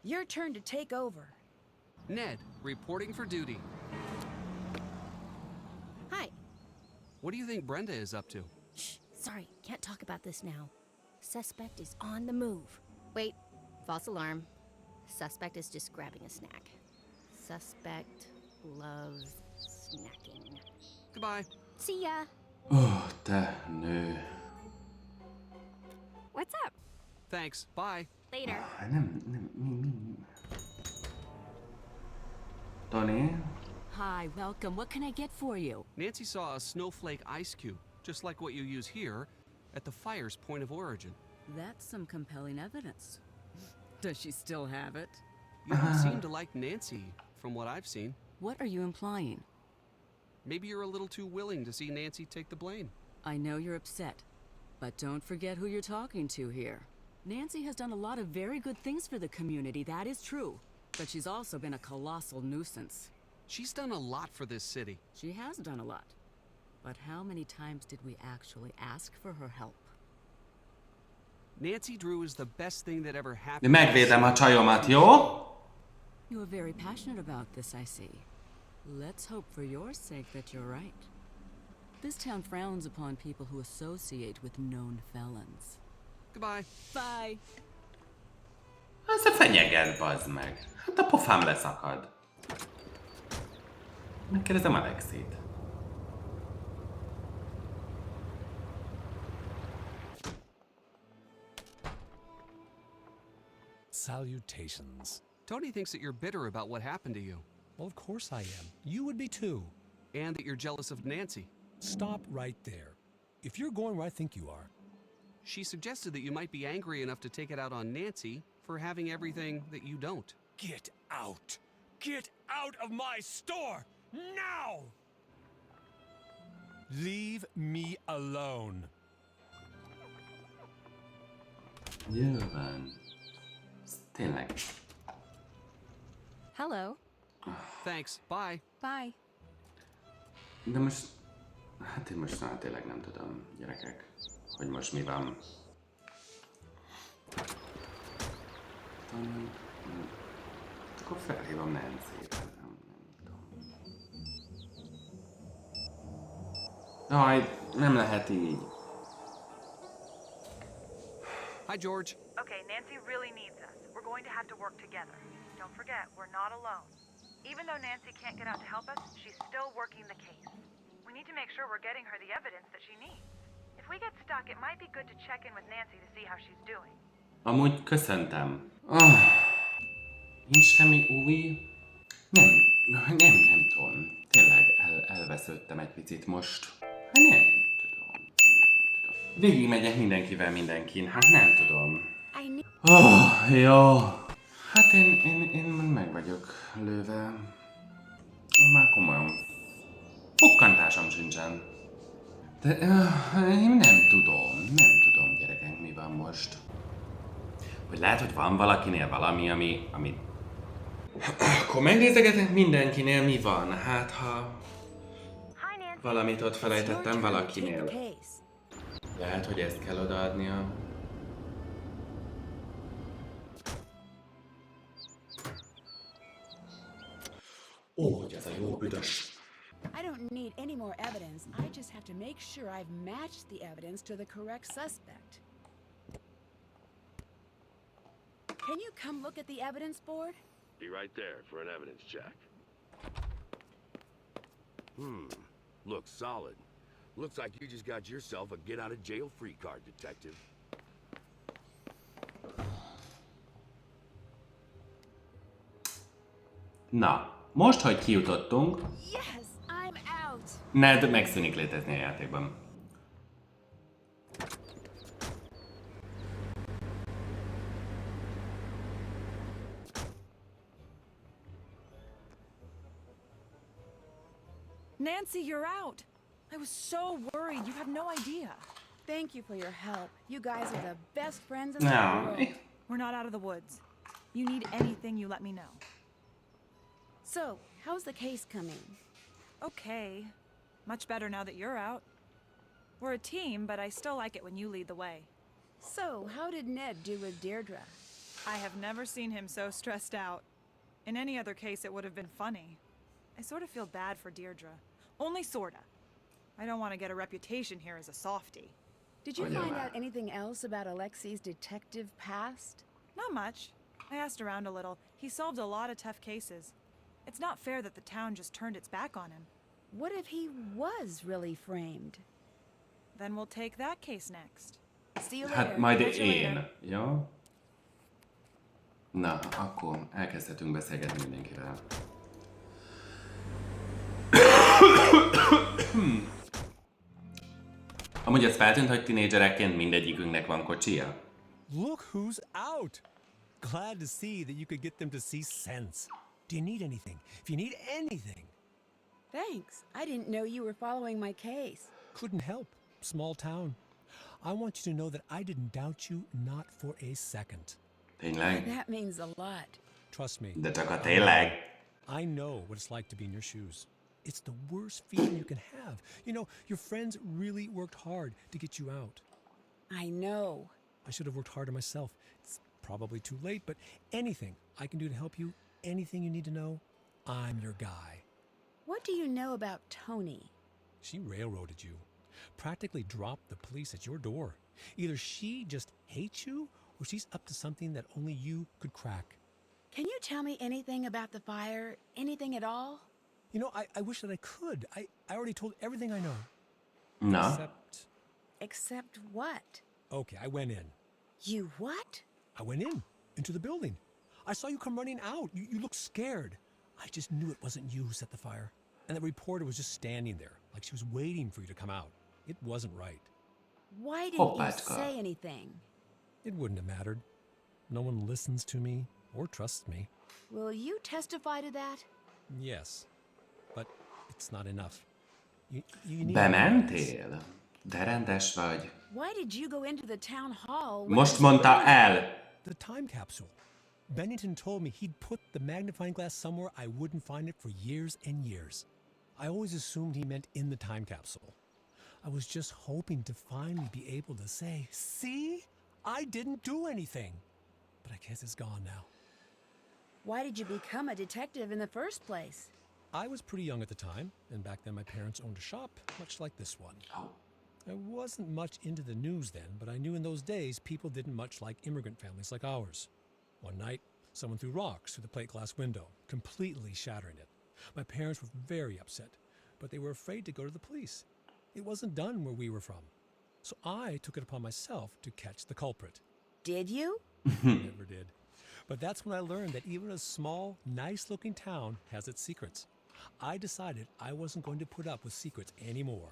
Your turn to take over. Ned, reporting for duty. Hi. What do you think Brenda is up to? Shh, sorry, can't talk about this now. Suspect is on the move. Wait, false alarm. Suspect is just grabbing a snack. Suspect loves snacking. Goodbye. See ya. Oh, te nő. What's up? Thanks. Bye. Later. Nem. Tony? Hi, welcome. What can I get for you? Nancy saw a snowflake ice cube, just like what you use here, at the fire's point of origin. That's some compelling evidence. Does she still have it? You don't seem to like Nancy. from what I've seen. What are you implying? Maybe you're a little too willing to see Nancy take the blame. I know you're upset, but don't forget who you're talking to here. Nancy has done a lot of very good things for the community, that is true. But she's also been a colossal nuisance. She's done a lot for this city. She has done a lot. But how many times did we actually ask for her help? Nancy Drew is the best thing that ever happened. Megvédem a csajomat, jó? You are very passionate about this, I see. Let's hope for your sake that you're right. This town frowns upon people who associate with known felons. Goodbye. Bye. Az a fenyeget, bazd meg. Hát a pofám leszakad. Megkérdezem Alexit. Salutations. Tony thinks that you're bitter about what happened to you. Well, of course I am. You would be too. And that you're jealous of Nancy. Stop right there. If you're going where I think you are. She suggested that you might be angry enough to take it out on Nancy for having everything that you don't. Get out! Get out of my store! Now! Leave me alone. Nyilván. Tényleg. Hello. Thanks. Bye. Bye. De most... Hát én most már tényleg nem tudom, gyerekek, hogy most mi van. Akkor felhívom Nancy-t. Nem tudom. Jaj, nem lehet így. Hi, George. Okay, Nancy really needs us. We're going to have to work together. Don't forget, we're not alone. Even though Nancy can't get out to help us, she's still working the case. We need to make sure we're getting her the evidence that she needs. If we get stuck, it might be good to check in with Nancy to see how she's doing. Amúgy köszöntem. Nincs semmi új? Nem tudom. Tényleg elvesződtem egy picit most. Hát nem tudom. Végigmegyek mindenkivel mindenkin. Hát nem tudom. Jó. Hát én meg vagyok lőve. Már komolyan. Pukkantásom sincsen. De én nem tudom gyerekek, mi van most. Vagy lehet, hogy van valakinél valami, ami... Akkor megnézegetek mindenkinél, mi van. Hát, ha... Valamit ott felejtettem valakinél. Lehet, hogy ezt kell odaadnia. Ó, hogy ez a jó büdös. I don't need any more evidence. I just have to make sure I've matched the evidence to the correct suspect. Can you come look at the evidence board? Be right there for an evidence check. Looks solid. Looks like you just got yourself a get-out-of-jail-free card, detective. Na, most, hogy kijutottunk, Yes, I'm out. Ned megszűnik létezni a játékban. Nancy, you're out. I was so worried. You have no idea. Thank you for your help. You guys are the best friends in the No. world. We're not out of the woods. You need anything, you let me know. So, how's the case coming? Okay. Much better now that you're out. We're a team, but I still like it when you lead the way. So, how did Ned do with Deirdre? I have never seen him so stressed out. In any other case, it would have been funny. I sort of feel bad for Deirdre. Only sorta. I don't want to get a reputation here as a softie. Did you find out anything else about Alexi's detective past? Not much. I asked around a little. He solved a lot of tough cases. It's not fair that the town just turned its back on him. What if he was really framed? Then we'll take that case next. See you later. Hát majd Catch you én, later. jó? Na, akkor elkezdhetünk beszélgetni mindenkivel. Amúgy ez feltűnt, hogy tinédzserekként mindegyikünknek van kocsija? Look who's out! Glad to see that you could get them to see sense. Do you need anything? If you need anything. Thanks. I didn't know you were following my case. Couldn't help. Small town. I want you to know that I didn't doubt you, not for a second. Tényleg? That means a lot. Trust me. De csak a tényleg. I know what it's like to be in your shoes. It's the worst feeling you can have. You know, your friends really worked hard to get you out. I know. I should have worked harder myself. It's probably too late, but anything I can do to help you, anything you need to know, I'm your guy. What do you know about Tony? She railroaded you. Practically dropped the police at your door. Either she just hates you, or she's up to something that only you could crack. Can you tell me anything about the fire? Anything at all? You know, I wish that I could. I already told everything I know. No. Except what? Okay, I went in. You what? I went into the building. I saw you come running out. You looked scared. I just knew it wasn't you who set the fire. And the reporter was just standing there, like she was waiting for you to come out. It wasn't right. Why didn't you say anything? It wouldn't have mattered. No one listens to me or trusts me. Will you testify to that? Yes, but it's not enough. You need Bementél? De rendes vagy. Why did you go into the town hall? Most mondta el. The time capsule. Bennington told me he'd put the magnifying glass somewhere I wouldn't find it for years and years. I always assumed he meant in the time capsule. I was just hoping to finally be able to say, see, I didn't do anything. But I guess it's gone now. Why did you become a detective in the first place? I was pretty young at the time, and back then my parents owned a shop, much like this one. I wasn't much into the news then, but I knew in those days people didn't much like immigrant families like ours. One night, someone threw rocks through the plate glass window, completely shattering it. My parents were very upset, but they were afraid to go to the police. It wasn't done where we were from. So I took it upon myself to catch the culprit. Did you? Never did. But that's when I learned that even a small, nice-looking town has its secrets. I decided I wasn't going to put up with secrets anymore.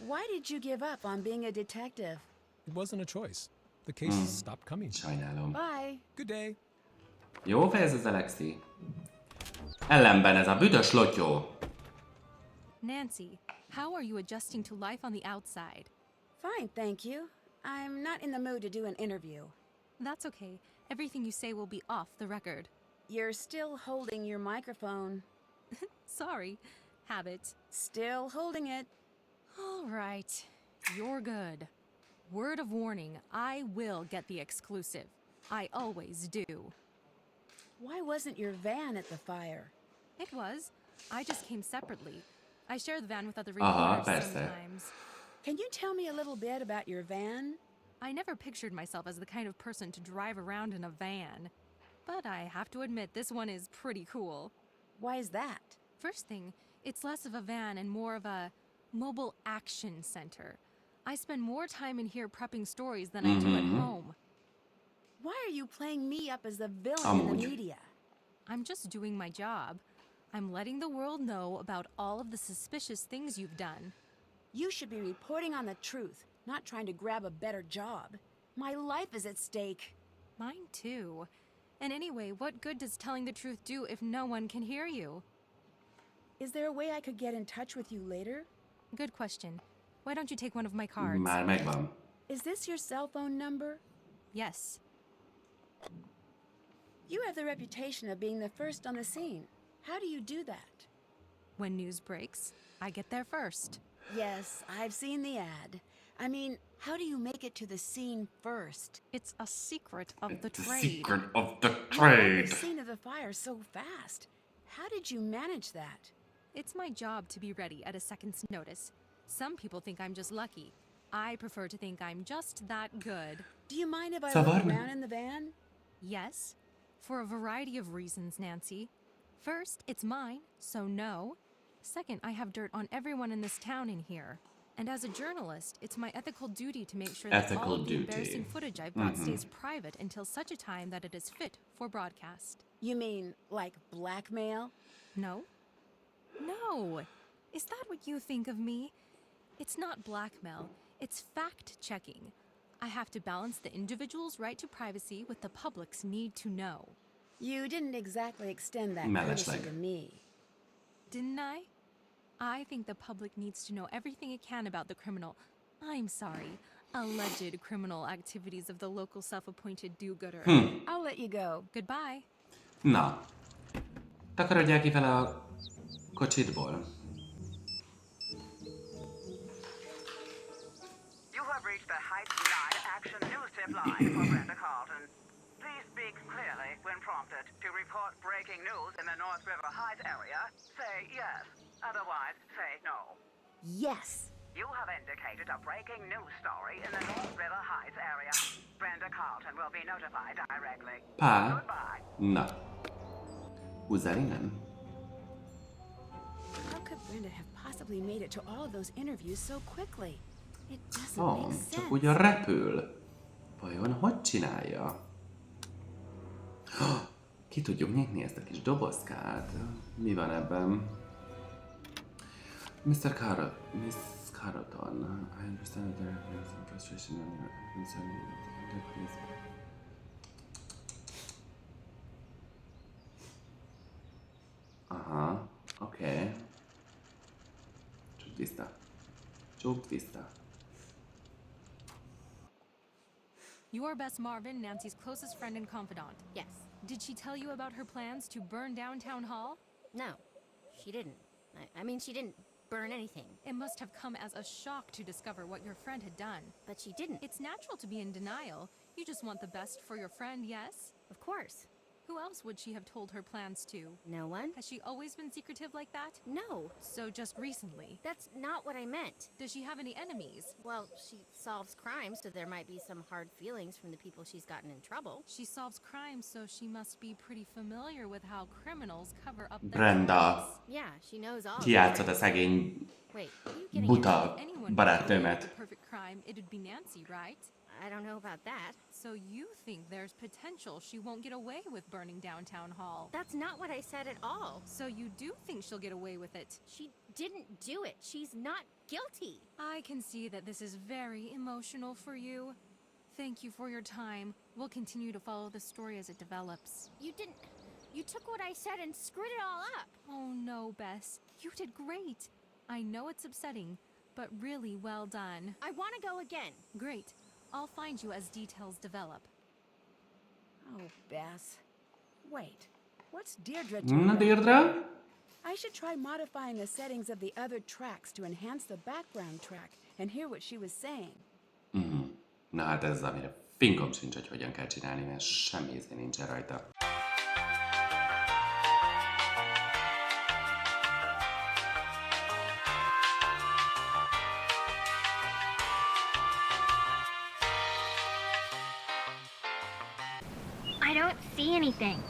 Why did you give up on being a detective? It wasn't a choice. The cases stopped coming. Sajnálom. Bye. Good day. Jó fejez az Alexi. Ellenben ez a büdös lotyó. Nancy, how are you adjusting to life on the outside? Fine, thank you. I'm not in the mood to do an interview. That's okay. Everything you say will be off the record. You're still holding your microphone. Sorry. Habit. Still holding it. All right. You're good. Word of warning, I will get the exclusive. I always do. Why wasn't your van at the fire? It was. I just came separately. I share the van with other reporters sometimes. Can you tell me a little bit about your van? I never pictured myself as the kind of person to drive around in a van. But I have to admit, this one is pretty cool. Why is that? First thing, it's less of a van and more of a mobile action center. I spend more time in here prepping stories than I do at home. Why are you playing me up as the villain in the media? I'm just doing my job. I'm letting the world know about all of the suspicious things you've done. You should be reporting on the truth, not trying to grab a better job. My life is at stake. Mine too. And anyway, what good does telling the truth do if no one can hear you? Is there a way I could get in touch with you later? Good question. Why don't you take one of my cards? Már megvan. Is this your cell phone number? Yes. You have the reputation of being the first on the scene. How do you do that? When news breaks, I get there first. Yes, I've seen the ad. I mean, how do you make it to the scene first? It's a secret of the trade. Secret of the You trade. got the scene of the fire so fast. How did you manage that? It's my job to be ready at a second's notice. Some people think I'm just lucky. I prefer to think I'm just that good. Do you mind if I Ça va, look mais- around in the van? Yes, for a variety of reasons, Nancy. First, it's mine, so no. Second, I have dirt on everyone in this town in here. And as a journalist, it's my ethical duty to make sure that all of the embarrassing footage I've got stays private until such a time that it is fit for broadcast. You mean, like blackmail? No? No! Is that what you think of me? It's not blackmail, it's fact-checking. I have to balance the individual's right to privacy with the public's need to know. You didn't exactly extend that Mellesleg. courtesy to me. Didn't I? I think the public needs to know everything it can about the criminal. I'm sorry. Alleged criminal activities of the local self-appointed do-gooder. I'll let you go. Goodbye. Na, takarodjál ki vele a kocsitból. You have reached the Heights Live Action News Tip line for Brenda Carlton. Please speak clearly when prompted. To report breaking news in the North River Heights area, say yes. Otherwise, say no. Yes. You have indicated a breaking news story in the North River Heights area. Brenda Carlton will be notified directly. Pál. Goodbye. Na. Húzzál innen? How could Brenda have possibly made it to all of those interviews so quickly? It doesn't make sense. Csak ugyan repül. Vajon hogy csinálja? Ki tudjuk nyitni ezt a kis dobozkát? Mi van ebben? Miss Carleton, I understand that there is some frustration and your concern with the police. Aha, oké. Csukd vissza. Csukd vissza. You are Bess Marvin, Nancy's closest friend and confidant. Yes. Did she tell you about her plans to burn down Town Hall? No, she didn't. I mean, she didn't burn anything. It must have come as a shock to discover what your friend had done. But she didn't. It's natural to be in denial. You just want the best for your friend, yes? Of course. Who else would she have told her plans to? No one. Has she always been secretive like that? No. So just recently? That's not what I meant. Does she have any enemies? Well, she solves crimes, so there might be some hard feelings from the people she's gotten in trouble. She solves crimes, so she must be pretty familiar with how criminals cover up their Brenda. crimes. Yeah, she knows all. Kijátszott a szegény Wait, are you getting buta Anyone barátnőmet. the perfect crime, it'd be Nancy, right? I don't know about that. So you think there's potential she won't get away with burning down Town Hall? That's not what I said at all. So you do think she'll get away with it? She didn't do it. She's not guilty. I can see that this is very emotional for you. Thank you for your time. We'll continue to follow the story as it develops. You didn't. You took what I said and screwed it all up. Oh no, Bess. You did great. I know it's upsetting, but really well done. I want to go again. Great. I'll find you as details develop. Oh, Bess. Wait. What's Deirdre Na, doing? Deirdre? I should try modifying the settings of the other tracks to enhance the background track and hear what she was saying. Na hát ez amire fingom sincs, hogy hogyan kell csinálni, mert semmi ízé nincsen rajta. I don't see anything.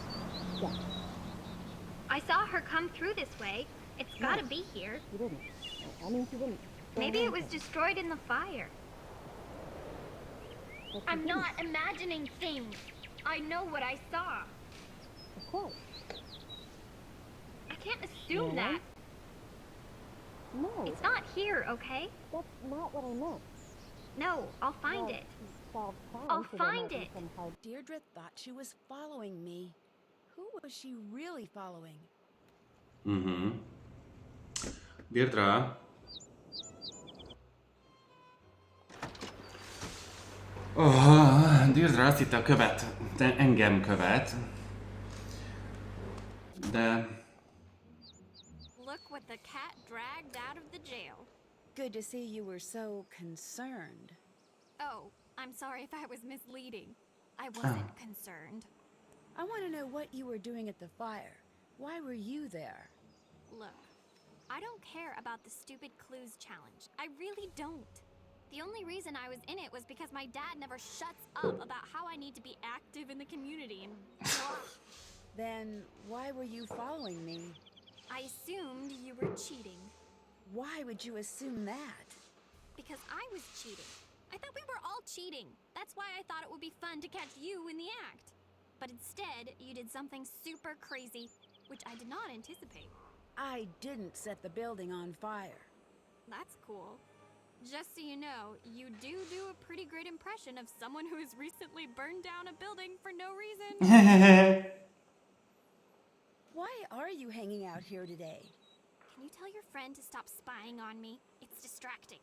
I saw her come through this way. It's gotta be here. You didn't. I mean, she didn't. Maybe it was destroyed in the fire. I'm not imagining things. I know what I saw. Of course. I can't assume that. No. It's not here, okay? That's not what I meant. No, I'll find it. I'll find it. Deirdre thought she was following me. Who was she really following? Deirdre? Oh, Deirdre azt hitte engem követ. De... Look what the cat dragged out of the jail. Good to see you were so concerned. Oh, I'm sorry if I was misleading. I wasn't concerned. I want to know what you were doing at the fire. Why were you there? Look, I don't care about the stupid clues challenge. I really don't. The only reason I was in it was because my dad never shuts up about how I need to be active in the community and blah. Then why were you following me? I assumed you were cheating. Why would you assume that? Because I was cheating. I thought we were all cheating. That's why I thought it would be fun to catch you in the act. But instead, you did something super crazy, which I did not anticipate. I didn't set the building on fire. That's cool. Just so you know, you do a pretty great impression of someone who has recently burned down a building for no reason. Why are you hanging out here today? Can you tell your friend to stop spying on me? It's distracting.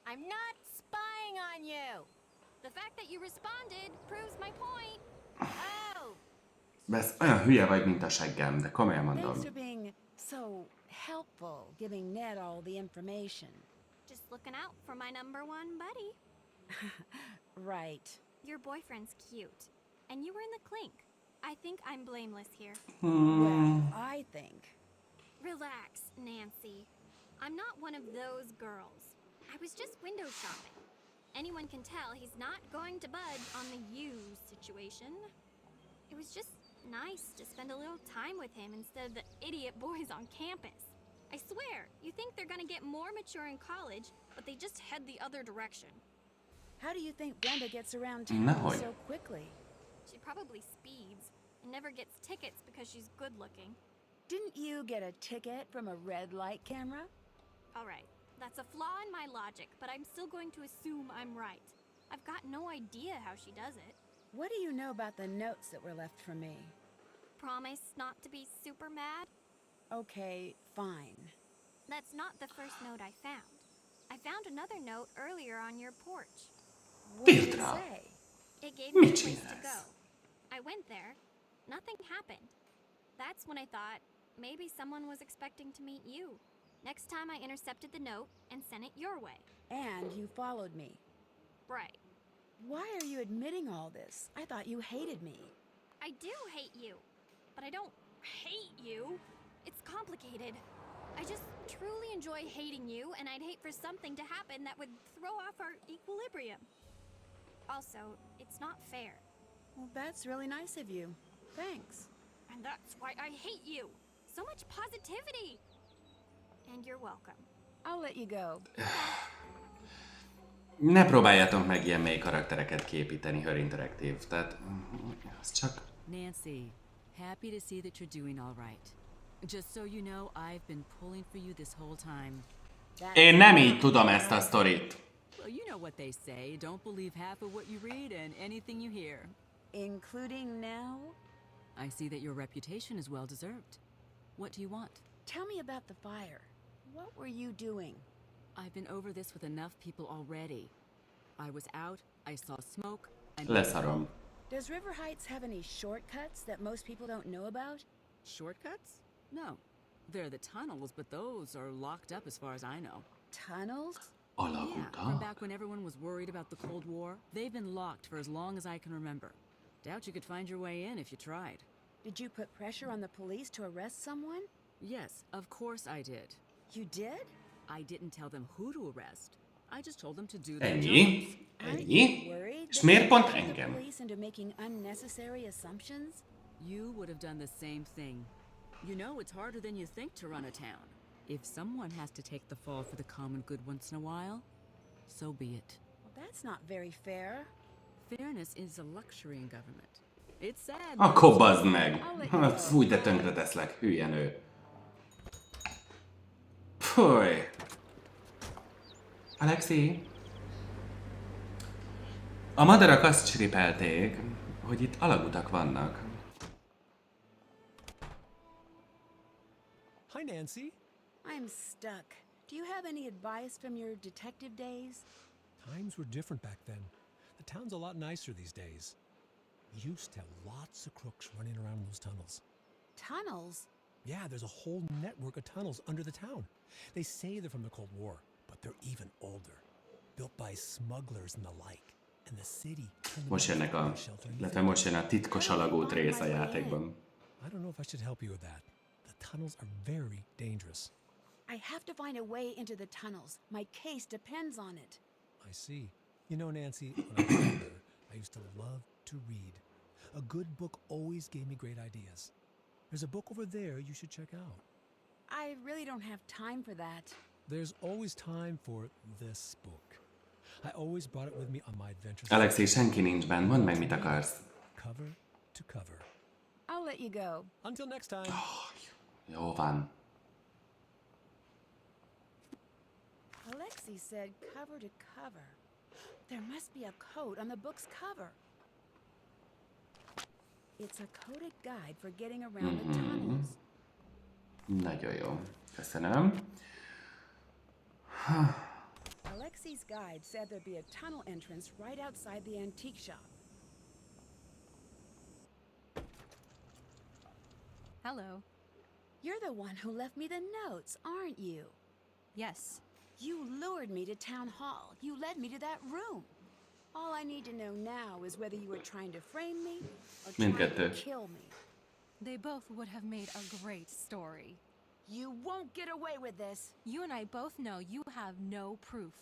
I'm not spying on you. The fact that you responded proves my point. Oh. Bess, olyan hülye vagy, mint a seggem, de komolyan mondom. Thanks for being so helpful, giving Ned all the information. Just looking out for my number one buddy. Right. Your boyfriend's cute. And you were in the clink. I think I'm blameless here. Well, I think. Relax, Nancy. I'm not one of those girls. I was just window shopping. Anyone can tell he's not going to budge on the you situation. It was just nice to spend a little time with him instead of the idiot boys on campus. I swear, you think they're gonna get more mature in college, but they just head the other direction. How do you think Brenda gets around town so quickly? She probably speeds and never gets tickets because she's good looking. Didn't you get a ticket from a red light camera? Alright, that's a flaw in my logic, but I'm still going to assume I'm right. I've got no idea how she does it. What do you know about the notes that were left for me? Promise not to be super mad? Okay, fine. That's not the first note I found. I found another note earlier on your porch. What did it say? It gave me a place to go. I went there. Nothing happened. That's when I thought maybe someone was expecting to meet you. Next time I intercepted the note and sent it your way. And you followed me. Right. Why are you admitting all this? I thought you hated me. I do hate you. But I don't hate you. It's complicated. I just truly enjoy hating you, and I'd hate for something to happen that would throw off our equilibrium. Also, it's not fair. Well, that's really nice of you. Thanks. And that's why I hate you. So much positivity. And you're welcome. I'll let you go. Ne próbáljátok meg ilyen mély karaktereket képíteni, Her Interactive. Tehát, az csak... Nancy, happy to see that you're doing all right. Just so you know, I've been pulling for you this whole time. Én nem így tudom ezt a sztorit. Well, you know what they say. Don't believe half of what you read and anything you hear. Including now? I see that your reputation is well deserved. What do you want? Tell me about the fire. What were you doing? I've been over this with enough people already. I was out, I saw smoke, and... Leszarom. Does River Heights have any shortcuts that most people don't know about? Shortcuts? No. There are the tunnels, but those are locked up as far as I know. Tunnels? Yeah, from back when everyone was worried about the Cold War, they've been locked for as long as I can remember. Doubt you could find your way in if you tried. Did you put pressure on the police to arrest someone? Yes, of course I did. You did? I didn't tell them who to arrest. I just told them to do their Ennyi? jobs. Ennyi? És miért pont engem? Police into making unnecessary assumptions? You would have done the same thing. You know it's harder than you think to run a town. If someone has to take the fall for the common good once in a while, so be it. Well, that's not very fair. Fairness is a luxury in government. It's sad. Akkor bazd meg! Fúj, de tönkre teszlek, hülye nő. Fúj! Alexi? A madarak azt csiripelték, hogy itt alagutak vannak. Hi, Nancy. I'm stuck. Do you have any advice from your detective days? Times were different back then. The town's a lot nicer these days. We used to have lots of crooks running around in those tunnels. Tunnels? Yeah, there's a whole network of tunnels under the town. They say they're from the Cold War, but they're even older. Built by smugglers and the like. And the city... Most jönnek most jön a titkos alagút rész a játékban. I don't know if I should help you with that. The tunnels are very dangerous. I have to find a way into the tunnels. My case depends on it. I see. You know, Nancy, when I was younger, I used to love to read. A good book always gave me great ideas. There's a book over there you should check out. I really don't have time for that. There's always time for this book. I always brought it with me on my adventures. Alexi, senki nincs benn, mondd meg, mit akarsz. Cover to cover. I'll let you go. Until next time. Oh, jó van. Alexi said cover to cover. There must be a code on the book's cover. It's a coded guide for getting around the tunnels. Nagyon jó. Köszönöm. Alexi's guide said there'd be a tunnel entrance right outside the antique shop. Hello. You're the one who left me the notes, aren't you? Yes. You lured me to town hall. You led me to that room. All I need to know now is whether you were trying to frame me or trying to kill me. They both would have made a great story. You won't get away with this. You and I both know you have no proof.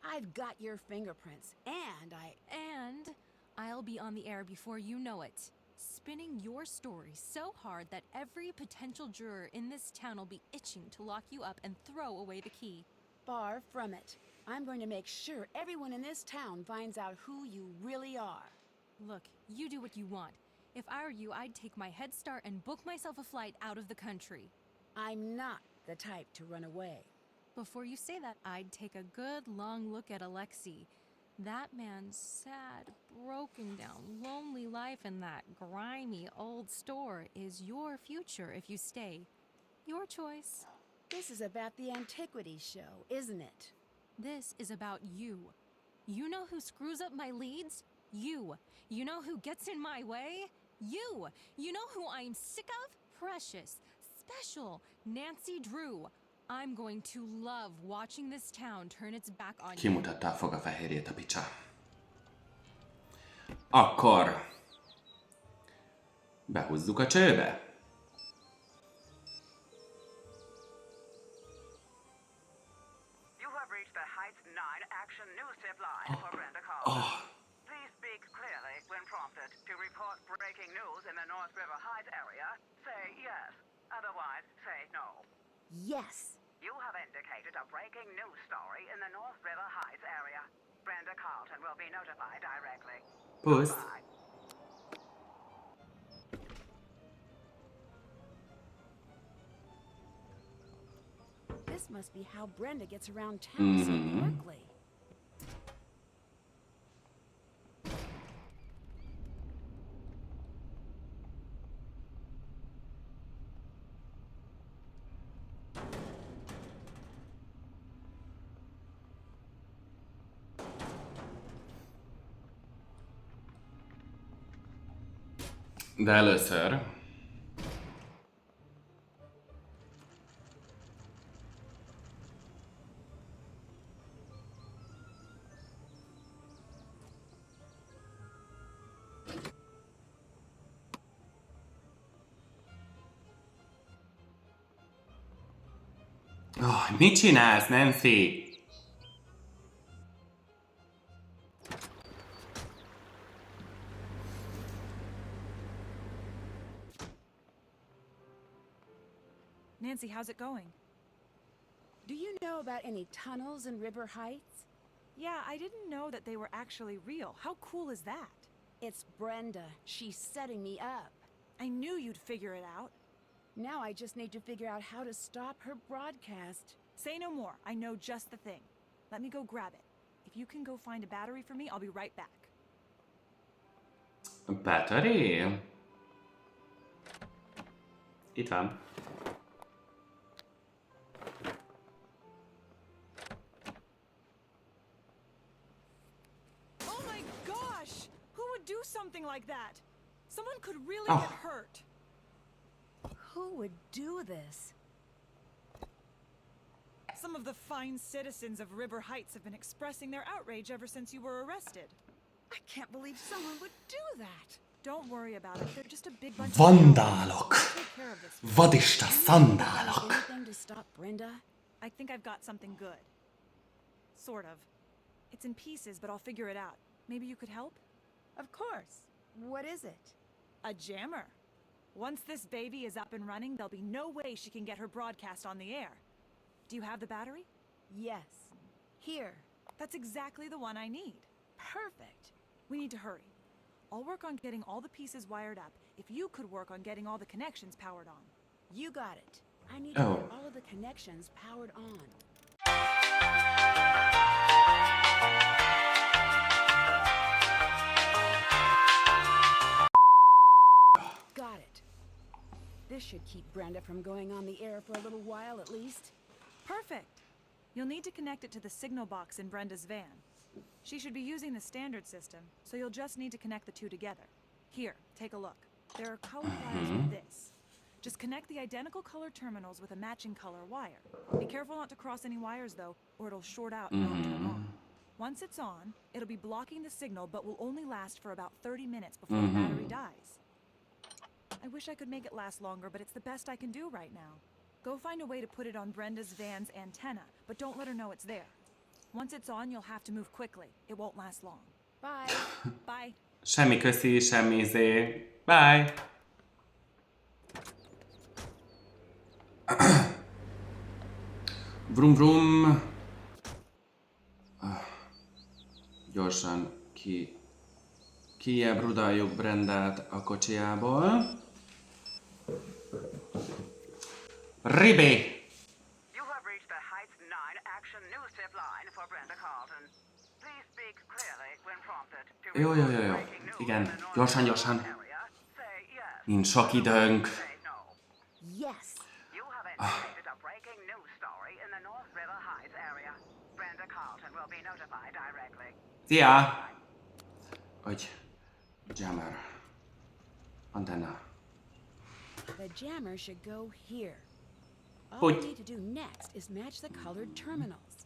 I've got your fingerprints, and I'll be on the air before you know it. Spinning your story so hard that every potential juror in this town will be itching to lock you up and throw away the key. Far from it. I'm going to make sure everyone in this town finds out who you really are. Look, you do what you want. If I were you, I'd take my head start and book myself a flight out of the country. I'm not the type to run away. Before you say that, I'd take a good long look at Alexei. That man's sad, broken down, lonely life in that grimy old store is your future if you stay. Your choice. This is about the antiquities show, isn't it? This is about you. You know who screws up my leads? You. You know who gets in my way? You. You know who I'm sick of? Precious, special, Nancy Drew. I'm going to love watching this town turn its back on you. Kimutatta a fogafehérjét a picsa. Akkor behúzzuk a csőbe. You have reached the Heights 9 Action News Tip line for Brenda Carlton. Please speak clearly when prompted. To report breaking news in the North River Heights area, say yes. Otherwise, say no. Yes. You have indicated a breaking news story in the North River Heights area. Brenda Carlton will be notified directly. Puss. Goodbye. This must be how Brenda gets around town so quickly. De először mit csinálsz, Nancy? Nancy, how's it going? Do you know about any tunnels in River Heights? Yeah, I didn't know that they were actually real. How cool is that? It's Brenda. She's setting me up. I knew you'd figure it out. Now I just need to figure out how to stop her broadcast. Say no more. I know just the thing. Let me go grab it. If you can go find a battery for me, I'll be right back. Battery? Itt van. Oh my gosh! Who would do something like that? Someone could really get hurt. Who would do this? Some of the fine citizens of River Heights have been expressing their outrage ever since you were arrested. I can't believe someone would do that. Don't worry about it. They're just a big bunch Vandálok! of take care of this. Vadista szandálok! Anything to stop Brenda? I think I've got something good. Sort of. It's in pieces, but I'll figure it out. Maybe you could help? Of course. What is it? A jammer. Once this baby is up and running, there'll be no way she can get her broadcast on the air. Do you have the battery? Yes. Here. That's exactly the one I need. Perfect. We need to hurry. I'll work on getting all the pieces wired up if you could work on getting all the connections powered on. You got it. I need to get all of the connections powered on. Got it. This should keep Brenda from going on the air for a little while at least. Perfect. You'll need to connect it to the signal box in Brenda's van. She should be using the standard system, so you'll just need to connect the two together. Here, take a look. There are colored wires with this. Just connect the identical color terminals with a matching color wire. Be careful not to cross any wires though, or it'll short out and not turn on. Once it's on, it'll be blocking the signal but will only last for about 30 minutes before the battery dies. I wish I could make it last longer, but it's the best I can do right now. Go find a way to put it on Brenda's van's antenna, but don't let her know it's there. Once it's on, you'll have to move quickly. It won't last long. Bye. Bye. Semmi köszi, semmi izé. Bye! Vrum vrum. Gyorsan kijebb rudaljuk Brendát a kocsijából. Ribé! You have reached the Heights 9 action news tip line for Brenda Carlton. Please speak clearly when prompted to Jó. breaking news Igen, in the North gyorsan. area. Say yes. Nincs sok időnk. Say no. Yes. You have anticipated a breaking news story in the North River Heights area. Brenda Carlton will be notified directly. Szia! Hogy jammer. Antenna. The jammer should go here. All Put. we need to do next is match the colored terminals.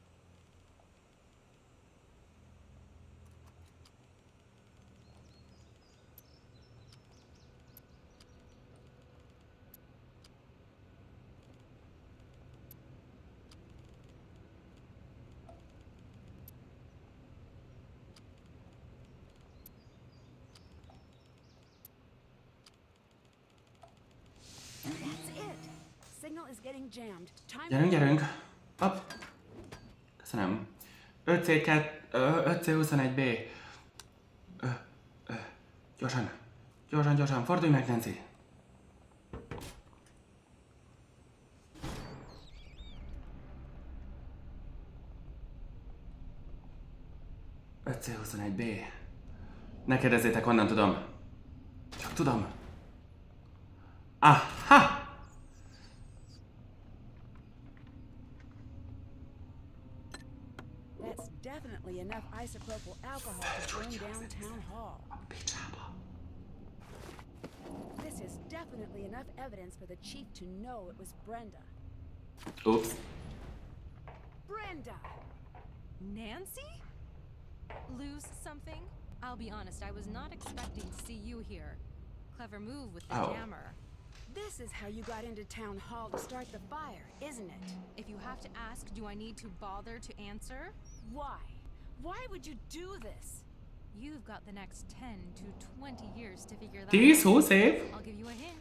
That's it. Signal is getting jammed. Time Gyerünk. Hopp. Köszönöm. 5C21B. Gyorsan, fordulj meg, Nancy. C21B. Ne kérdezzétek, honnan tudom. Csak tudom. Aha! That's definitely enough isopropyl alcohol to burn down town hall. This is definitely enough evidence for the chief to know it was Brenda. Oops. Brenda! Nancy? Lose something? I'll be honest, I was not expecting to see you here. Clever move with the jammer. This is how you got into town hall to start the fire, isn't it? If you have to ask, do I need to bother to answer? Why? Why would you do this? You've got the next 10 to 20 years to figure that 10, out. 20? I'll give you a hint.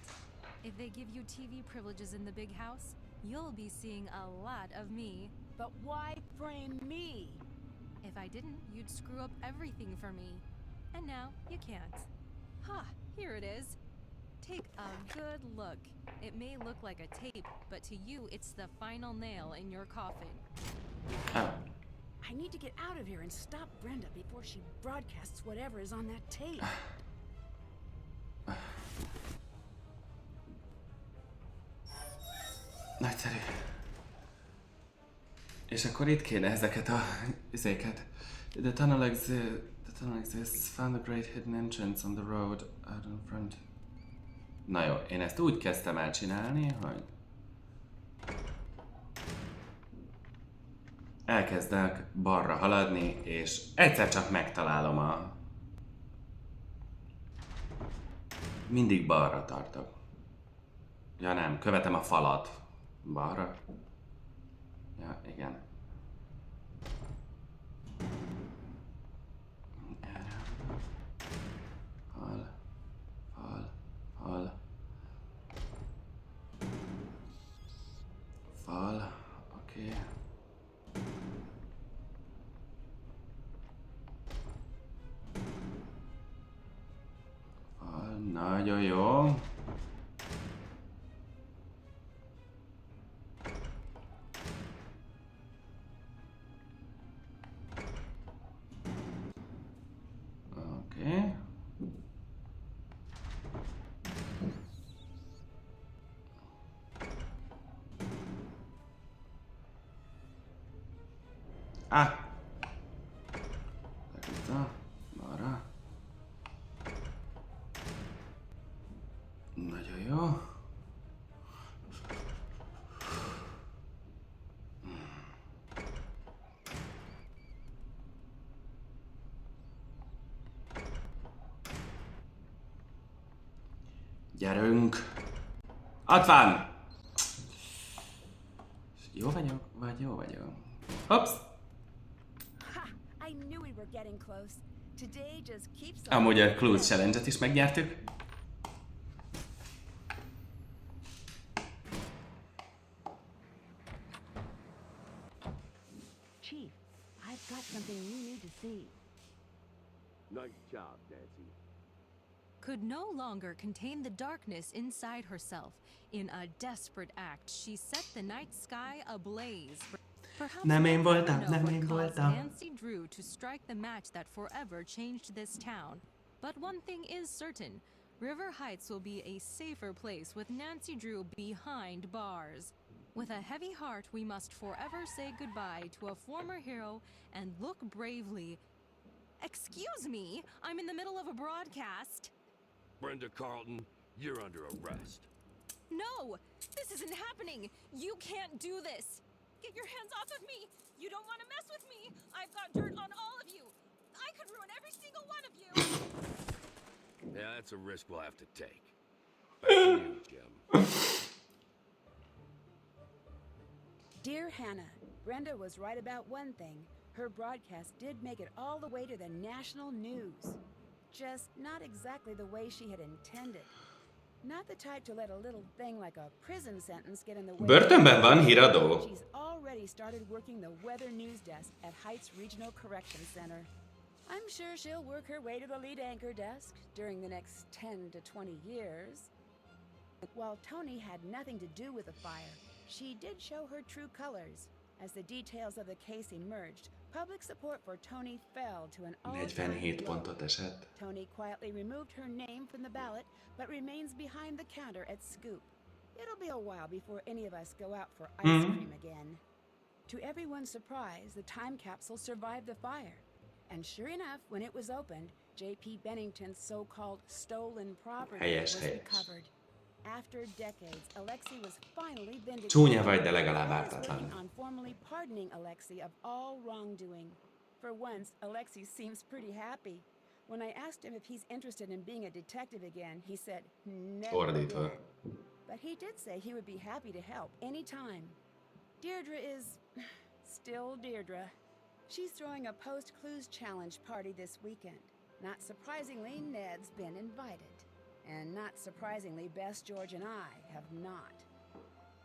If they give you TV privileges in the big house, you'll be seeing a lot of me. But why frame me? If I didn't, you'd screw up everything for me. And now, you can't. Ha! Here it is. Take a good look. It may look like a tape, but to you, it's the final nail in your coffin. Oh. I need to get out of here and stop Brenda before she broadcasts whatever is on that tape. Nagyszerű. És akkor itt kéne ezeket a izéket. The tunnel exists. Found a great hidden entrance on the road out in front. Na jó, én ezt úgy kezdtem el csinálni, hogy elkezdek balra haladni, és egyszer csak megtalálom a... Mindig balra tartok. Ja nem, követem a falat. Balra. Ja, igen. Erre. Fal. Fal. Oké. Okay. Fal. Nagyon jó. Oké. Vissza. Balra. Nagyon jó. Gyerünk! Ott van! Jó vagyok, vagy jó vagyok? Hops! I knew we were getting close. Today just keeps Amúgy a Clues Challenge-et is megnyertük. Chief, I've got something you need to see. Nice job, Nancy. Could no longer contain the darkness inside herself. In a desperate act, she set the night sky ablaze. Perhaps Nem én voltam, know nem what én caused voltam. Nancy Drew to strike the match that forever changed this town. But one thing is certain. River Heights will be a safer place with Nancy Drew behind bars. With a heavy heart, we must forever say goodbye to a former hero and look bravely. Excuse me, I'm in the middle of a broadcast. Brenda Carlton, you're under arrest. No, this isn't happening. You can't do this. Get your hands off of me. You don't want to mess with me. I've got dirt on all of you. I could ruin every single one of you. Yeah, that's a risk we'll have to take. Back to you, Jim. Dear Hannah, Brenda was right about one thing. Her broadcast did make it all the way to the national news. Just not exactly the way she had intended. Not the type to let a little thing like a prison sentence get in the way. Börtönben van híradó. She's already started working the weather news desk at Heights Regional Correction Center. I'm sure she'll work her way to the lead anchor desk during the next 10 to 20 years. While Tony had nothing to do with the fire, she did show her true colors. As the details of the case emerged, public support for Tony fell to an all-time 47 low. pontot esett. Tony quietly removed her name from the ballot, but remains behind the counter at Scoop. It'll be a while before any of us go out for ice cream again. To everyone's surprise, the time capsule survived the fire. And sure enough, when it was opened, J.P. Bennington's so-called stolen property was recovered. After decades, Alexei was finally vindicated. Csúnya vagy, de legalább ártatlan. On formally pardoning Alexei of all wrongdoing. For once, Alexei seems pretty happy. When I asked him if he's interested in being a detective again, he said never Ordítva. again. But he did say he would be happy to help anytime. Deirdre is still Deirdre. She's throwing a post-Clues challenge party this weekend. Not surprisingly, Ned's been invited. And not surprisingly, Bess, George, and I have not.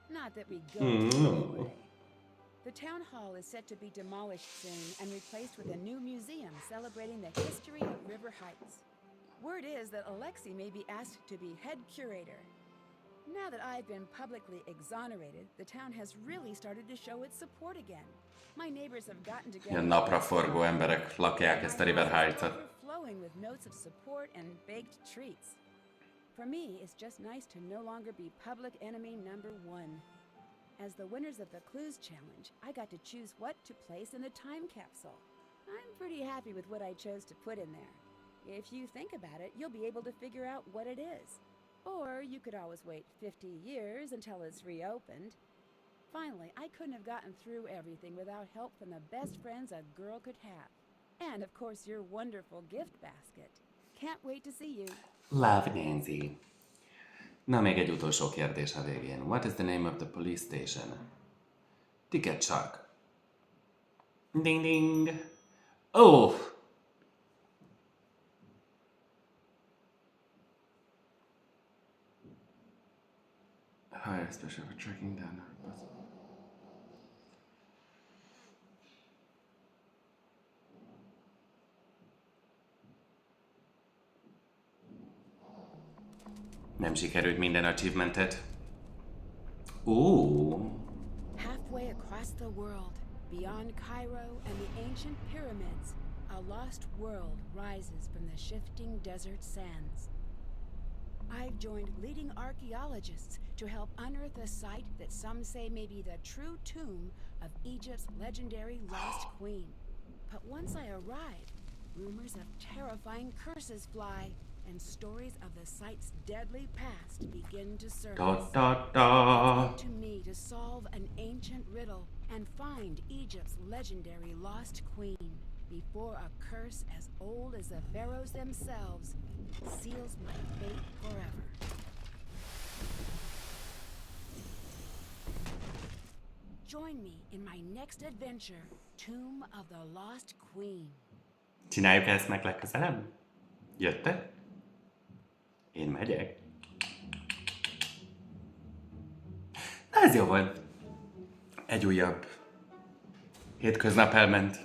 Not that we go anyway. The town hall is set to be demolished soon and replaced with a new museum celebrating the history of River Heights. Word is that Alexei may be asked to be head curator. Now that I've been publicly exonerated, the town has really started to show its support again. My neighbors have gotten together. Ilyen napraforgó emberek lakják ezt a River Heights-ot. Overflowing with notes of support and baked treats. For me, it's just nice to no longer be public enemy number one. As the winners of the Clues Challenge, I got to choose what to place in the time capsule. I'm pretty happy with what I chose to put in there. If you think about it, you'll be able to figure out what it is. Or you could always wait 50 years until it's reopened. Finally, I couldn't have gotten through everything without help from the best friends a girl could have. And of course, your wonderful gift basket. Can't wait to see you. Love, Nancy. Na, még egy utolsó kérdés a végén. What is the name of the police station? Ticket Shark. Ding ding. Oh! Hire special for tracking down. Nem sikerült minden achievementet. Halfway across the world, beyond Cairo and the ancient pyramids, a lost world rises from the shifting desert sands. I've joined leading archaeologists to help unearth a site that some say may be the true tomb of Egypt's legendary lost queen. But once I arrive, rumors of terrifying curses fly, and stories of the site's deadly past begin to surface. It's up to me to solve an ancient riddle and find Egypt's legendary lost queen before a curse as old as the pharaohs themselves seals my fate forever. Join me in my next adventure, Tomb of the Lost Queen. Csináljuk ezt meg legközelebb? Jöttek? Én megyek. Ez jó volt. Egy újabb hétköznap elment.